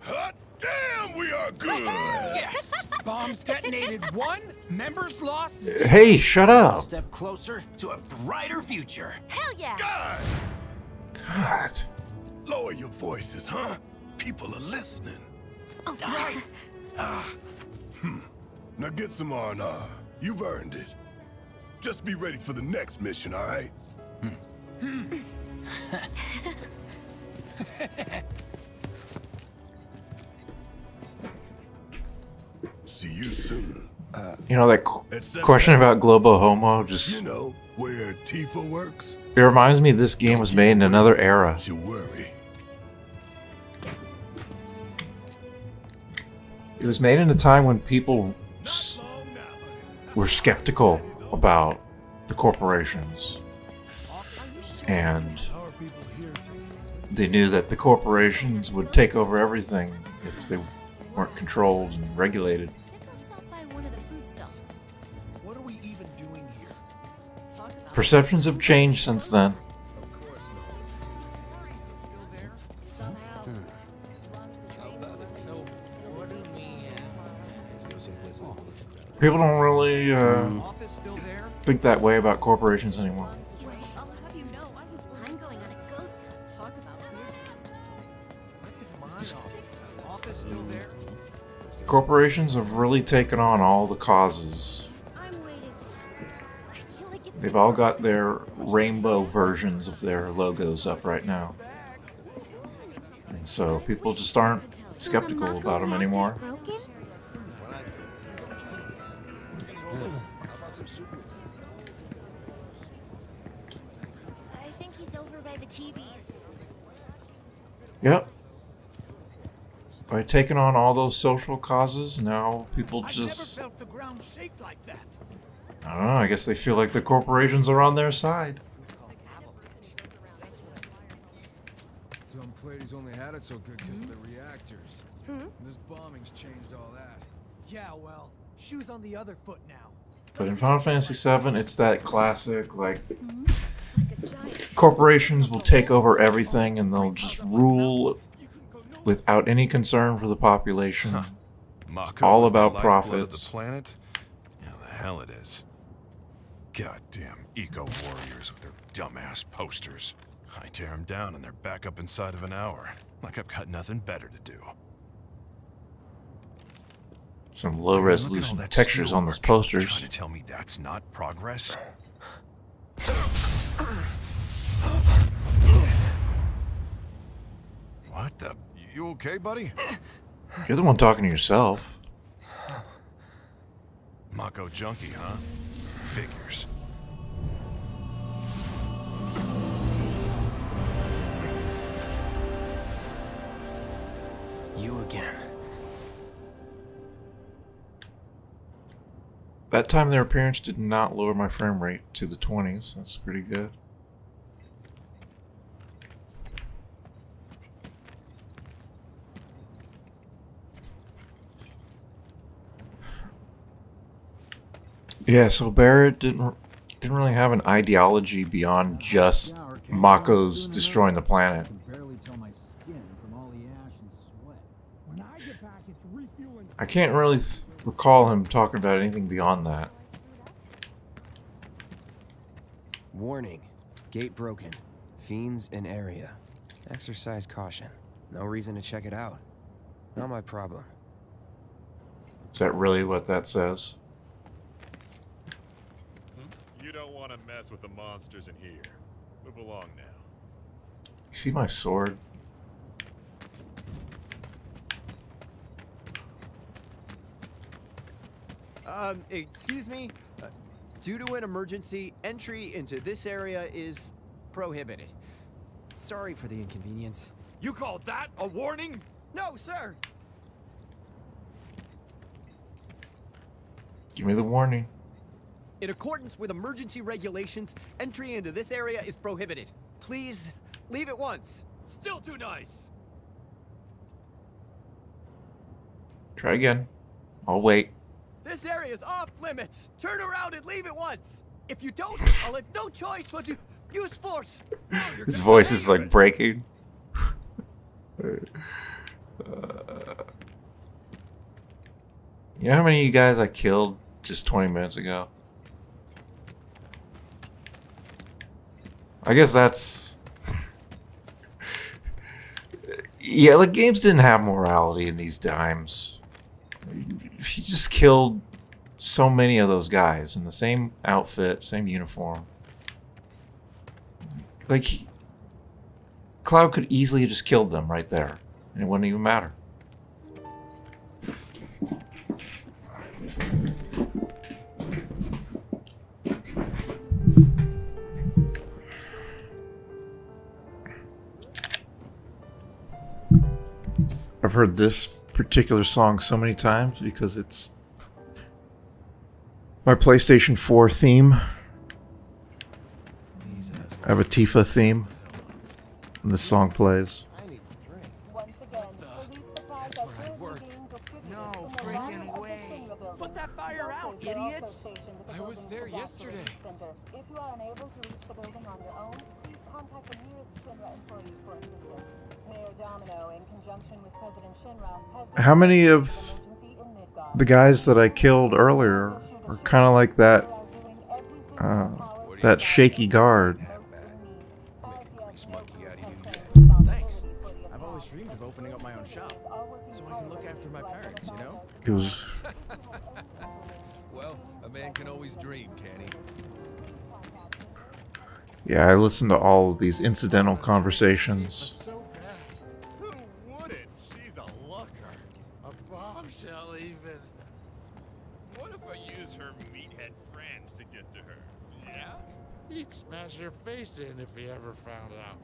Hot damn, we are good! Yes! Bombs detonated 1, members lost 0. Hey, shut up! Step closer to a brighter future. Hell yeah! Guys! God. Lower your voices, huh? People are listening. Oh, right. Now get some R&R. You've earned it. Just be ready for the next mission, all right? See you soon. You know that question about Globo Homo You just... know where Tifa works? It reminds me this game was made in another era. You worry. It was made in a time when people were skeptical about the corporations. And they knew that the corporations would take over everything if they weren't controlled and regulated. Guess I'll stop by one of the food stalls. What are we even doing here? Talk about Perceptions have changed since then. Of course somehow. So, what do we People don't really Office still there? think that way about corporations anymore. Wait, I'll have you know I'm going on a ghost hunt. Talk about weird. My office. Office still there? Corporations have really taken on all the causes. I'm waiting. I feel like it's They've all got their rainbow versions of their logos up right now. And so people just aren't skeptical about them anymore. broken? I think he's over by the TVs. Yep. By taking on all those social causes, now people just... felt the ground shake like that. I don't know, I guess they feel like the corporations are on their side. Tom Plady's only had it so good because of the reactors. This bombing's changed all that. Yeah, well, shoes on the other foot now. But in Final Fantasy VII, it's that classic, like, corporations will take over everything and they'll just rule without any concern for the population. Mako All is the about lifeblood of profits. the planet? Yeah, the hell it is. Goddamn eco-warriors with their dumbass posters. I tear them down and they're back up inside of an hour. Like I've got nothing better to do. Some low-resolution textures on those posters. Trying to tell me that's not progress? What the? You okay, buddy? You're the one talking to yourself. Mako junkie, huh? Figures. You again. That time their appearance did not lower my frame rate to the 20s. That's pretty good. Yeah, so Barrett didn't really have an ideology beyond just Mako's destroying the planet. I can't really recall him talking about anything beyond that. Warning. Gate broken. Fiends in area. Exercise caution. No reason to check it out. Not my problem. Is that really what that says? You don't want to mess with the monsters in here. Move along now. You see my sword? Excuse me? Due to an emergency, entry into this area is prohibited. Sorry for the inconvenience. You call that a warning? No, sir! Give me the warning. In accordance with emergency regulations, entry into this area is prohibited. Please, leave at once. Still too nice. Try again. I'll wait. This area is off limits. Turn around and leave at once. If you don't, I'll have no choice but to use force. His voice is like breaking. You know how many of you guys I killed just 20 minutes ago? I guess that's... Yeah, the games didn't have morality in these dimes. She just killed so many of those guys in the same outfit, same uniform. Like, Cloud could easily have just killed them right there, and it wouldn't even matter. I've heard this particular song so many times because it's my PlayStation 4 theme. I have a Tifa theme, and this song plays. No freaking way. Put that fire out, idiots. I was there yesterday. If you are unable to reach the building on your own, please contact the nearest Shinra employee for assistance. Mayor Domino, in conjunction with President Shinra, How many of the guys that I killed earlier are kind of like that, that shaky guard? Thanks. I've always dreamed of opening up my own shop, so I can look after my parents, you know? It was... Well, a man can always dream, can he? Yeah, I listened to all of these incidental conversations. Who wouldn't? She's a looker. A bombshell, even. What if I use her meathead friends to get to her? Yeah? He'd smash your face in if he ever found out.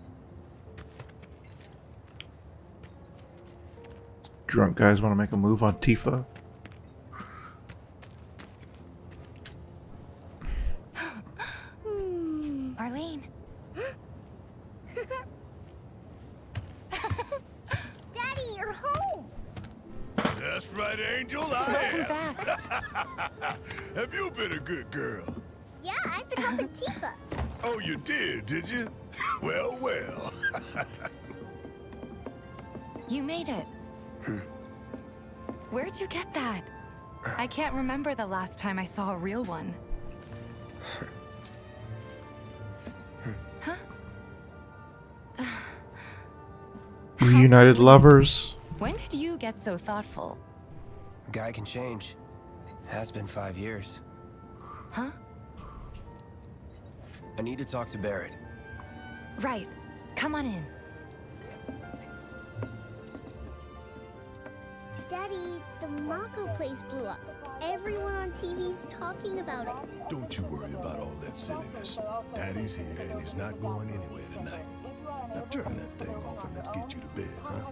Drunk guys want to make a move on Tifa? Arlene. Daddy, you're home! That's right, Angel, I am. Have you been a good girl? Yeah, I've been helping Tifa. Oh, you did you? Well, well. You made it. Where'd you get that? I can't remember the last time I saw a real one. Huh? Reunited lovers. When did you get so thoughtful? Guy can change. Has been 5 years. Huh? I need to talk to Barrett. Right. Come on in. Daddy, the Mako place blew up. Everyone on TV's talking about it. Don't you worry about all that silliness. Daddy's here and he's not going anywhere tonight. Now turn that thing off and let's get you to bed, huh?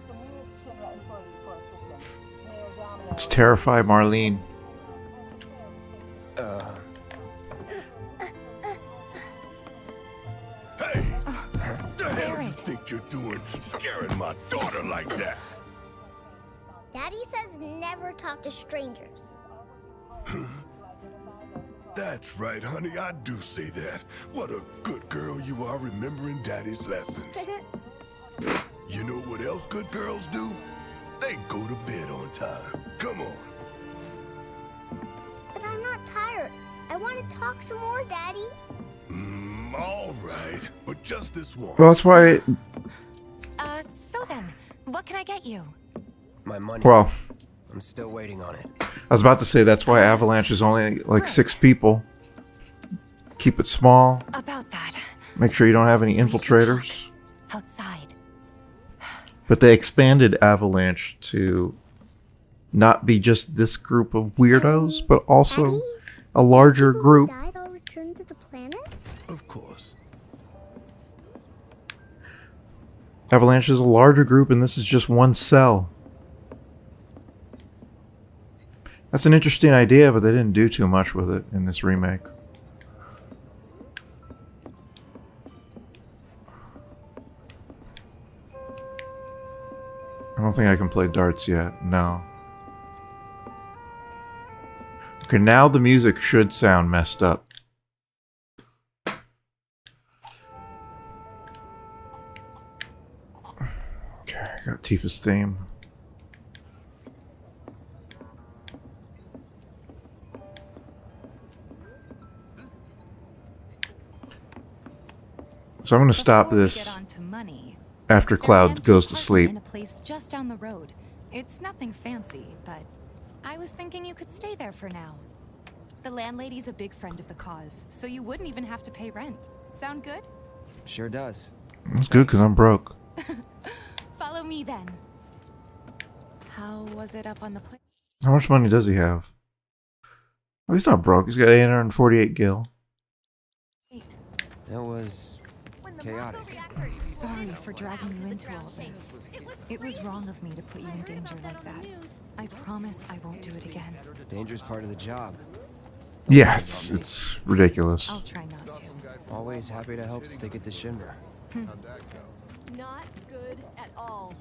Let's terrify Marlene. Hey! What the hell you think you're doing scaring my daughter like that? Daddy says never talk to strangers. That's right, honey, I do say that. What a good girl you are remembering Daddy's lessons. You know what else good girls do? They go to bed on time. Come on. But I'm not tired. I want to talk some more, Daddy. All right. But just this one. Well, that's why... So then, what can I get you? My money. Well, I'm still waiting on it. I was about to say that's why Avalanche is only like 6 people. Keep it small. About that. Make sure you don't have any infiltrators. Outside. But they expanded Avalanche to not be just this group of weirdos, but also a larger group. Died, I'll return to the planet? Of course. Avalanche is a larger group, and this is just one cell. That's an interesting idea, but they didn't do too much with it in this remake. I don't think I can play darts yet. No. Okay, now the music should sound messed up. Okay, I got Tifa's theme. So I'm going to stop this after Cloud goes to sleep. In a place just down the road. It's nothing fancy, but I was thinking you could stay there for now. The landlady's a big friend of the cause, so you wouldn't even have to pay rent. Sound good? Sure does. It's good because I'm broke. Follow me then. How was it up on the place? How much money does he have? Oh, he's not broke. He's got 848 gil. That was chaotic. Sorry for dragging you into all this. It was wrong of me to put you in danger like that. I promise I won't do it again. Danger's part of the job. Yeah, it's ridiculous. I'll try not to. Always happy to help stick it to Shinra. Not good at all.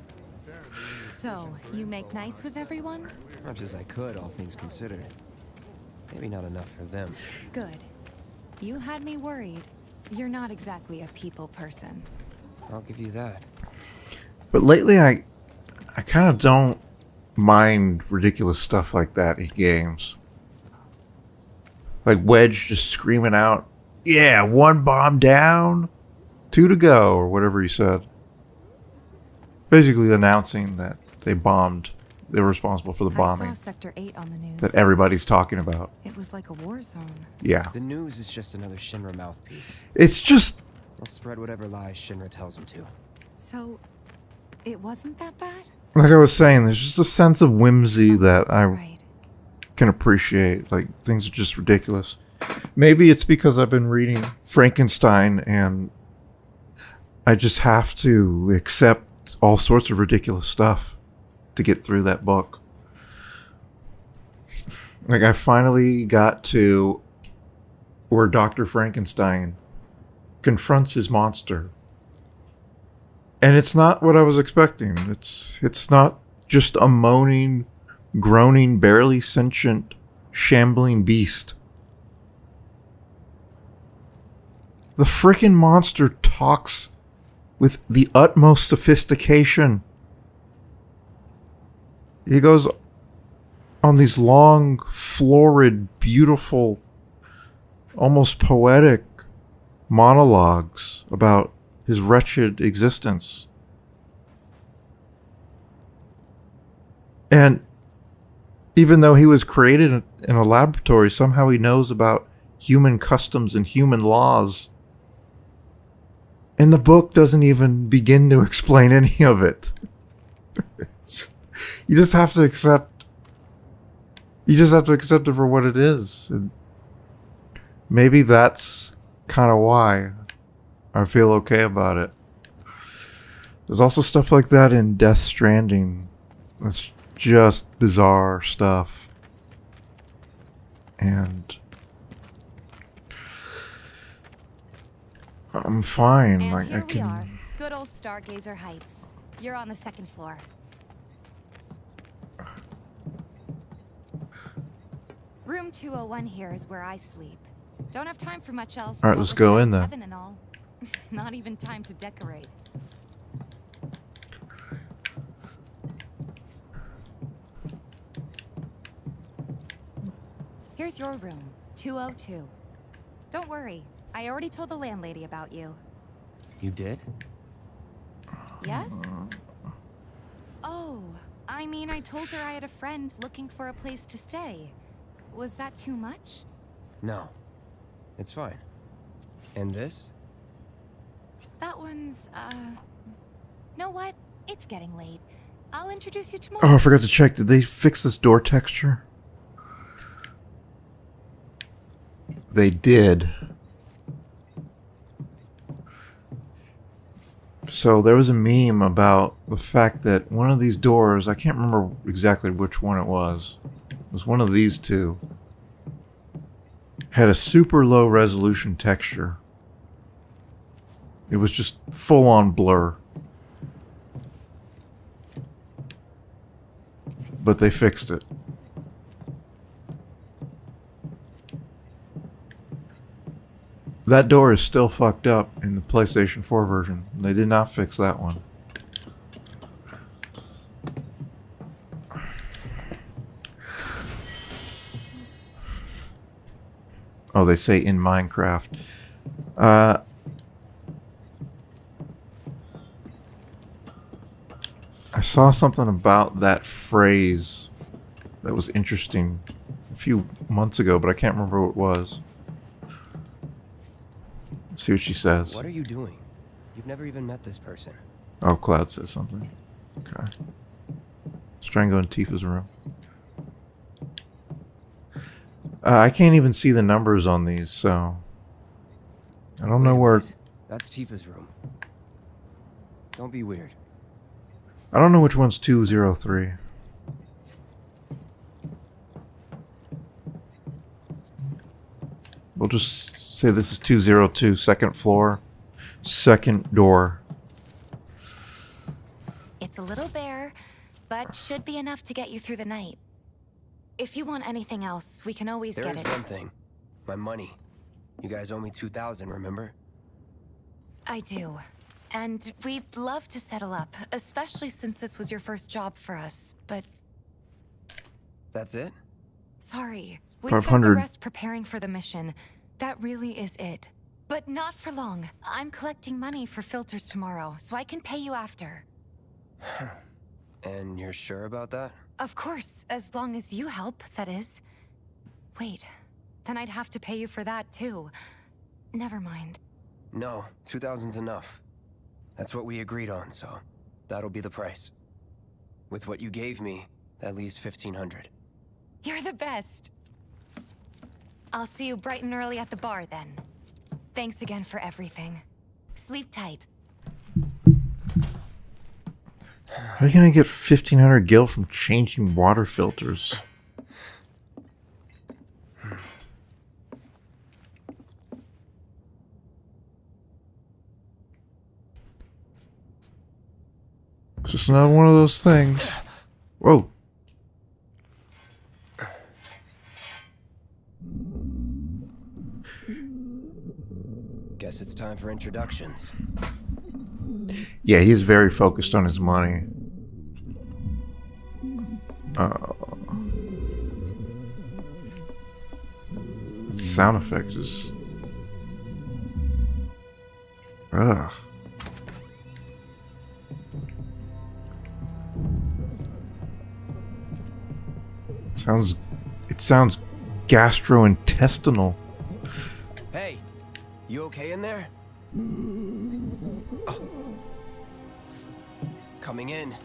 So, you make nice with everyone? Much as I could, all things considered. Maybe not enough for them. Good. You had me worried. You're not exactly a people person. I'll give you that. But lately, I kind of don't mind ridiculous stuff like that in games. Like Wedge just screaming out, "Yeah, 1 bomb down, 2 to go," or whatever he said. Basically announcing that they bombed. They were responsible for the bombing. I saw Sector 8 on the news. That everybody's talking about. It was like a war zone. Yeah. The news is just another Shinra mouthpiece. It's just... They'll spread whatever lies Shinra tells them to. So, it wasn't that bad? Like I was saying, there's just a sense of whimsy that I can appreciate. Like, things are just ridiculous. Maybe it's because I've been reading Frankenstein and I just have to accept all sorts of ridiculous stuff to get through that book. Like, I finally got to where Dr. Frankenstein confronts his monster. And it's not what I was expecting. It's not just a moaning, groaning, barely sentient, shambling beast. The frickin' monster talks with the utmost sophistication. He goes on these long, florid, beautiful, almost poetic monologues about his wretched existence. And even though he was created in a laboratory, somehow he knows about human customs and human laws. And the book doesn't even begin to explain any of it. You just have to accept. You just have to accept it for what it is. And maybe that's kind of why I feel okay about it. There's also stuff like that in Death Stranding. That's just bizarre stuff. And I'm fine. And like here I can. we are. Good old Stargazer Heights. You're on the 2nd floor. Room 201 here is where I sleep. Don't have time for much else. All right, let's go in then. Heaven and all. Not even time to decorate. Here's your room, 202. Don't worry, I already told the landlady about you. You did? Yes? Oh, I mean, I told her I had a friend looking for a place to stay. Was that too much? No. It's fine. And this? That one's, know what? It's getting late. I'll introduce you to more. Oh, I forgot to check. Did they fix this door texture? They did. So there was a meme about the fact that one of these doors, I can't remember exactly which one it was one of these two, had a super low resolution texture. It was just full on blur. But they fixed it. That door is still fucked up in the PlayStation 4 version. They did not fix that one. Oh, they say in Minecraft. I saw something about that phrase that was interesting a few months ago, but I can't remember what it was. Let's see what she says. What are you doing? You've never even met this person. Oh, Cloud says something. Okay. Let's try and go in Tifa's room. I can't even see the numbers on these, so I don't know where. That's Tifa's room. Don't be weird. I don't know which one's 203. We'll just say this is 202, second floor, second door. It's a little bare, but should be enough to get you through the night. If you want anything else, we can always get it. There's one thing. My money. You guys owe me 2,000, remember? I do. And we'd love to settle up, especially since this was your first job for us, but... That's it? Sorry. We 500. spent the rest preparing for the mission. That really is it. But not for long. I'm collecting money for filters tomorrow, so I can pay you after. And you're sure about that? Of course, as long as you help, that is. Wait, then I'd have to pay you for that too. Never mind. No, 2,000's enough. That's what we agreed on, so that'll be the price. With what you gave me, that leaves 1,500. You're the best. I'll see you bright and early at the bar then. Thanks again for everything. Sleep tight. How are you gonna get 1,500 gil from changing water filters? It's just another one of those things. Whoa. Guess it's time for introductions. Yeah, he's very focused on his money. The sound effect is... Ugh. It sounds gastrointestinal. Hey, you okay in there? Oh. Coming in.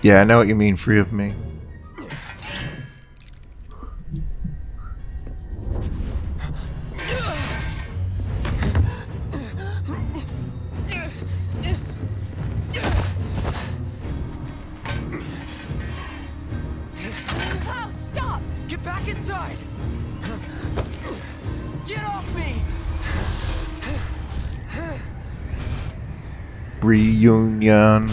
Yeah, I know what you mean, free of me. Cloud, stop! Get back inside! Get off me! Reunion.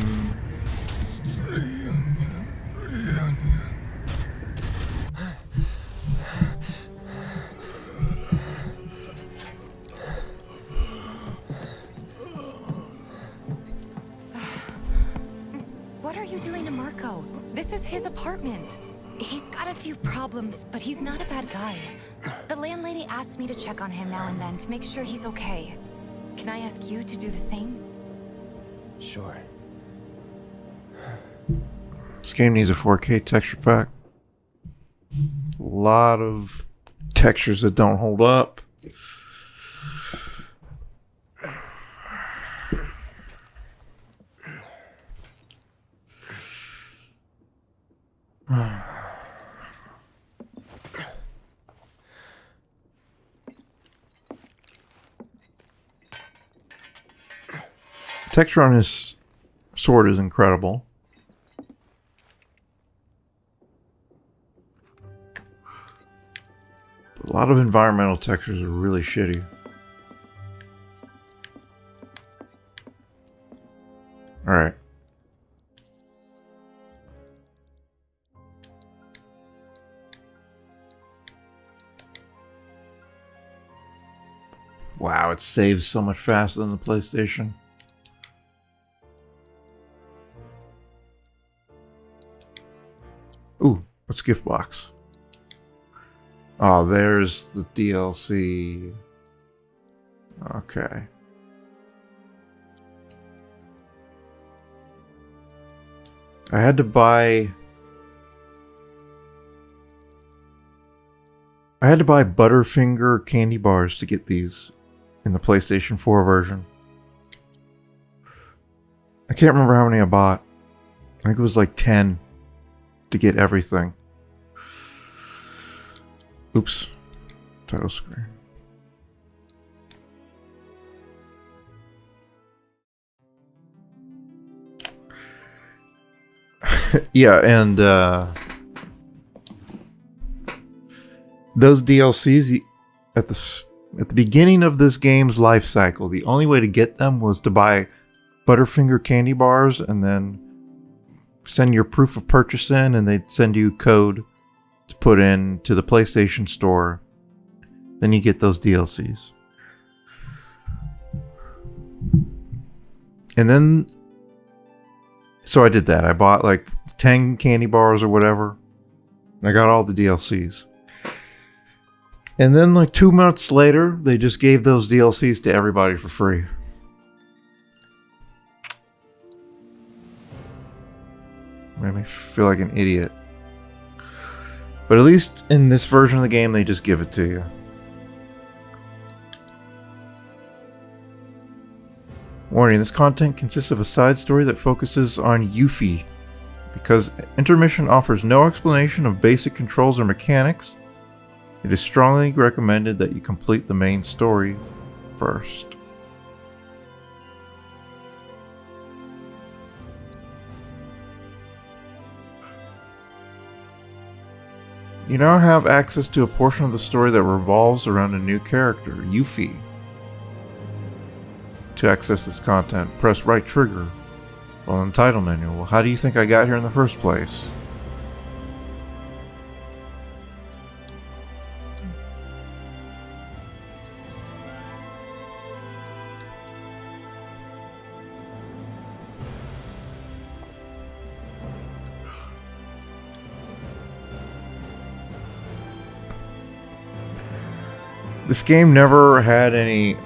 What are you doing to Marco? This is his apartment. He's gotta a few problems, but he's not a bad guy. The landlady asked me to check on him now and then to make sure he's okay. Can I ask you to do the same? Sure. This game needs a 4K texture pack. A lot of textures that don't hold up. Texture on his sword is incredible. But a lot of environmental textures are really shitty. Alright. Wow, it saves so much faster than the PlayStation. Ooh, what's gift box? Oh, there's the DLC. Okay. I had to buy Butterfinger candy bars to get these in the PlayStation 4 version. I can't remember how many I bought. I think it was like 10 to get everything. Oops. Title screen. Yeah, and those DLCs at the beginning of this game's life cycle, the only way to get them was to buy Butterfinger candy bars and then send your proof of purchase in, and they'd send you code to put in to the PlayStation Store. Then you get those DLCs. And then, so I did that. I bought like 10 candy bars or whatever, and I got all the DLCs. And then like 2 months later, they just gave those DLCs to everybody for free. Made me feel like an idiot. But at least in this version of the game, they just give it to you. Warning, this content consists of a side story that focuses on Yuffie. Because INTERmission offers no explanation of basic controls or mechanics, it is strongly recommended that you complete the main story first. You now have access to a portion of the story that revolves around a new character, Yuffie. To access this content, press right trigger while in the title menu. Well, how do you think I got here in the first place? This game never had any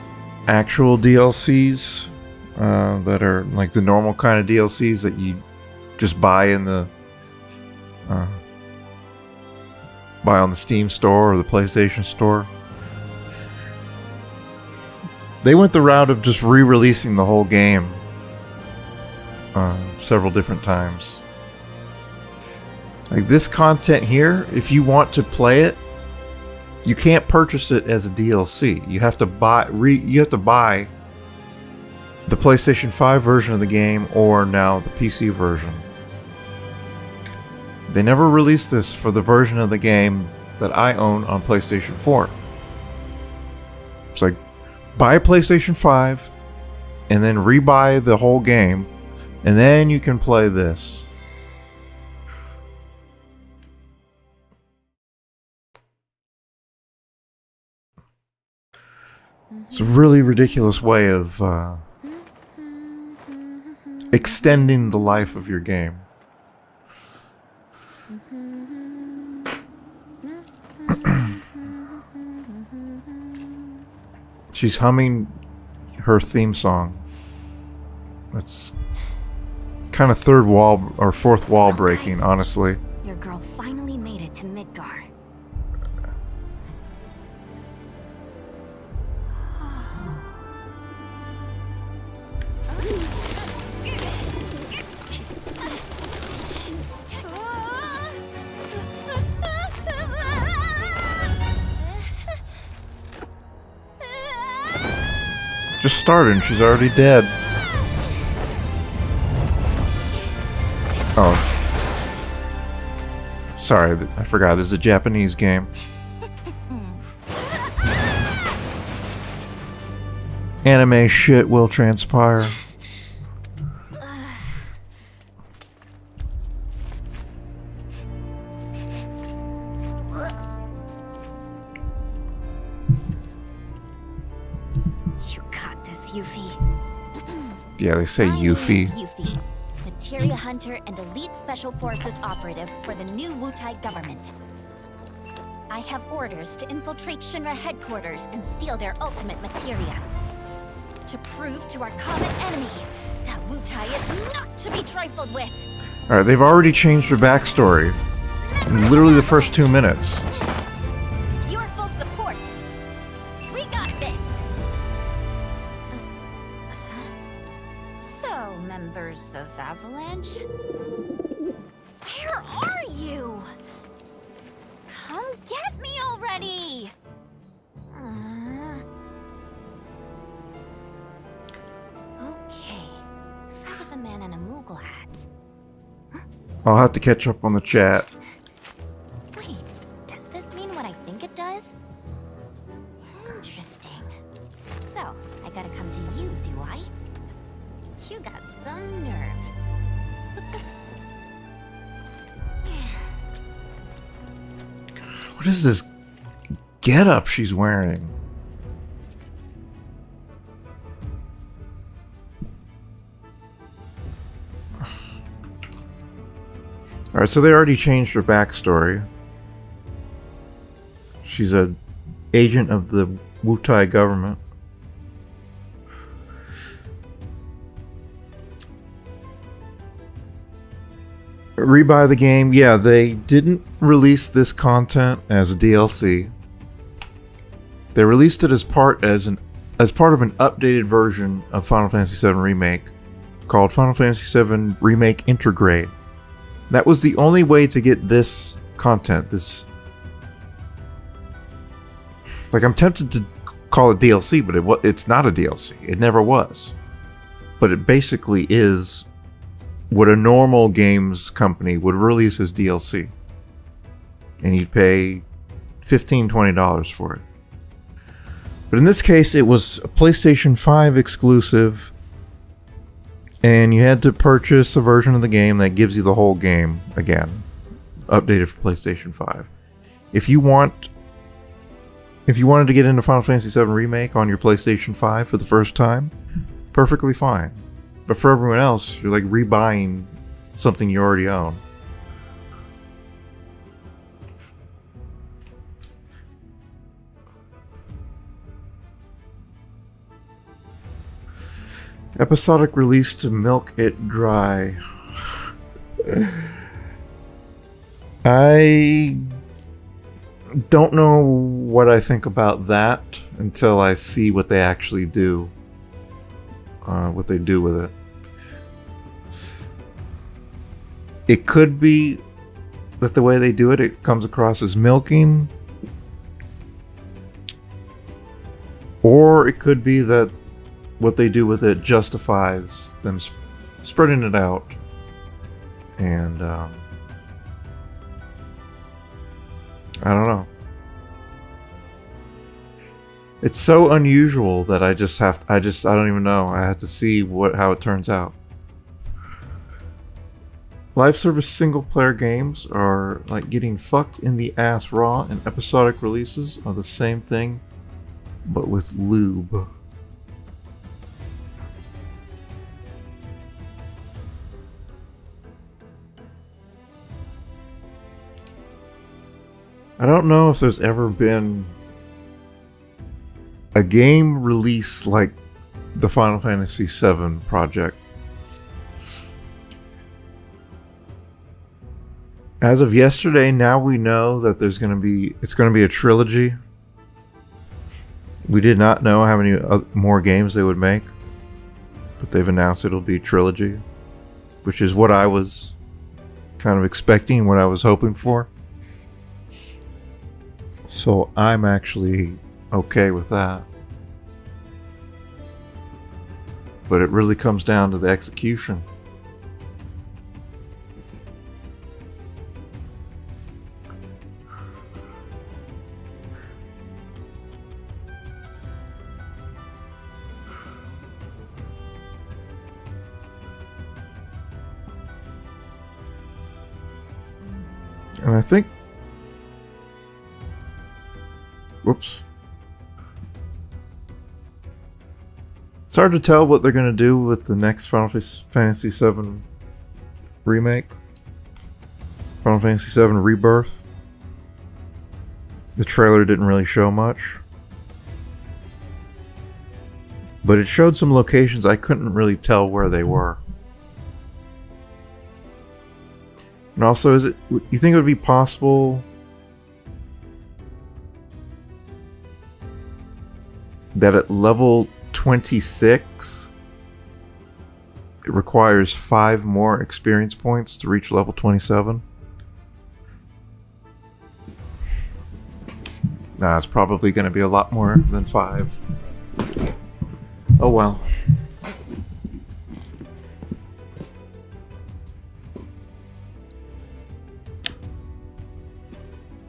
actual DLCs that are like the normal kind of DLCs that you just buy in the buy on the Steam store or the PlayStation store. They went the route of just re-releasing the whole game several different times. Like this content here, if you want to play it, you can't purchase it as a DLC. You have to buy the PlayStation 5 version of the game or now the PC version. They never released this for the version of the game that I own on PlayStation 4. It's like buy a PlayStation 5 and then rebuy the whole game and then you can play this. It's a really ridiculous way of extending the life of your game. She's humming her theme song. That's kind of third wall or fourth wall breaking, honestly. Your girl finally made it to Midgar. Just started and she's already dead. Oh. Sorry, I forgot. This is a Japanese game. Anime shit will transpire. You got this, Yuffie. Yeah, they say Yuffie. Yuffie, materia hunter and elite special forces operative for the new Wutai government. I have orders to infiltrate Shinra headquarters and steal their ultimate materia. To prove to our common enemy that Wutai is not to be trifled with. Alright, they've already changed her backstory in literally the first 2 minutes. Your full support. We got this. So, members of Avalanche, where are you? Come get me already. Okay, if I was a man in a Moogle hat. I'll have to catch up on the chat. Wait, does this mean what I think it does? Interesting. So, I gotta come to you, do I? You got some nerve. What is this getup she's wearing? Alright, so they already changed her backstory. She's an agent of the Wutai government. Rebuy the game. Yeah, they didn't release this content as DLC. They released it as part of an updated version of Final Fantasy VII Remake called Final Fantasy VII Remake Intergrade. That was the only way to get this content. Like, I'm tempted to call it DLC, but it's not a DLC. It never was. But it basically is what a normal games company would release as DLC. And you'd pay $15, $20 for it. But in this case, it was a PlayStation 5 exclusive. And you had to purchase a version of the game that gives you the whole game again. Updated for PlayStation 5. If you wanted to get into Final Fantasy VII Remake on your PlayStation 5 for the first time, perfectly fine. But for everyone else, you're like rebuying something you already own. Episodic release to milk it dry. I don't know what I think about that until I see what they actually do. What they do with it. It could be that the way they do it, it comes across as milking. Or it could be that what they do with it justifies them spreading it out. And, I don't know. It's so unusual that I don't even know. I have to see how it turns out. Live service single player games are like getting fucked in the ass raw, and episodic releases are the same thing, but with lube. I I don't know if there's ever been a game release like the Final Fantasy VII project. As of yesterday, now we know that it's going to be a trilogy. We did not know how many more games they would make, but they've announced it'll be a trilogy, which is what I was kind of expecting, what I was hoping for. So I'm actually okay with that. But it really comes down to the execution. And I think, whoops. It's hard to tell what they're going to do with the next Final Fantasy VII Remake. Final Fantasy VII Rebirth. The trailer didn't really show much. But it showed some locations I couldn't really tell where they were. And also, you think it would be possible that at level 26 it requires 5 more experience points to reach level 27? Nah, it's probably going to be a lot more than 5. Oh well.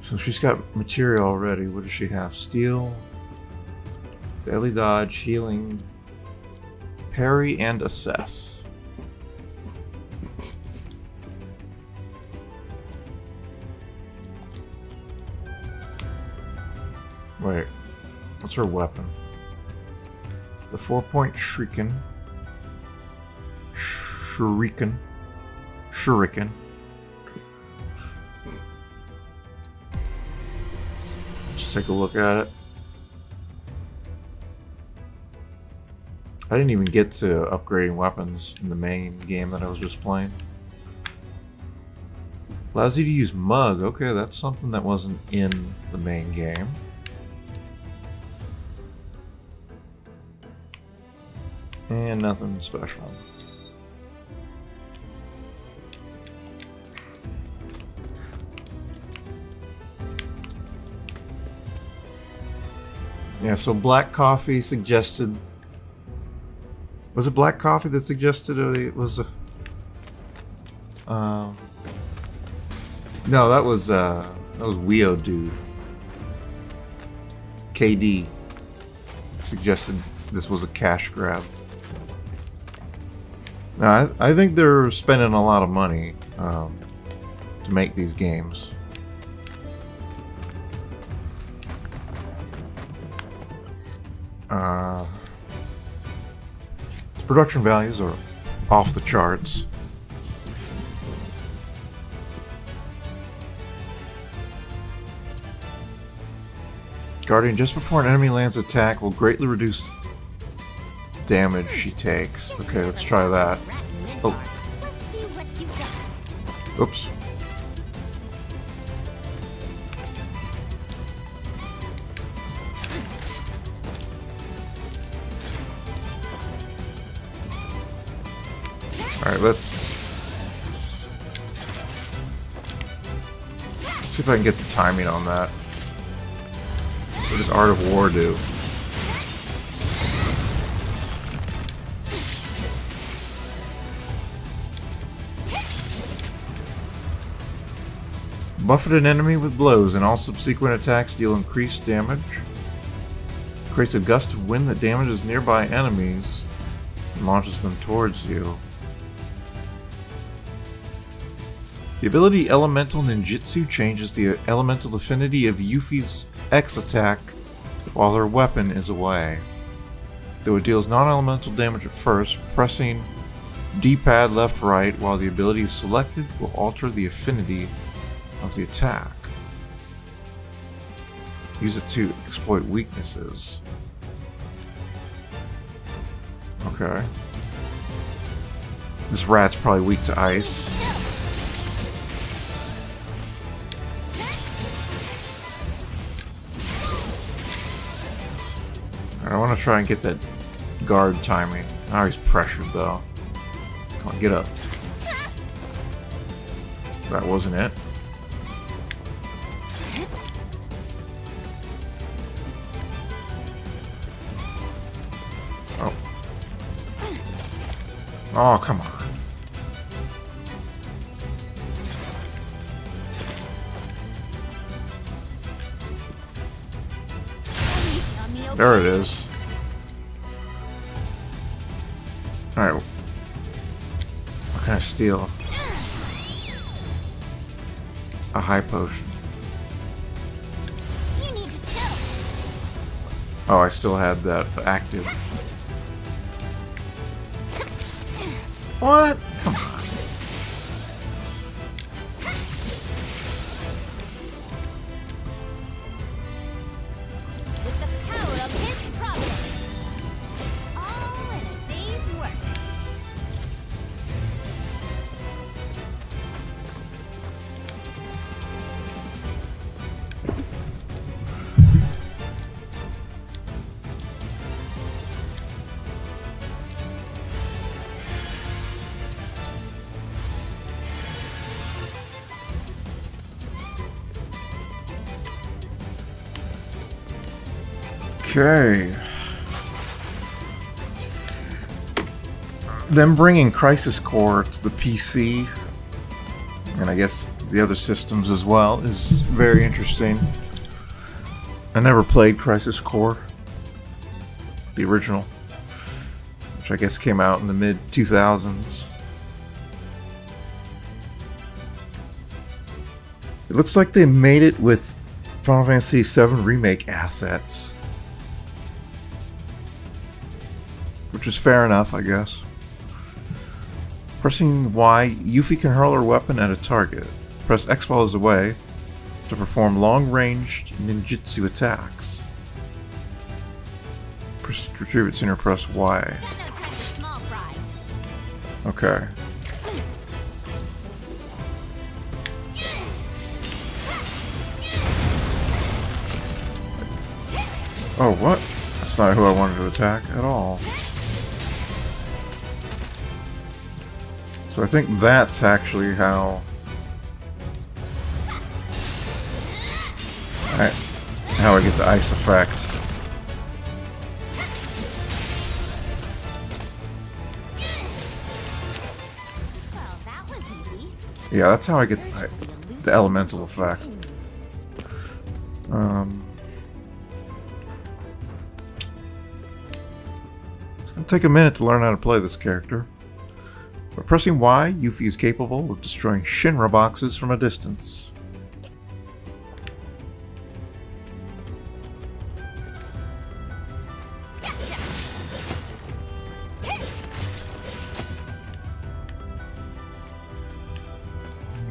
So she's got material already. What does she have? Steel, daily dodge, healing, parry, and assess. Wait, what's her weapon? The 4-point shuriken. Shuriken. Take a look at it. I didn't even get to upgrading weapons in the main game that I was just playing. Allows you to use Mug. Okay, that's something that wasn't in the main game. And nothing special. Yeah, so Black Coffee suggested... Was it Black Coffee that suggested it was a... No, that was Weo Dude. KD suggested this was a cash grab. Now, I think they're spending a lot of money to make these games. Production values are off the charts. Guardian, just before an enemy lands attack, will greatly reduce damage she takes. Okay, let's try that. Oh. Oops. Alright, let's see if I can get the timing on that. What does Art of War do? Buffet an enemy with blows, and all subsequent attacks deal increased damage. Creates a gust of wind that damages nearby enemies and launches them towards you. The ability Elemental Ninjutsu changes the elemental affinity of Yuffie's X attack while her weapon is away. Though it deals non-elemental damage at first, pressing D-pad left-right while the ability is selected will alter the affinity of the attack. Use it to exploit weaknesses. Okay. This rat's probably weak to ice. I want to try and get that guard timing. Oh, he's pressured though. Come on, get up. That wasn't it. Oh. Oh, come on. There it is. Alright. What can I steal? A high potion. You need to chill. Oh, I still had that active. What? Come on. With the power of his promise. All in a day's work. Okay. Them bringing Crisis Core to the PC, and I guess the other systems as well, is very interesting. I never played Crisis Core, the original, which I guess came out in the mid-2000s. It looks like they made it with Final Fantasy VII Remake assets. Which is fair enough, I guess. Pressing Y, Yuffie can hurl her weapon at a target. Press X while is away to perform long-ranged ninjutsu attacks. Press to retrieve it sooner, press Y. Okay. Oh, what? That's not who I wanted to attack at all. So I think that's actually how I get the ice effect. Yeah, that's how I get the elemental effect. It's gonna take a minute to learn how to play this character. By pressing Y, Yuffie is capable of destroying Shinra boxes from a distance.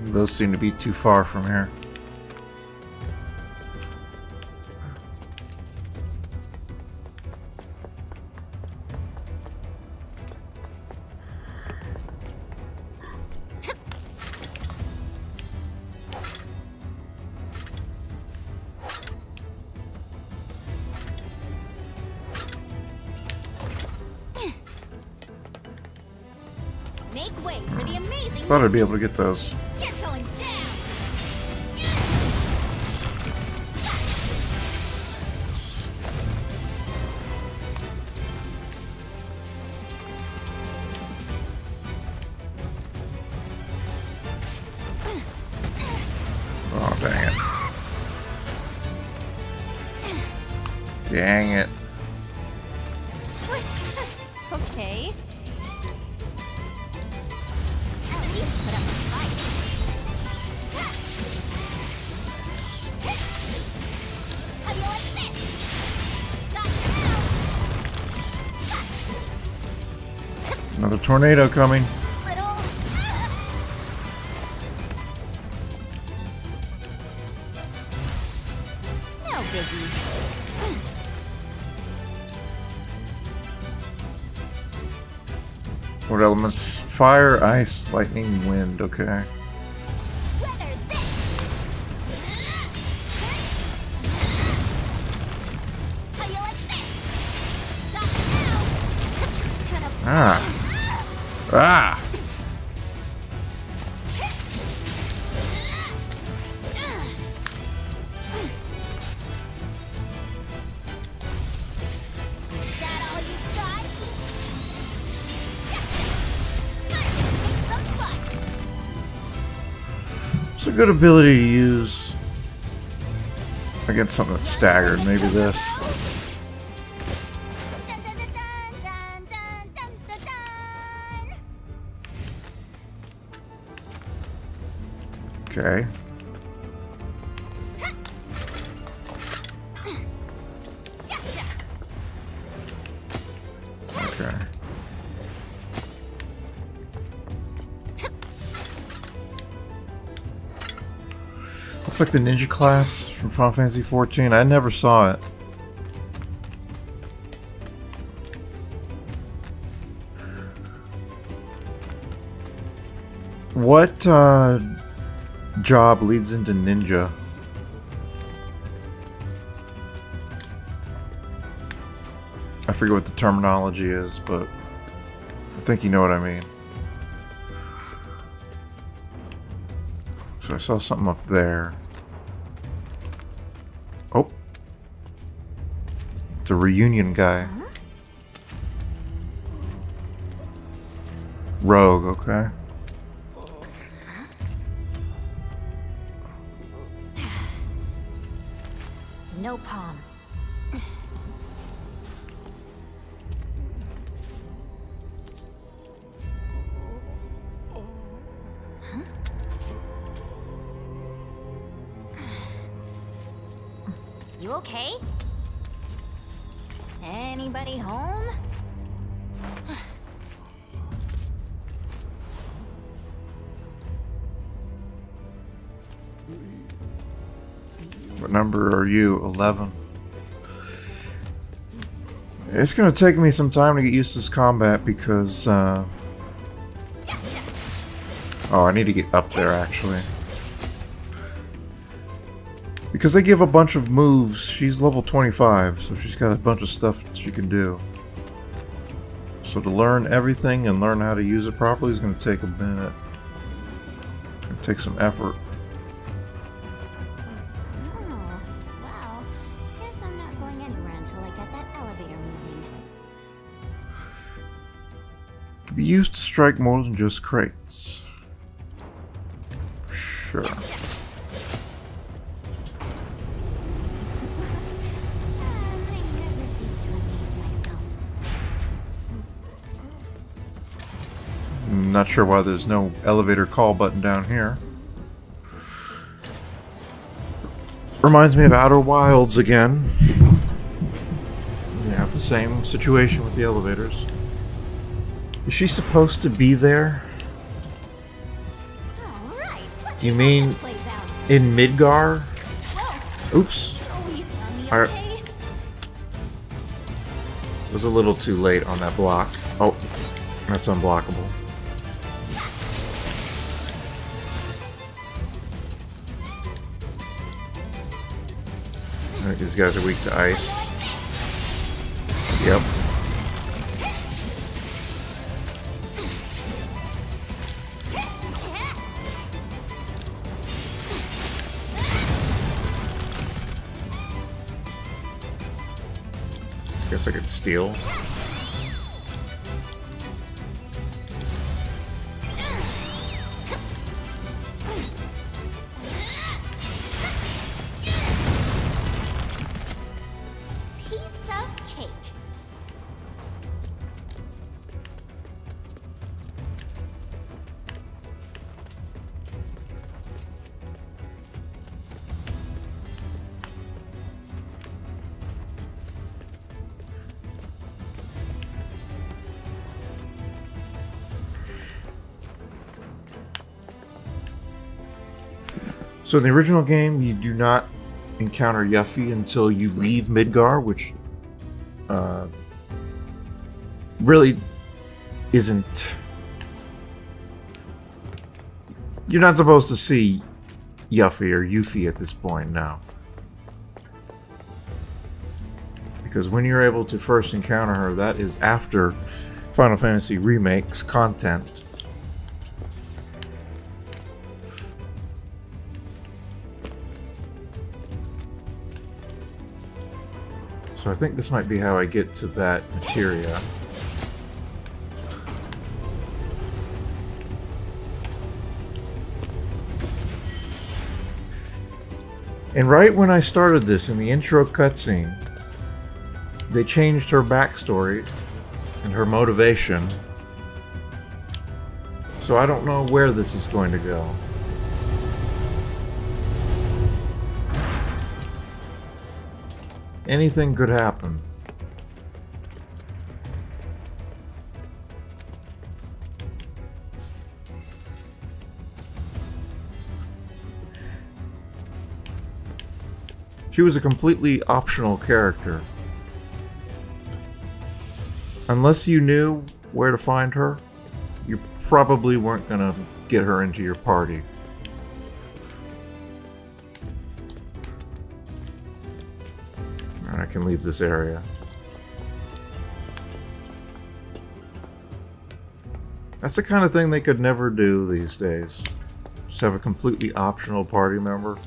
Those seem to be too far from here. Make way for the amazing. Thought I'd be able to get those. You're going down. Oh, dang it. Dang it. Okay. Another tornado coming. No biggie. What elements? Fire, ice, lightning, wind. Okay. Ah. Ah. It's a good ability to use against something that's staggered. Maybe this. Okay. Okay. Looks like the ninja class from Final Fantasy XIV. I never saw it. What job leads into ninja? I forget what the terminology is, but I think you know what I mean. So I saw something up there. Oh. It's a reunion guy. Rogue, okay. No palm. You okay? Anybody home? What number are you? 11. It's gonna take me some time to get used to this combat because oh, I need to get up there actually. Because they give a bunch of moves. She's level 25, so she's got a bunch of stuff she can do. So to learn everything and learn how to use it properly is going to take a minute. It's going to take some effort. Oh, well, guess I'm not going anywhere until I get that elevator moving. Can be used to strike more than just crates. Sure. Not sure why there's no elevator call button down here. Reminds me of Outer Wilds again. You have the same situation with the elevators. Is she supposed to be there? You mean in Midgar? Oops. I was a little too late on that block. Oh, that's unblockable. I think these guys are weak to ice. Yep. Guess I could steal. So in the original game, you do not encounter Yuffie until you leave Midgar, which really isn't. You're not supposed to see Yuffie or Yuffie at this point now. Because when you're able to first encounter her, that is after Final Fantasy Remake's content. So I think this might be how I get to that materia. And right when I started this, in the intro cutscene, they changed her backstory and her motivation. So I don't know where this is going to go. Anything could happen. She was a completely optional character. Unless you knew where to find her, you probably weren't gonna get her into your party. And I can leave this area. That's the kind of thing they could never do these days. Just have a completely optional party member.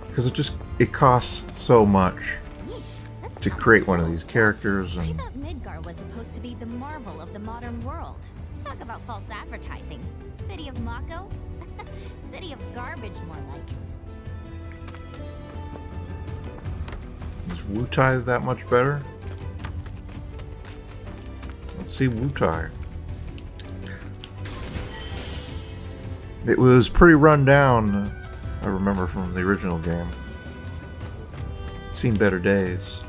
Because it costs so much to create one of these characters. I And thought Midgar was supposed to be the marvel of the modern world. Talk about false advertising. City of Mako? City of garbage, more like. is Wutai that much better? Let's see Wutai. It was pretty run down, I remember, from the original game. Seen better days.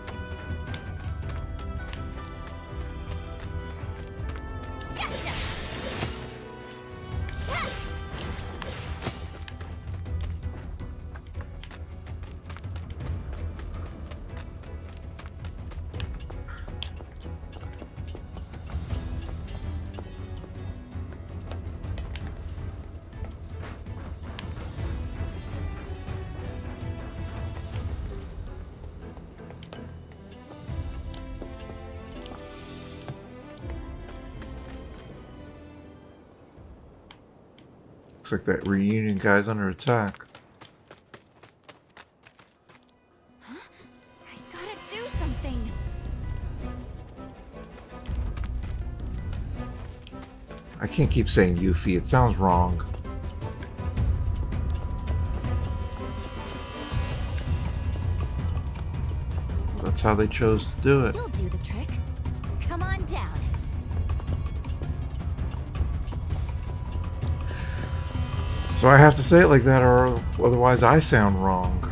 Looks like that reunion guy's under attack. I gotta do something. I can't keep saying Yuffie, it sounds wrong. That's how they chose to do it. You'll do the trick. Come on down. So I have to say it like that, or otherwise I sound wrong.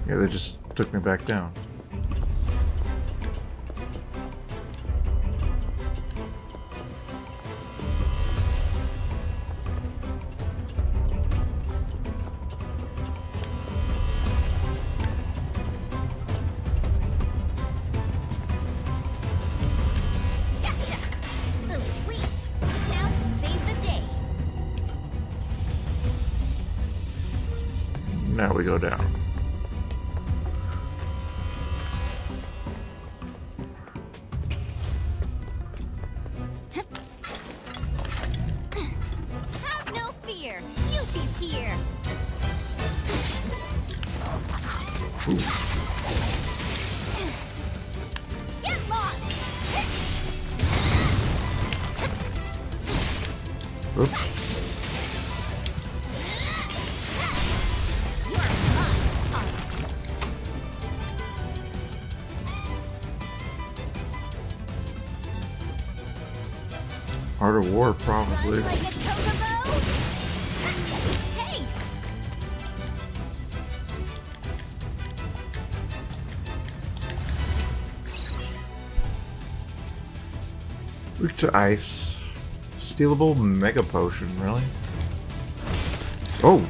Yeah, they just took me back down. Now we go down. Have no fear. Yuffie's here. Get lost. Oops. Art of War, probably. Like a chocobo? Hey! Weak to ice. Stealable mega potion, really? Oh!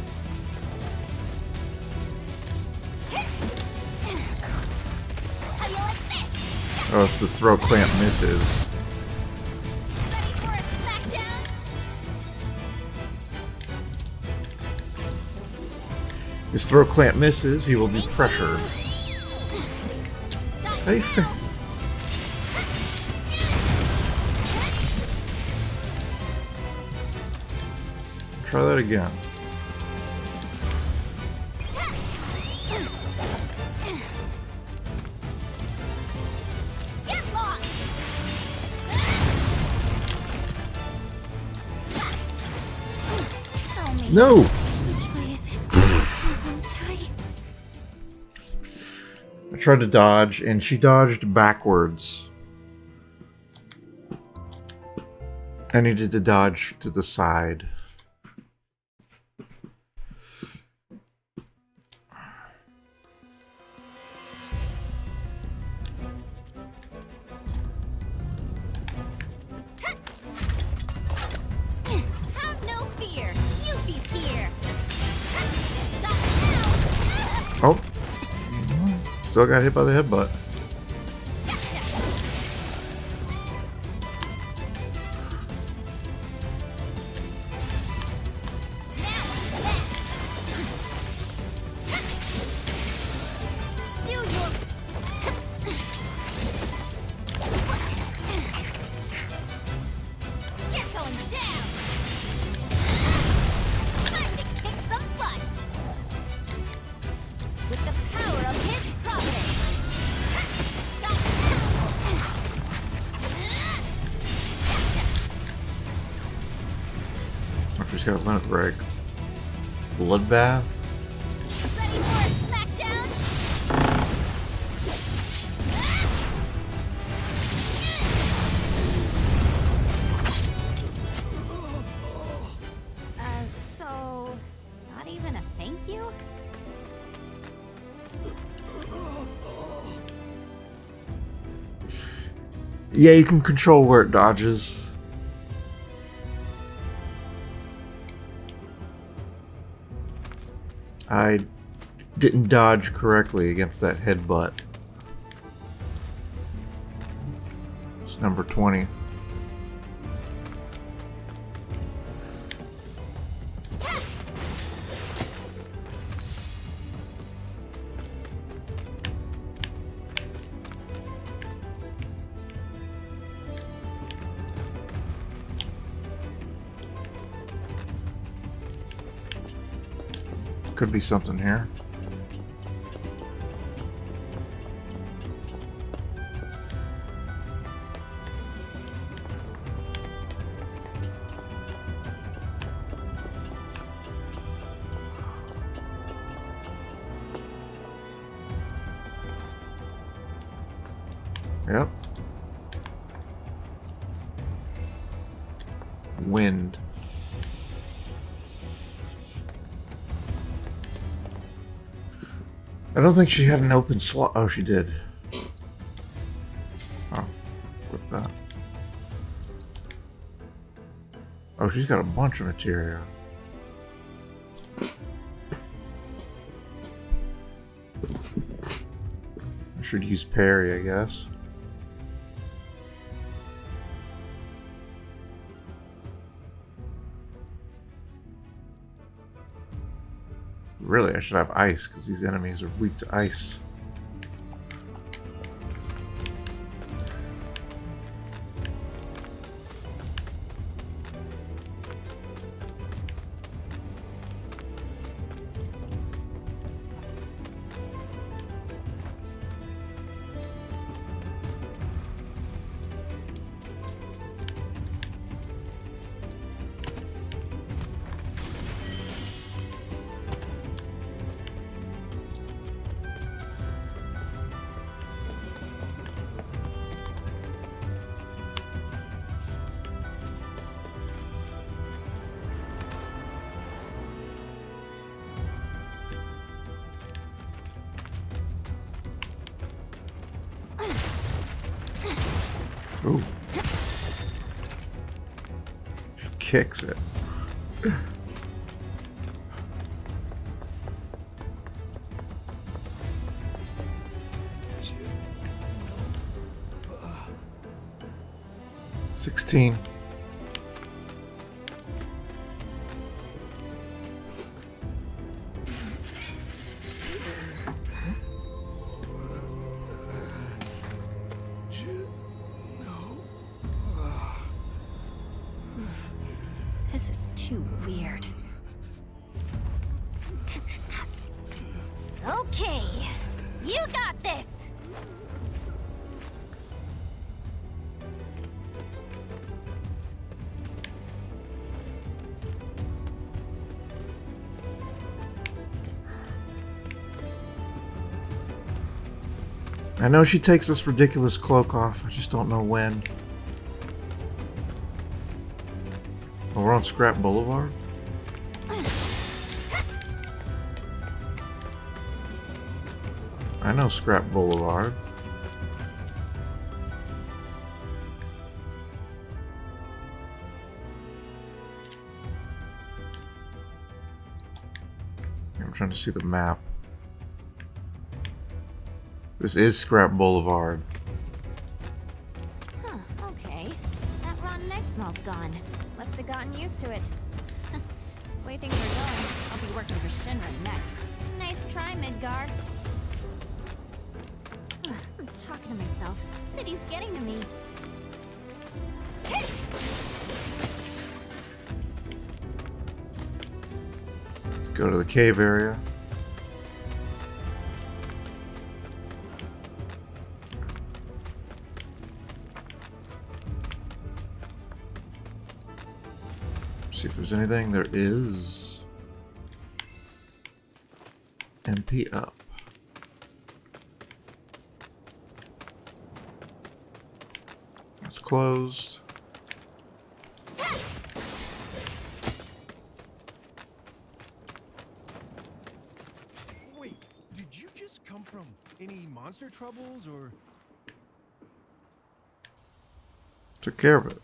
Oh, if the throw clamp misses. His throw clamp misses, he will be pressured. How do you think? Try that again. No! I tried to dodge, and she dodged backwards. I needed to dodge to the side. Have no fear. Yuffie's here. Oh. Still got hit by the headbutt. She's got a limit break. Bloodbath? Ready for a smackdown? So not even a thank you? Yeah, you can control where it dodges. I didn't dodge correctly against that headbutt. It's number 20. Could be something here. Yep. Wind. I don't think she had an open slot. Oh, she did. Oh, with that. Oh, she's got a bunch of material. I should use parry, I guess. Really, I should have ice, because these enemies are weak to ice. Ooh. kicks it. $16. This is too weird. Okay, you got this. I know she takes this ridiculous cloak off. I just don't know when. Oh, we're on Scrap Boulevard? I know Scrap Boulevard. I'm trying to see the map. This is Scrap Boulevard. Huh, okay. That rotten egg smell's gone. Must have gotten used to it. The way things are going, I'll be working for Shinra next. Nice try, Midgar. I'm talking to myself. City's getting to me. Go to the cave area. See if there's anything. There is. MP up. It's closed. Wait, did you just come from any monster troubles or? Took care of it.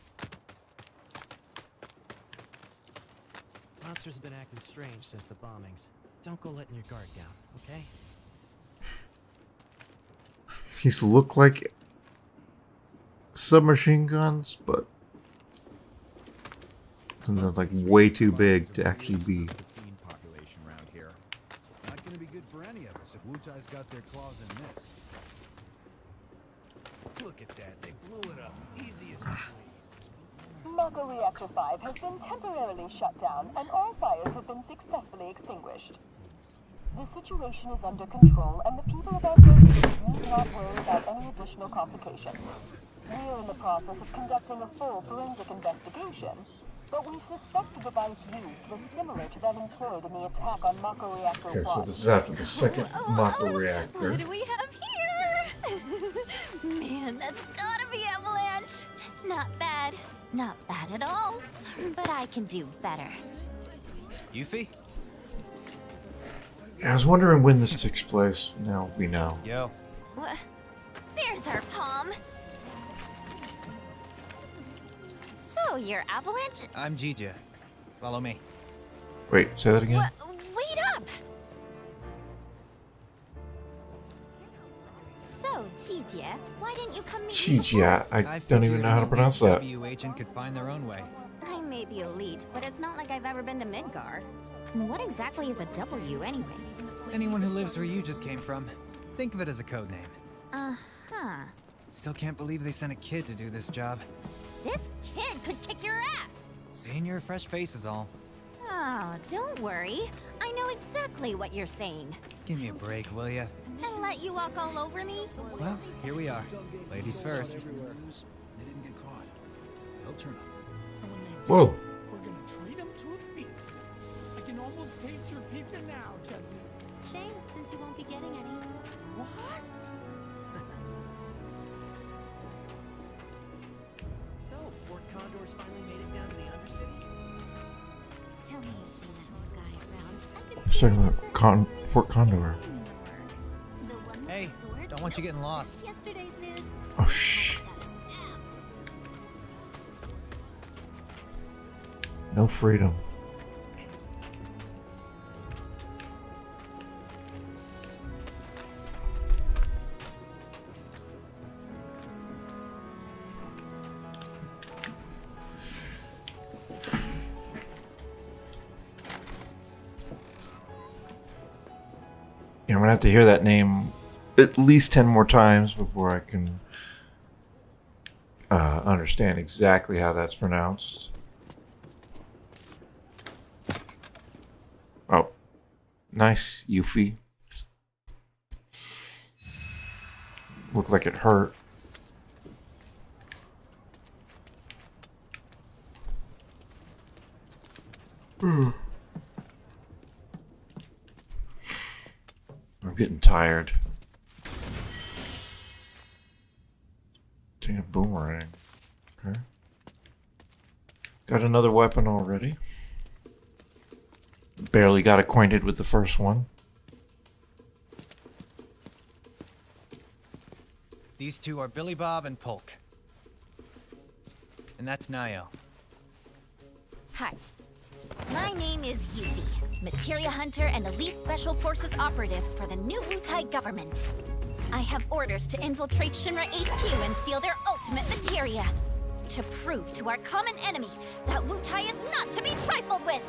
Monsters have been acting strange since the bombings. Don't go letting your guard down, okay? These look like submachine guns, but they're like way too big to actually be. Population around here. It's not going to be good for any of us if Wu-Tai's got their claws in this. Look at that, they blew it up. Easy as you please. Mako Reactor 5 has been temporarily shut down, and all fires have been successfully extinguished. The situation is under control, and the people of our buildings need not worry about any additional complications. We are in the process of conducting a full forensic investigation, but we suspect the device used was similar to that employed in the attack on Mako Reactor 1. Okay, so this is after the second Mako reactor. What do we have here? Man, that's gotta be Avalanche. Not bad. Not bad at all. But I can do better. Yuffie? I was wondering when this takes place. Now we know. Yo. What? There's our palm. So, you're Avalanche? I'm Jija. Follow me. Wait, say that again? Wait up! So, Jija, why didn't you come meet me Jija, I don't even know how to pronounce that. W agent could find their own way. I may be elite, but it's not like I've ever been to Midgar. What exactly is a W anyway? Anyone who lives where you just came from. Think of it as a code name. Uh-huh. Still can't believe they sent a kid to do this job. This kid could kick your ass! Saying you're a fresh face is all. Oh, don't worry. I know exactly what you're saying. Give me a break, will ya? And let you walk all over me? Well, here we are. Ladies first. They didn't get caught. They'll turn up. Whoa. We're gonna treat him to a feast. I can almost taste your pizza now, Jesse. Shame, since you won't be getting any. What? So, Fort Condor's finally made it down to the Undercity? Tell me you've seen that old guy around. I was talking about Fort Condor. Hey, don't want you getting lost. Yesterday's news. Oh, shh. No freedom. I'm gonna have to hear that name at least 10 more times before I can understand exactly how that's pronounced. Oh, nice, Yuffie. Looked like it hurt. I'm getting tired. Taking a boomerang. Okay. Got another weapon already. Barely got acquainted with the first one. These two are Billy Bob and Polk. And that's Nio. Hi. My name is Yuffie, Materia Hunter and Elite Special Forces Operative for the new Wutai government. I have orders to infiltrate Shinra HQ and steal their ultimate materia. To prove to our common enemy that Wutai is not to be trifled with.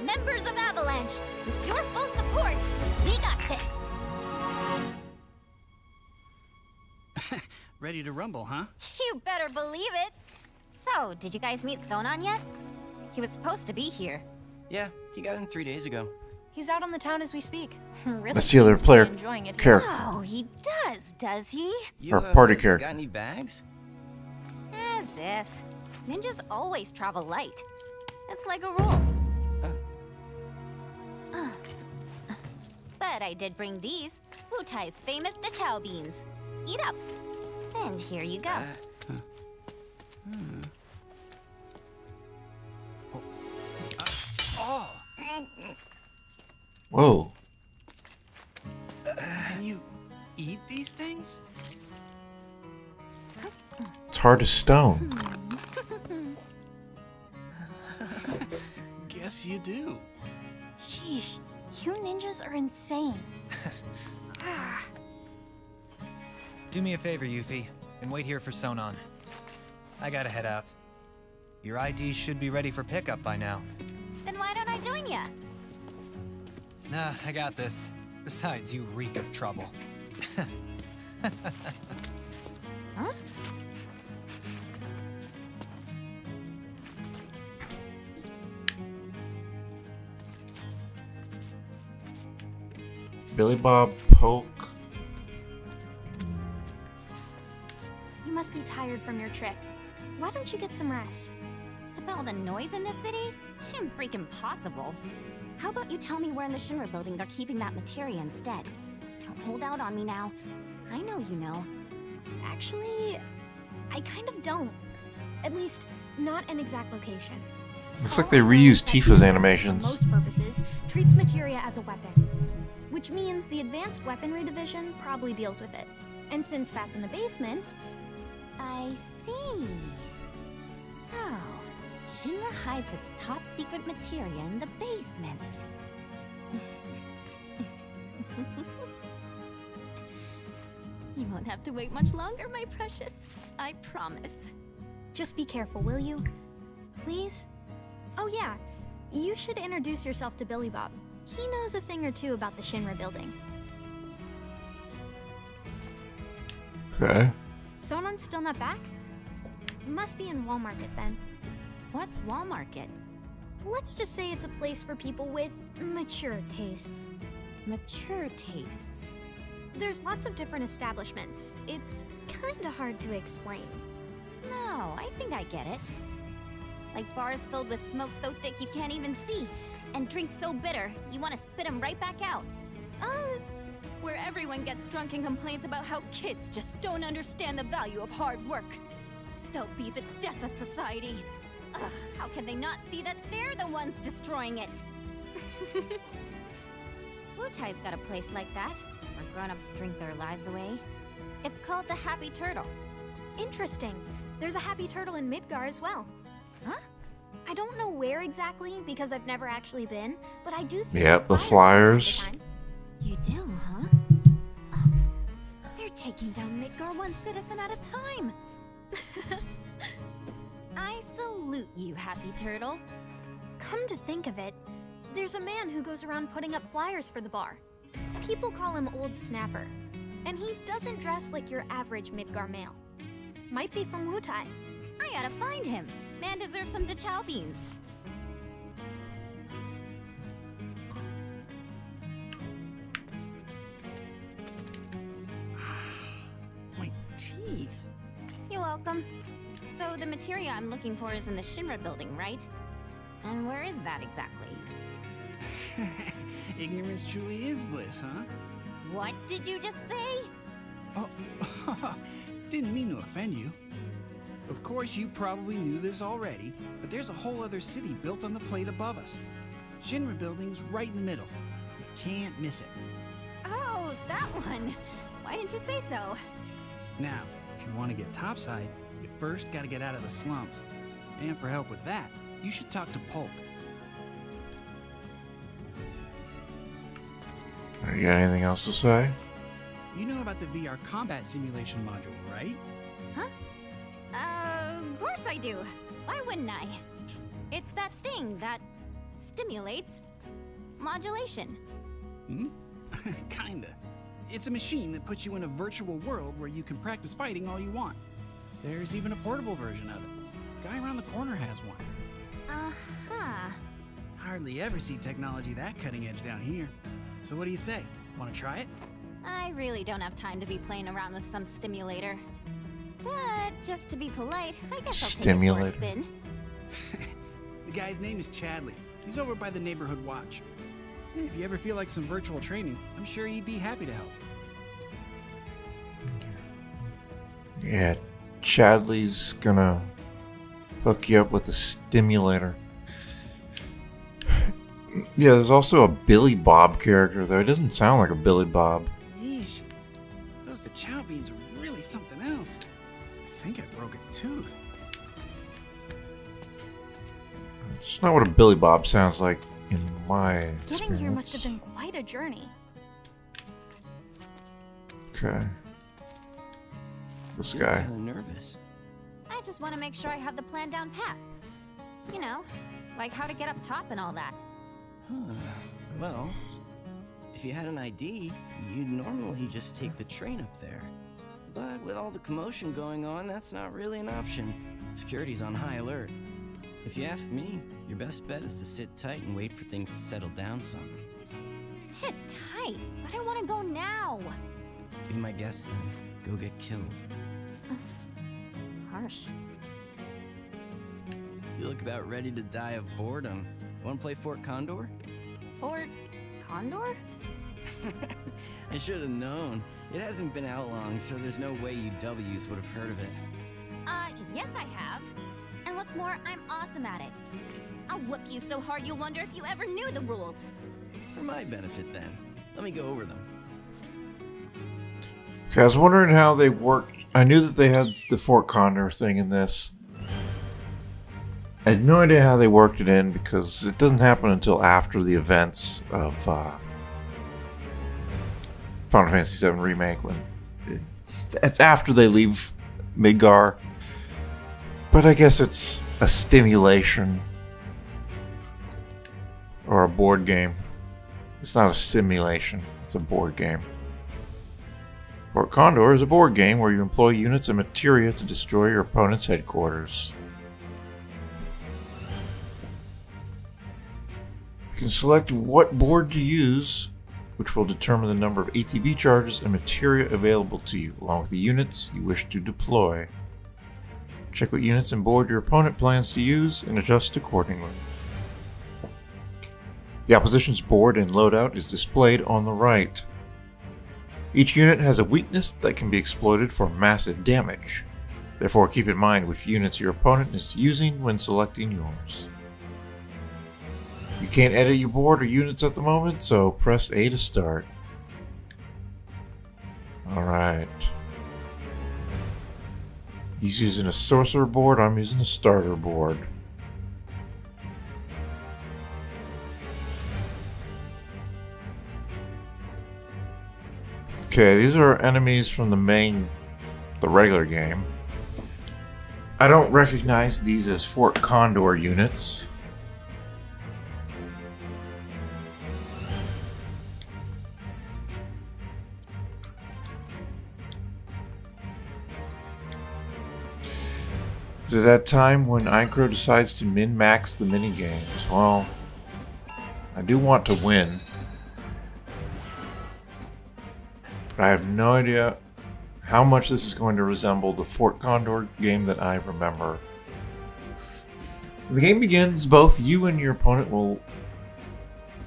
Members of Avalanche, with your full support, we got this. Ready to rumble, huh? You better believe it. So, did you guys meet Sonon yet? He was supposed to be here. Yeah, he got in 3 days ago. He's out on the town as we speak. Really That's the other seems to be player enjoying it. character. Oh, he does he? Or party character. Got any bags? As if. Ninjas always travel light. It's like a rule. But I did bring these. Wutai's famous Dachao beans. Eat up. And here you go. Oh! Whoa. Can you eat these things? It's hard as stone. Guess you do. Sheesh, you ninjas are insane. Do me a favor, Yuffie, and wait here for Sonon. I gotta head out. Your ID should be ready for pickup by now. Then why don't I join ya? Nah, I got this. Besides, you reek of trouble. Huh? Billy Bob, Polk. You must be tired from your trip. Why don't you get some rest? With all the noise in this city? Freaking possible. How about you tell me where in the Shinra building they're keeping that materia instead? Don't hold out on me now. I know you know. Actually, I kind of don't. At least, not an exact location. Looks like they reused Tifa's For animations. most purposes, treats materia as a weapon. Which means the Advanced Weaponry Division probably deals with it. And since that's in the basement... I see. So, Shinra hides its top secret materia in the basement. You won't have to wait much longer, my precious. I promise. Just be careful, will you? Please? Oh yeah, you should introduce yourself to Billy Bob. He knows a thing or two about the Shinra building. Okay. Sonon's still not back? Must be in Wall Market then. What's Wall Market? Let's just say it's a place for people with mature tastes. Mature tastes? There's lots of different establishments. It's kinda hard to explain. No, I think I get it. Like bars filled with smoke so thick you can't even see, and drinks so bitter you want to spit them right back out. Where everyone gets drunk and complains about how kids just don't understand the value of hard work. They'll be the death of society. Ugh, how can they not see that they're the ones destroying it? Wutai's got a place like that, where grown-ups drink their lives away. It's called the Happy Turtle. Interesting. There's a Happy Turtle in Midgar as well. Huh? I don't know where exactly because I've never actually been, but I do see Yep, the flyers. from time to time. You do, huh? Oh, they're taking down Midgar one citizen at a time. I salute you, Happy Turtle. Come to think of it, there's a man who goes around putting up flyers for the bar. People call him Old Snapper, and he doesn't dress like your average Midgar male. Might be from Wutai. I gotta find him. Man deserves some DeChow beans. My teeth. You're welcome. So the materia I'm looking for is in the Shinra building, right? And where is that exactly? Ignorance truly is bliss, huh? What did you just say? Oh, didn't mean to offend you. Of course, you probably knew this already, but there's a whole other city built on the plate above us. Shinra building's right in the middle. You can't miss it. Oh, that one. Why didn't you say so? Now, if you want to get topside, you first gotta get out of the slums. And for help with that, you should talk to Polk. You got anything else to say? You know about the VR combat simulation module, right? Huh? Of course I do. Why wouldn't I? It's that thing that stimulates modulation. Hmm? Kinda. It's a machine that puts you in a virtual world where you can practice fighting all you want. There's even a portable version of it. Guy around the corner has one. Uh-huh. Hardly ever see technology that cutting edge down here. So what do you say? Want to try it? I really don't have time to be playing around with some stimulator. But just to be polite, I guess I'll take it for a spin. The guy's name is Chadley. He's over by the neighborhood watch. If you ever feel like some virtual training, I'm sure he'd be happy to help. Yeah, Chadley's gonna hook you up with a stimulator. Yeah, there's also a Billy Bob character, though. It doesn't sound like a Billy Bob. Yeesh. Those DeChow beans are really something else. I think I broke a tooth. It's not what a Billy Bob sounds like in my experience. Getting here must have been quite a journey. Okay. This guy. I'm kinda nervous. I just want to make sure I have the plan down pat. You know, like how to get up top and all that. Well, if you had an ID, you'd normally just take the train up there. But with all the commotion going on, that's not really an option. Security's on high alert. If you ask me, your best bet is to sit tight and wait for things to settle down some. Sit tight, but I want to go now. Be my guest then. Go get killed. Harsh. You look about ready to die of boredom. Want to play Fort Condor? Fort Condor? I should have known. It hasn't been out long, so there's no way you W's would have heard of it. Yes I have. And what's more, I'm awesome at it. I'll whoop you so hard you'll wonder if you ever knew the rules. For my benefit, then. Let me go over them. Okay, I was wondering how they worked. I knew that they had the Fort Condor thing in this. I had no idea how they worked it in because it doesn't happen until after the events of Final Fantasy VII Remake. When it's after they leave Midgar. But I guess it's a stimulation or a board game. It's not a simulation, it's a board game. Fort Condor is a board game where you employ units and materia to destroy your opponent's headquarters. You can select what board to use, which will determine the number of ATB charges and materia available to you, along with the units you wish to deploy. Check what units and board your opponent plans to use and adjust accordingly. The opposition's board and loadout is displayed on the right. Each unit has a weakness that can be exploited for massive damage. Therefore, keep in mind which units your opponent is using when selecting yours. You can't edit your board or units at the moment, so press A to start. Alright. He's using a sorcerer board, I'm using a starter board. Okay, these are enemies from the regular game. I don't recognize these as Fort Condor units. Is it that time when Eincrou decides to min-max the minigames? Well, I do want to win. But I have no idea how much this is going to resemble the Fort Condor game that I remember. When the game begins, both you and your opponent will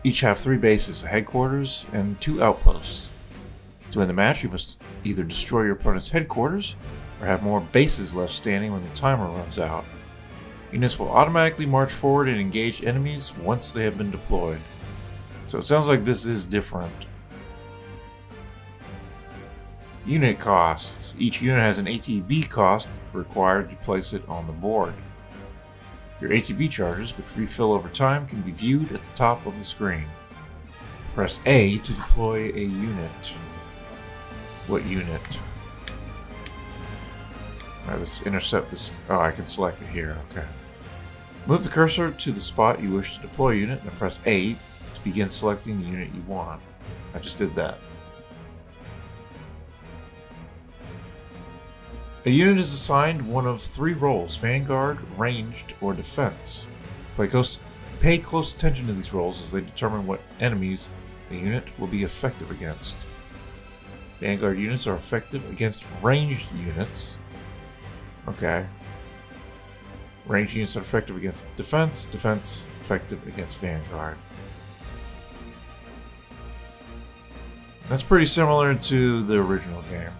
each have 3 bases, a headquarters and 2 outposts. To win the match, you must either destroy your opponent's headquarters or have more bases left standing when the timer runs out. Units will automatically march forward and engage enemies once they have been deployed. So it sounds like this is different. Unit costs. Each unit has an ATB cost required to place it on the board. Your ATB charges, which refill over time, can be viewed at the top of the screen. Press A to deploy a unit. What unit? Alright, let's intercept this. Oh, I can select it here. Okay. Move the cursor to the spot you wish to deploy a unit and press A to begin selecting the unit you want. I just did that. A unit is assigned one of 3 roles: Vanguard, Ranged, or Defense. Pay close attention to these roles as they determine what enemies the unit will be effective against. Vanguard units are effective against ranged units. Okay. Ranged units are effective against Defense. Defense effective against Vanguard. That's pretty similar to the original game.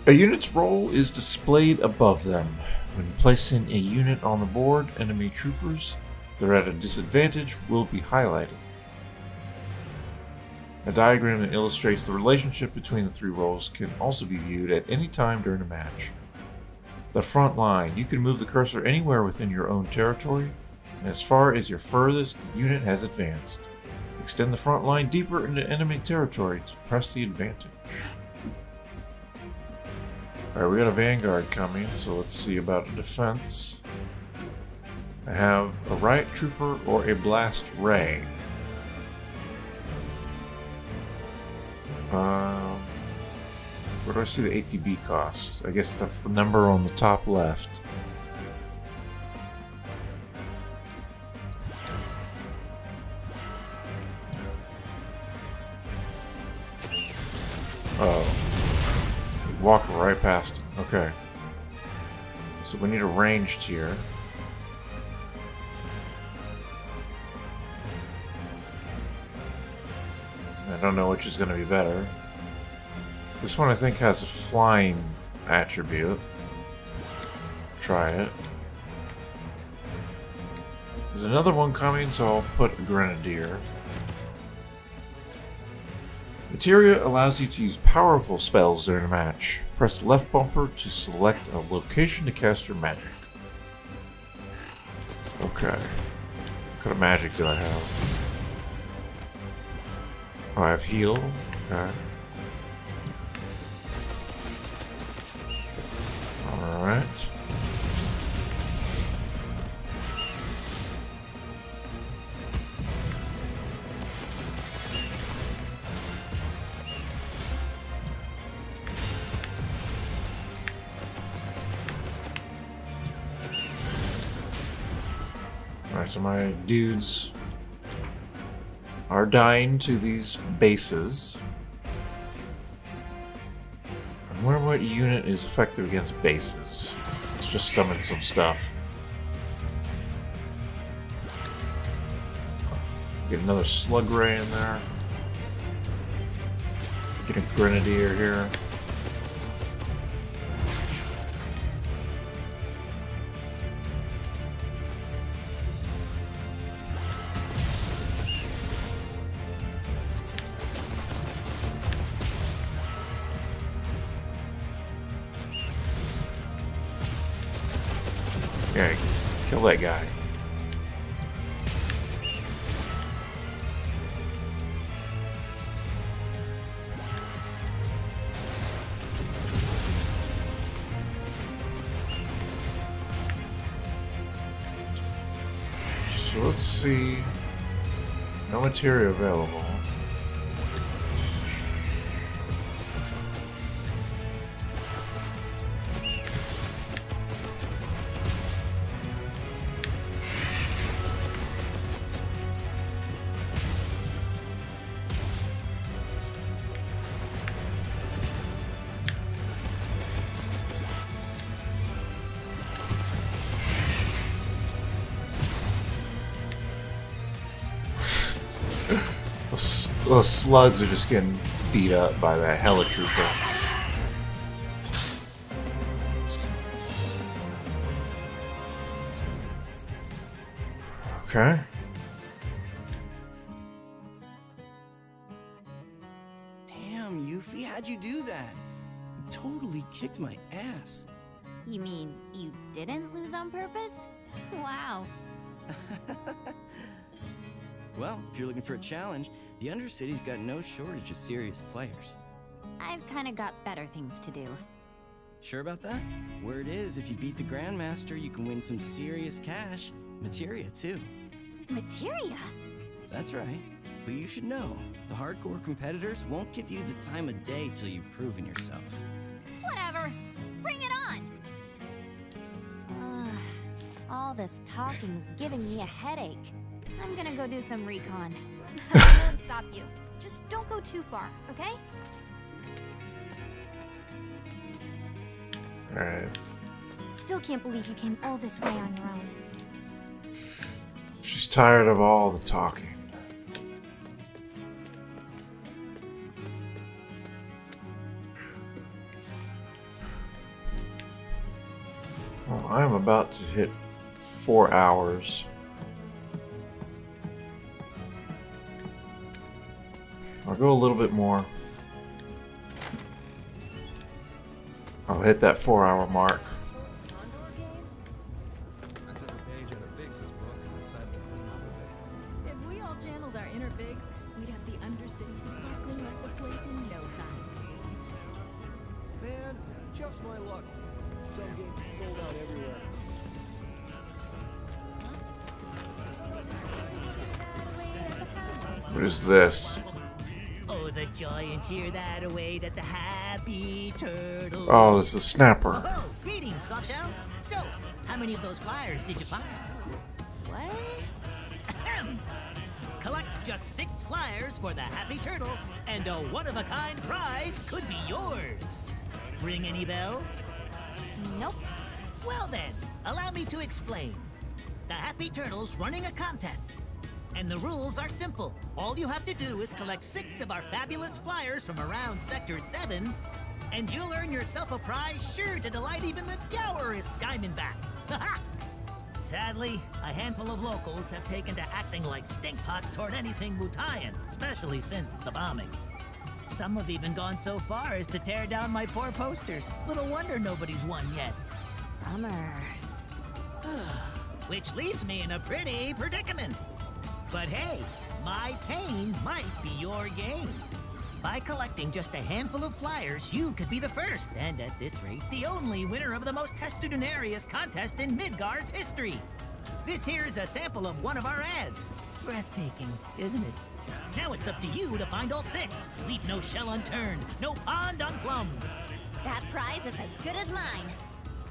A unit's role is displayed above them. When placing a unit on the board, enemy troopers that are at a disadvantage will be highlighted. A diagram that illustrates the relationship between the 3 roles can also be viewed at any time during a match. The front line. You can move the cursor anywhere within your own territory, and as far as your furthest unit has advanced. Extend the front line deeper into enemy territory to press the advantage. Alright, we got a Vanguard coming, so let's see about a defense. I have a Riot Trooper or a Blast Ray. Where do I see the ATB costs? I guess that's the number on the top left. Oh. Walk right past him. Okay. So we need a ranged here. I don't know which is going to be better. This one I think has a flying attribute. Try it. There's another one coming, so I'll put a Grenadier. Materia allows you to use powerful spells during a match. Press left bumper to select a location to cast your magic. Okay. What kind of magic do I have? Oh, I have heal. Okay. Alright. Alright, so my dudes are dying to these bases. I wonder what unit is effective against bases. Let's just summon some stuff. Get another Slug Ray in there. Get a Grenadier here. Okay, kill that guy. So let's see. No material available. Those slugs are just getting beat up by that helitrooper. Okay. Damn, Yuffie, how'd you do that? You totally kicked my ass. You mean you didn't lose on purpose? Wow. Well, if you're looking for a challenge, the Undercity's got no shortage of serious players. I've kind of got better things to do. Sure about that? Word is, if you beat the Grandmaster, you can win some serious cash. Materia, too. Materia? That's right. But you should know, the hardcore competitors won't give you the time of day till you've proven yourself. Whatever. Bring it on! All this talking's giving me a headache. I'm gonna go do some recon. I won't stop you. Just don't go too far, okay? Alright. Still can't believe you came all this way on your own. She's tired of all the talking. Well, I'm about to hit 4 hours. I'll go a little bit more. I'll hit that 4-hour mark. I took a page out of Biggs' book and decided to clean up a bit. If we all channeled our inner Biggs, we'd have the Undercity sparkling like the plate in no time. Man, just my luck. Dumb games sold out everywhere. What is this? Oh, the joy and cheer that await at the happy turtle. Oh, it's the snapper. Oh, greetings, Softshell. So, how many of those flyers did you find? What? Ahem. Collect just 6 flyers for the happy turtle, and a one-of-a-kind prize could be yours. Ring any bells? Nope. Well then, allow me to explain. The Happy Turtle's running a contest. And the rules are simple. All you have to do is collect 6 of our fabulous flyers from around Sector 7, and you'll earn yourself a prize sure to delight even the dourest Diamondback. Ha-ha! Sadly, a handful of locals have taken to acting like stinkpots toward anything Wutaian, especially since the bombings. Some have even gone so far as to tear down my poor posters. Little wonder nobody's won yet. Bummer. Which leaves me in a pretty predicament. But hey, my pain might be your gain. By collecting just a handful of flyers, you could be the first, and at this rate, the only winner of the most testudinarious contest in Midgar's history. This here's a sample of one of our ads. Breathtaking, isn't it? Now it's up to you to find all 6. Leave no shell unturned, no pond unplumbed. That prize is as good as mine.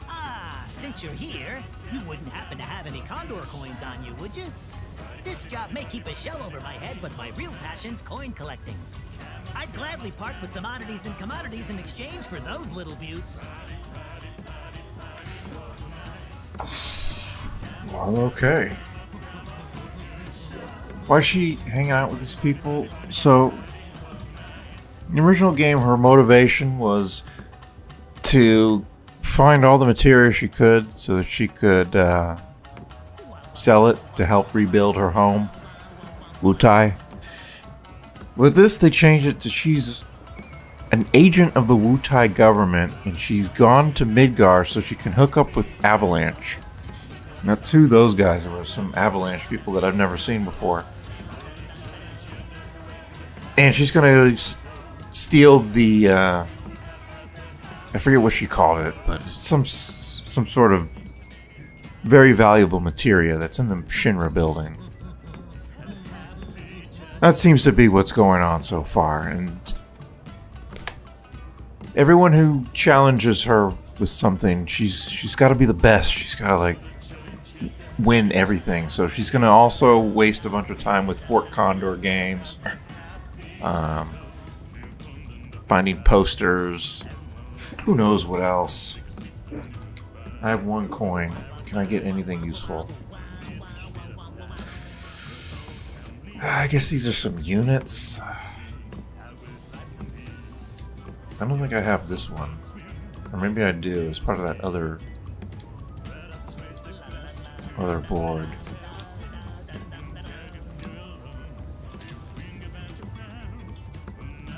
Ah, since you're here, you wouldn't happen to have any Condor coins on you, would you? This job may keep a shell over my head, but my real passion's coin collecting. I'd gladly part with some oddities and commodities in exchange for those little beauts. Well, okay. Why's she hanging out with these people? So, in the original game, her motivation was to find all the material she could so that she could sell it to help rebuild her home, Wutai. With this, they changed it to she's an agent of the Wutai government, and she's gone to Midgar so she can hook up with Avalanche. And that's who those guys are, some Avalanche people that I've never seen before. And she's gonna steal the, I forget what she called it, but it's some sort of very valuable materia that's in the Shinra building. That seems to be what's going on so far, and everyone who challenges her with something, she's got to be the best. She's got to like win everything. So she's going to also waste a bunch of time with Fort Condor games, finding posters, who knows what else. I have 1 coin. Can I get anything useful? I guess these are some units. I don't think I have this one. Or maybe I do. It's part of that other board.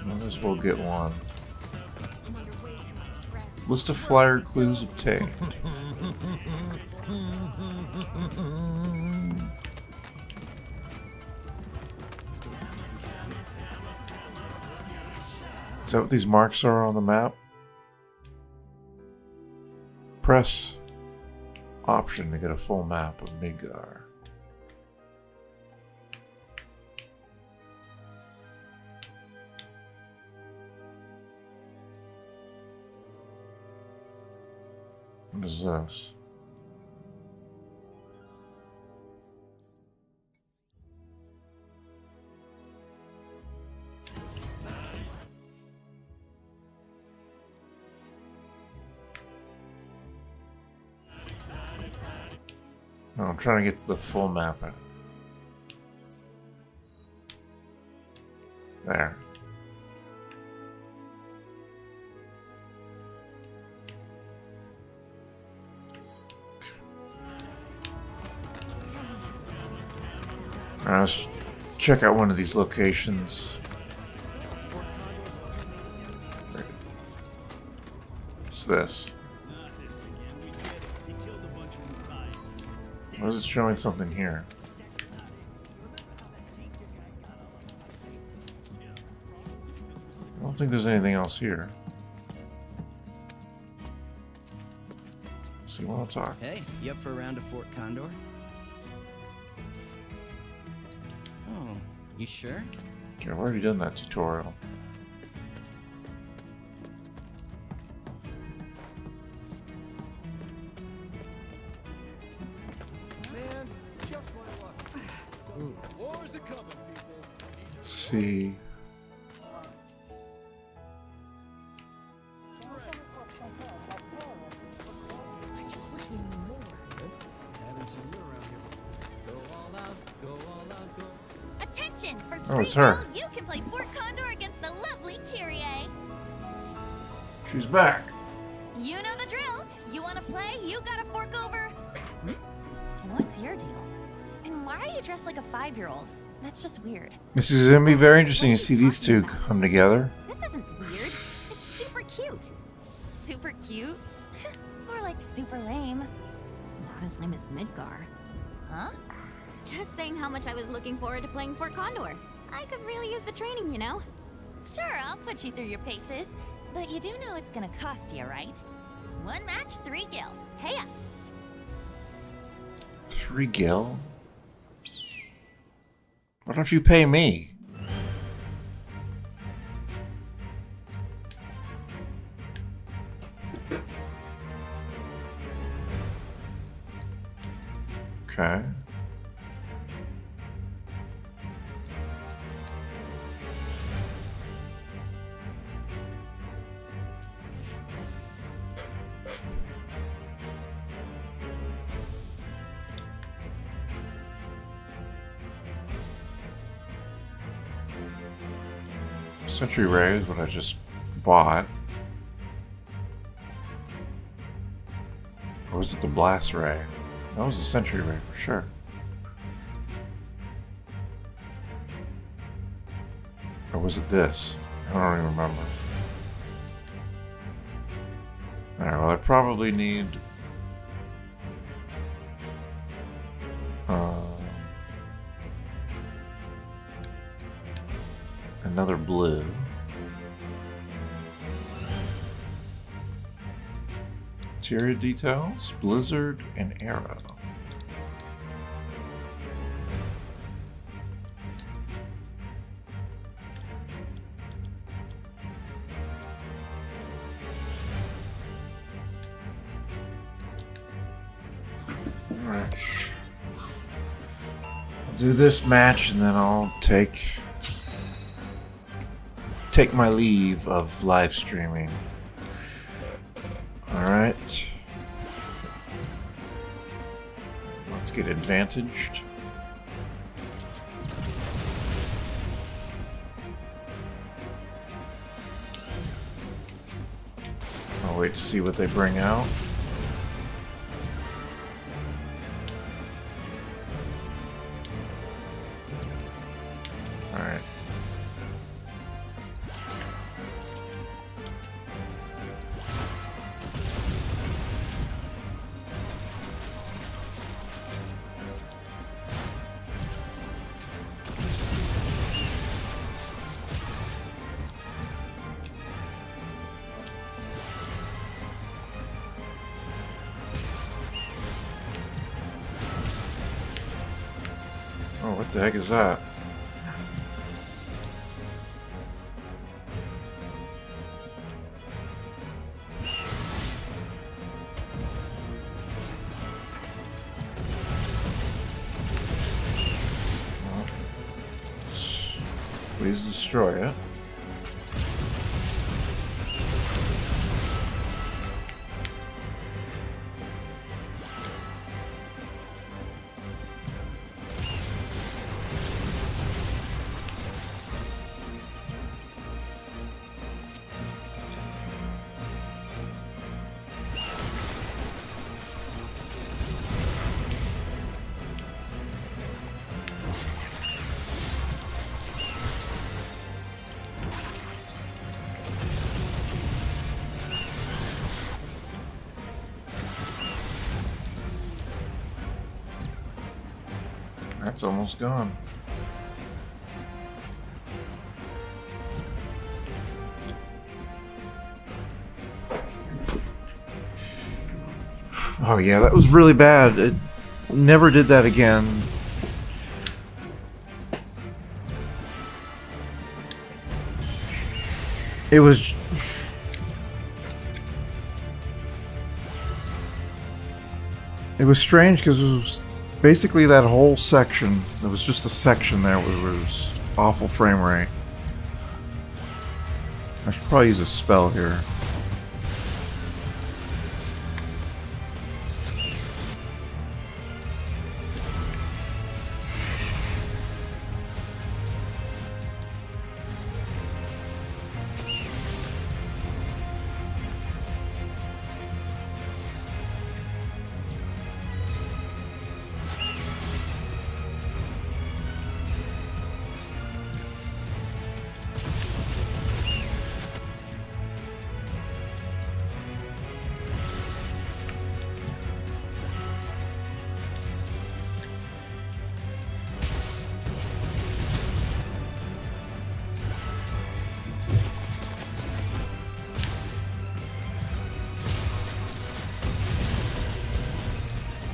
Might as well get one. List of flyer clues obtained. Is that what these marks are on the map? Press option to get a full map of Midgar. What is this? No, I'm trying to get to the full map. There. Alright, let's check out one of these locations. What's this? Why is it showing something here? I don't think there's anything else here. So you want to talk? Hey, you up for a round of Fort Condor? Oh, you sure? Okay, I've already done that tutorial. Let's see. Attention! For Oh, it's 3 her. gold, you can play Fort Condor against the lovely Kyrie. She's back. You know the drill. You want to play? You gotta fork over. What's your deal? And why are you dressed like a 5-year-old? That's just weird. This is going to be very interesting to see these two come together. This isn't weird. It's super cute. Super cute? More like super lame. Now his name is Midgar. Huh? Just saying how much I was looking forward to playing Fort Condor. I could really use the training, you know? Sure, I'll put you through your paces. But you do know it's gonna cost you, right? 1 match, 3 gil. Pay up. 3 gil? Why don't you pay me? Okay. Century Ray is what I just bought. Or was it the Blast Ray? That was the Century Ray for sure. Or was it this? I don't even remember. Alright, well I probably need another blue. Interior details, Blizzard, and Arrow. Alright. I'll do this match and then I'll take my leave of live streaming. Alright. Let's get advantaged. I'll wait to see what they bring out. Alright. Oh, what the heck is that? Please destroy it. That's almost gone. Oh yeah, that was really bad. It never did that again. It was... It was strange because it was basically that whole section. There was just a section there where it was awful frame rate. I should probably use a spell here.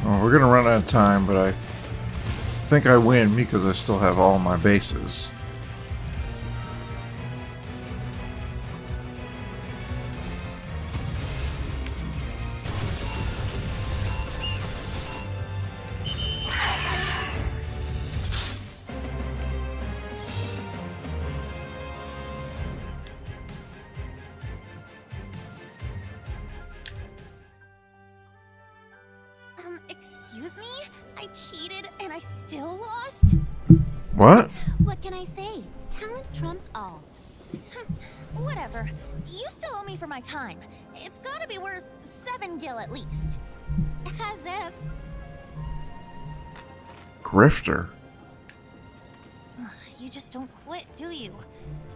Well, we're gonna run out of time, but I think I win because I still have all my bases. Excuse me? I cheated and I still lost? What? What can I say? Talent trumps all. Whatever. You still owe me for my time. It's gotta be worth 7 gil at least. As if. Grifter. You just don't quit, do you?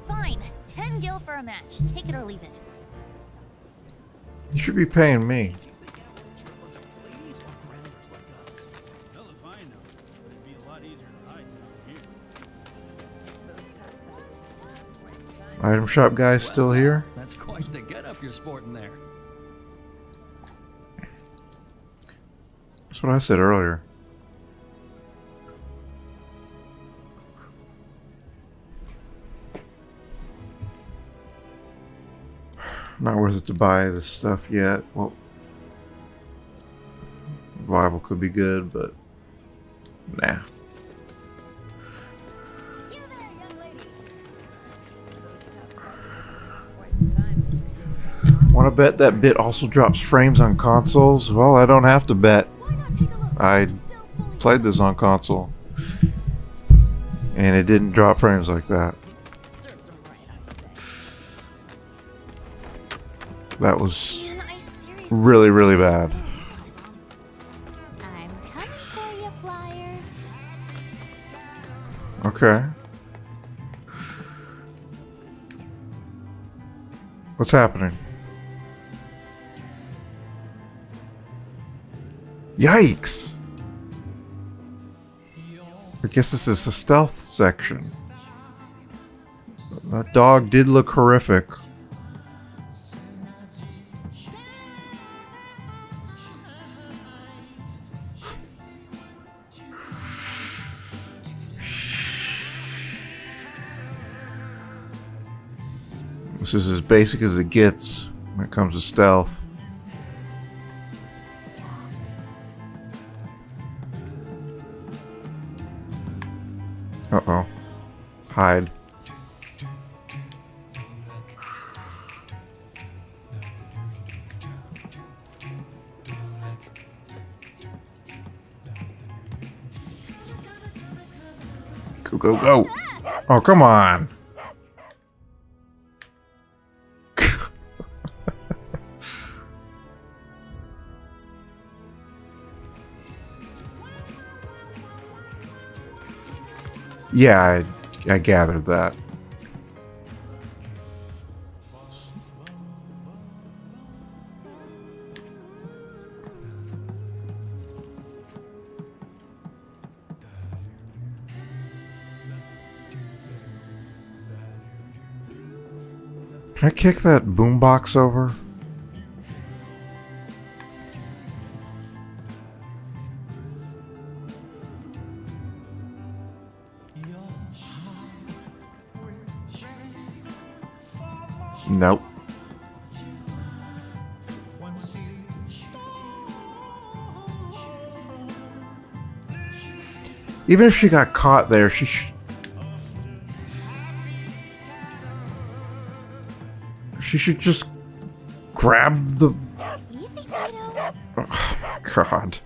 Fine. 10 gil for a match. Take it or leave it. You should be paying me. Item shop guys still here? That's quite the get-up you're sporting there. That's what I said earlier. Not worth it to buy this stuff yet. Well, Revival could be good, but nah. Want to bet that bit also drops frames on consoles? Well, I don't have to bet. I played this on console, and it didn't drop frames like that. That was really, really bad. I'm coming for you, Flyer. Okay. What's happening? Yikes! I guess this is a stealth section. That dog did look horrific. This is as basic as it gets when it comes to stealth. Uh-oh. Hide. Go, go, go. Oh, come on. Yeah, I gathered that. Can I kick that boombox over? Nope. Even if she got caught there, she should just grab the... Oh my god.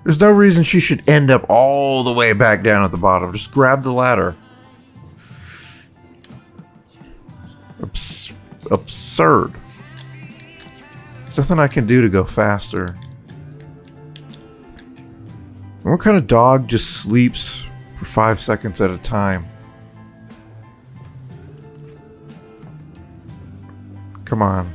There's no reason she should end up all the way back down at the bottom. Just grab the ladder. Absurd. There's nothing I can do to go faster. What kind of dog just sleeps for 5 seconds at a time? Come on.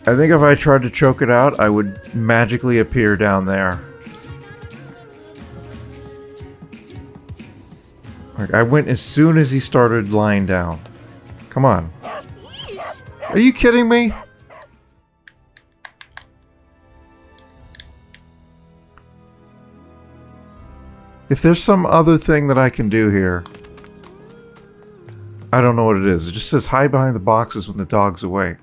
I think if I tried to choke it out, I would magically appear down there. Like, I went as soon as he started lying down. Come on. Are you kidding me? If there's some other thing that I can do here, I don't know what it is. It just says hide behind the boxes when the dog's awake.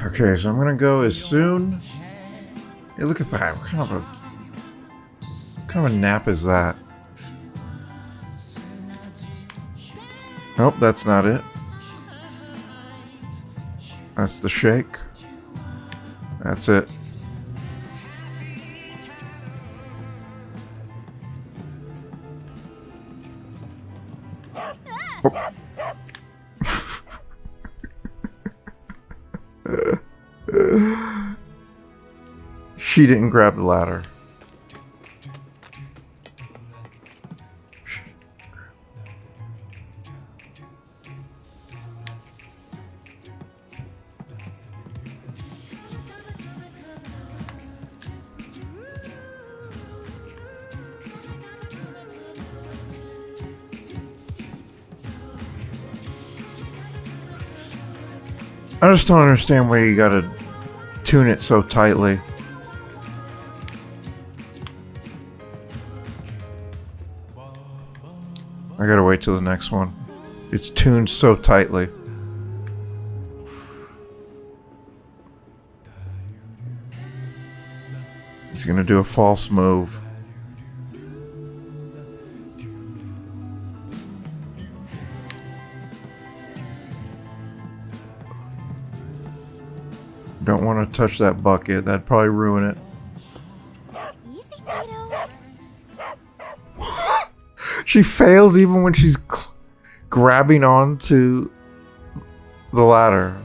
Okay, so I'm gonna go as soon. Hey, look at that. What kind of a nap is that? Nope, that's not it. That's the shake. That's it. She didn't grab the ladder. I just don't understand why you gotta tune it so tightly. I gotta wait till the next one. It's tuned so tightly. He's gonna do a false move. Don't want to touch that bucket. That'd probably ruin it. Easy, Fido. She fails even when she's grabbing onto the ladder.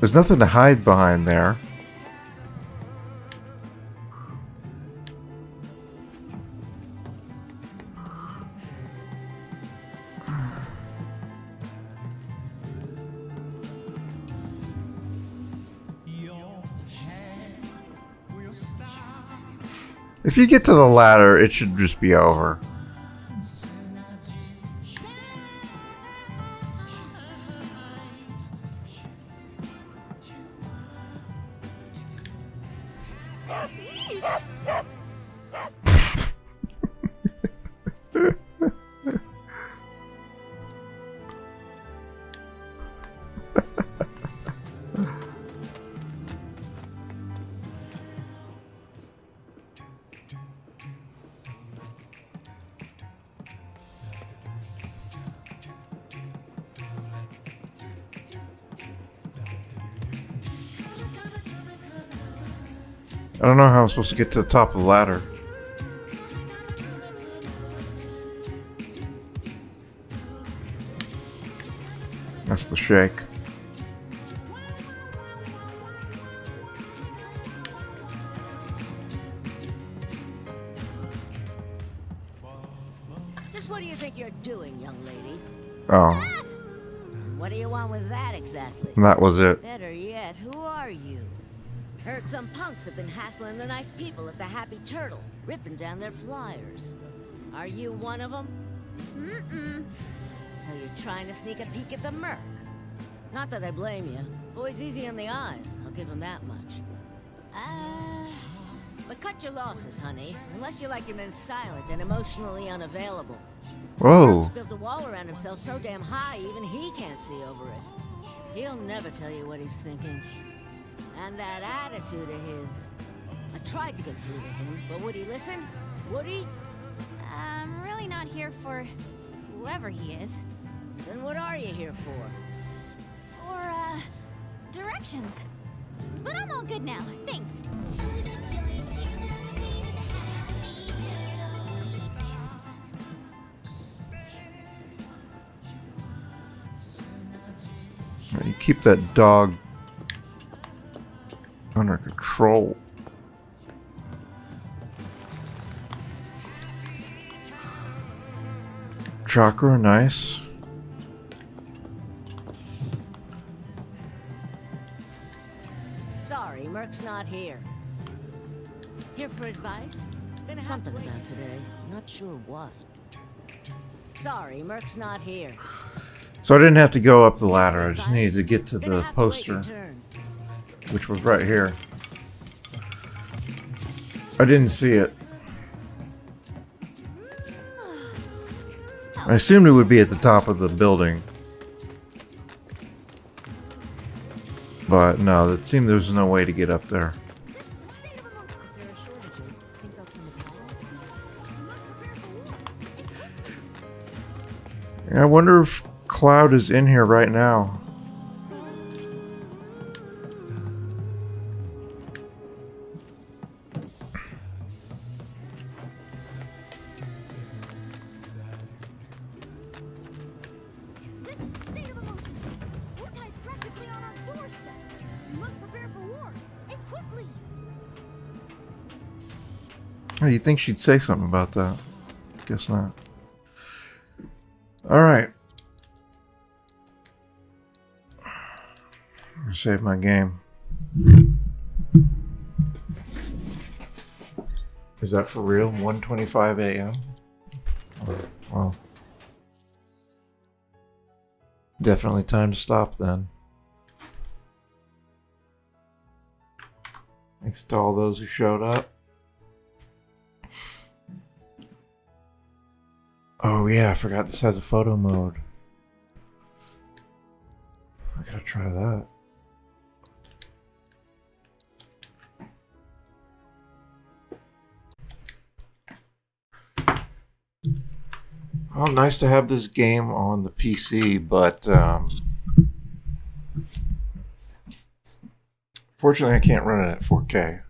There's nothing to hide behind there. If you get to the ladder, it should just be over. I don't know how I'm supposed to get to the top of the ladder. That's the shake. Just what do you think you're doing, young lady? Oh. What do you want with that exactly? That was it. Better yet, who are you? Heard some punks have been hassling the nice people at the Happy Turtle, ripping down their flyers. Are you one of them? Mm-mm. So you're trying to sneak a peek at the Merc? Not that I blame you. Boy's easy on the eyes, I'll give him that much. But cut your losses, honey. Unless you like your men silent and emotionally unavailable. Whoa. Merc's built a wall around himself so damn high, even he can't see over it. He'll never tell you what he's thinking. And that attitude of his. I tried to get through to him, but would he listen? Would he? I'm really not here for whoever he is. Then what are you here for? For, directions. But I'm all good now, thanks. You keep that dog under control. Chakra, nice. Sorry, Merc's not here. Here for advice? Something about today. Not sure what. Sorry, Merc's not here. So I didn't have to go up the ladder. I just needed to get to the poster, which was right here. I didn't see it. I assumed it would be at the top of the building. But no, it seemed there was no way to get up there. I wonder if Cloud is in here right now. This is a state of emergency. Wutai's practically on our doorstep. We must prepare for war, and quickly. Oh, you'd think she'd say something about that. Guess not. Alright. Save my game. Is that for real? 1:25 a.m.? Oh, well. Definitely time to stop then. Thanks to all those who showed up. Oh yeah, I forgot this has a photo mode. I gotta try that. Well, nice to have this game on the PC, but fortunately I can't run it at 4K.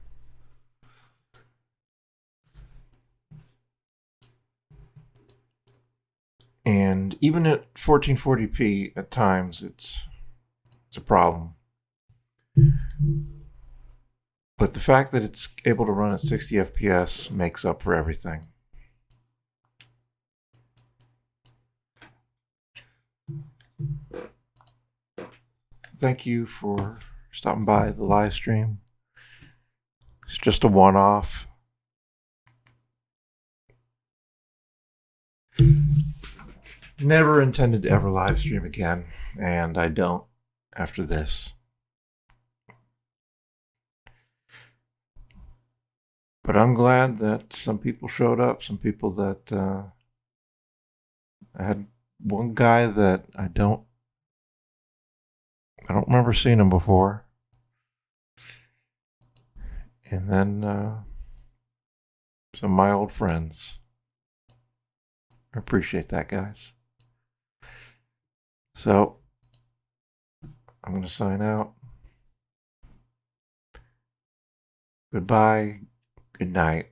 And even at 1440p, at times it's a problem. But the fact that it's able to run at 60 FPS makes up for everything. Thank you for stopping by the live stream. It's just a one-off. Never intended to ever live stream again, and I don't after this. But I'm glad that some people showed up, some people that I had one guy that I don't remember seeing him before. And then some of my old friends. I appreciate that, guys. So, I'm going to sign out. Goodbye. Good night.